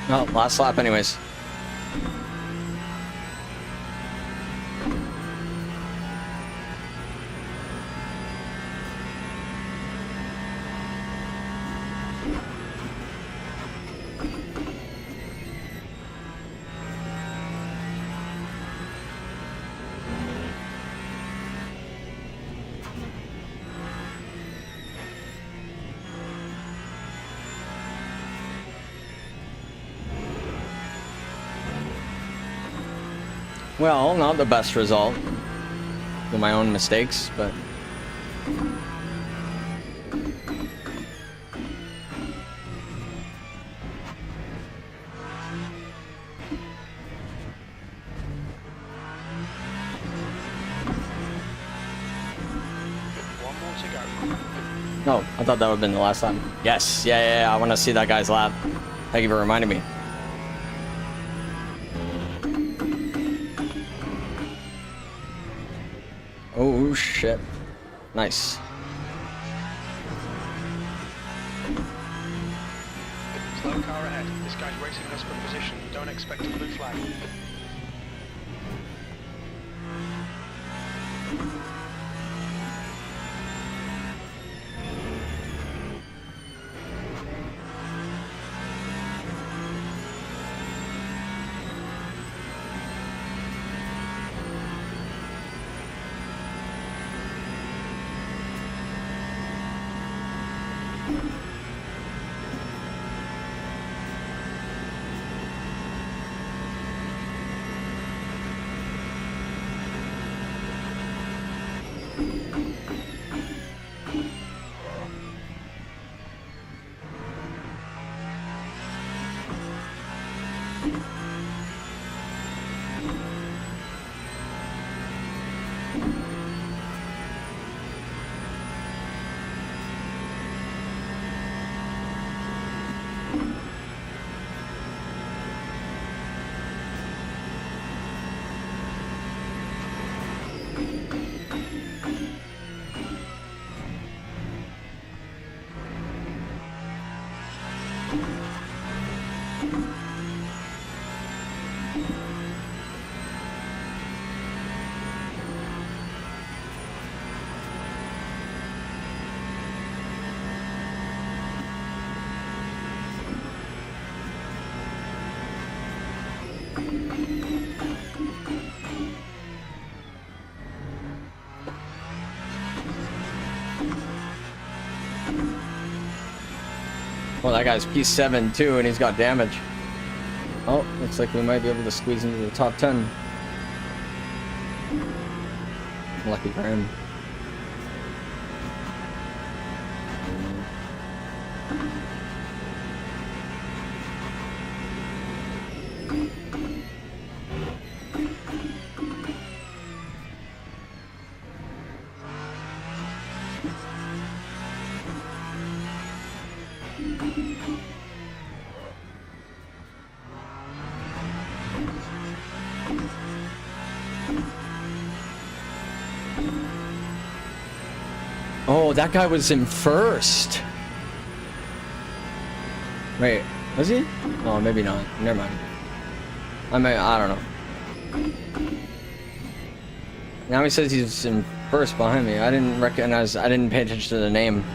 No, last lap anyways. Well, not the best result. With my own mistakes, but... One more to go. No, I thought that would have been the last time. Yes, yeah, I want to see that guy's lap. Thank you for reminding me. Oh, shit. Nice. Slow car ahead. This guy's racing us for position. Don't expect a blue flag. Well, that guy's P7 too, and he's got damage. Oh, looks like we might be able to squeeze into the top 10. Lucky for him. Oh, that guy was in first. Wait, was he? Oh, maybe not. Never mind. I don't know. Now he says he's in first behind me. I didn't pay attention to the name.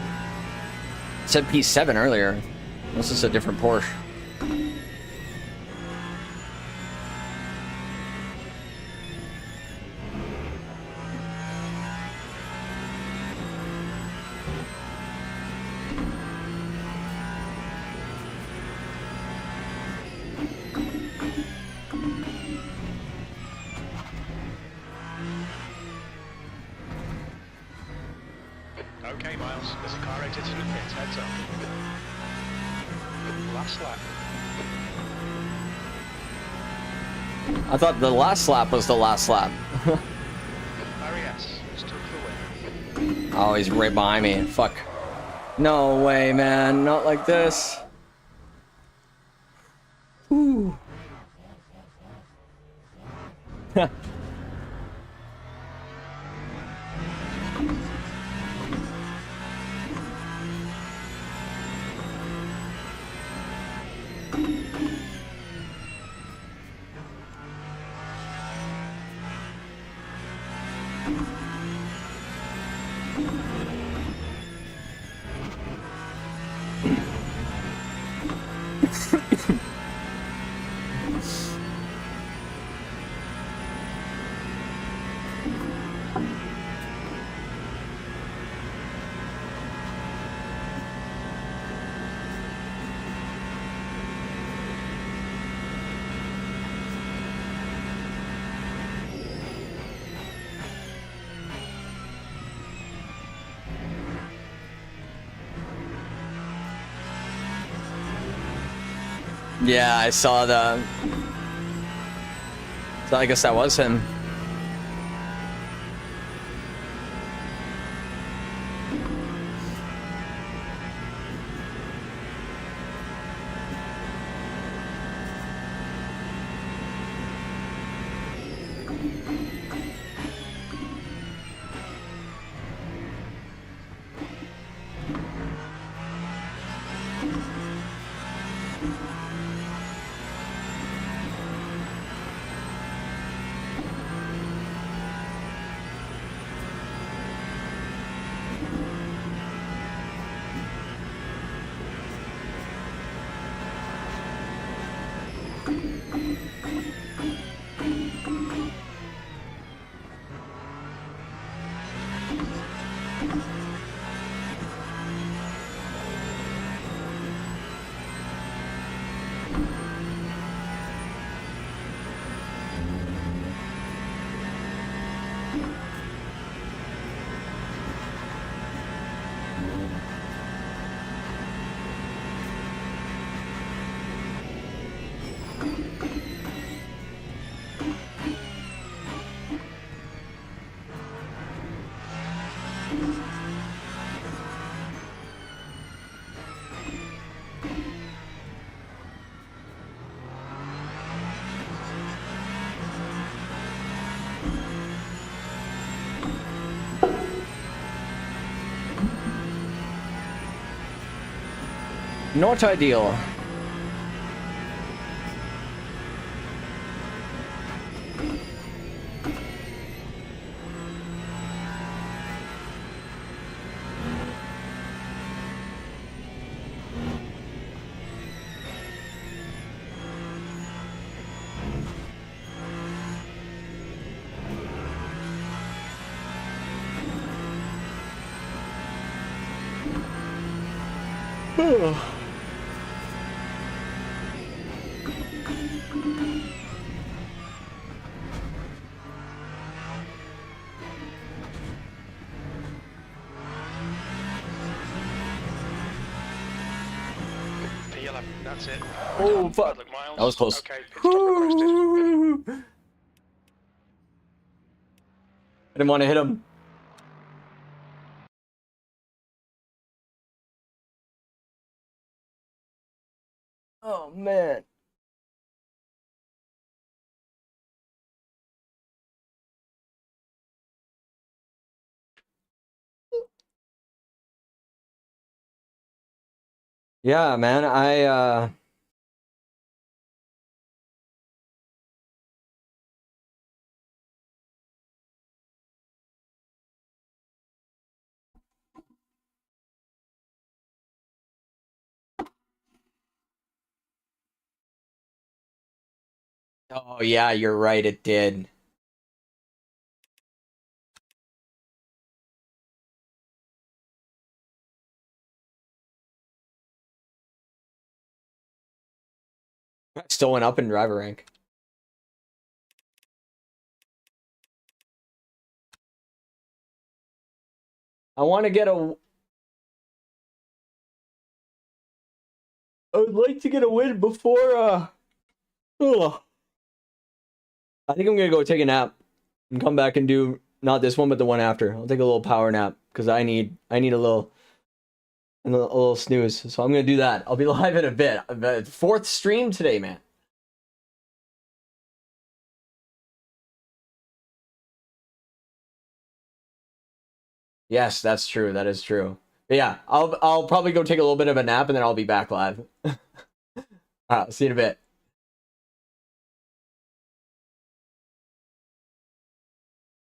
It said P7 earlier. This is a different Porsche. Okay, Miles, there's a car exiting the pit, heads up. Last lap. I thought the last lap was the last lap. RES has took the win. Oh, he's right behind me. Fuck. No way, man. Not like this. Whew. Yeah, I saw that. So I guess that was him. Not ideal. P11, that's it. Oh, fuck. Good luck, Miles. That was close. Okay, pit stop requested. I didn't want to hit him. Oh, man. Yeah, man, oh, yeah, you're right, it did. I still went up in driver rank. I want to get a... I would like to get a win before, ugh. I think I'm gonna go take a nap and come back and do not this one, but the one after. I'll take a little power nap because I need a little snooze. So I'm gonna do that. I'll be live in a bit. The fourth stream today, man. Yes, that's true. That is true. But yeah, I'll probably go take a little bit of a nap and then I'll be back live. See you in a bit.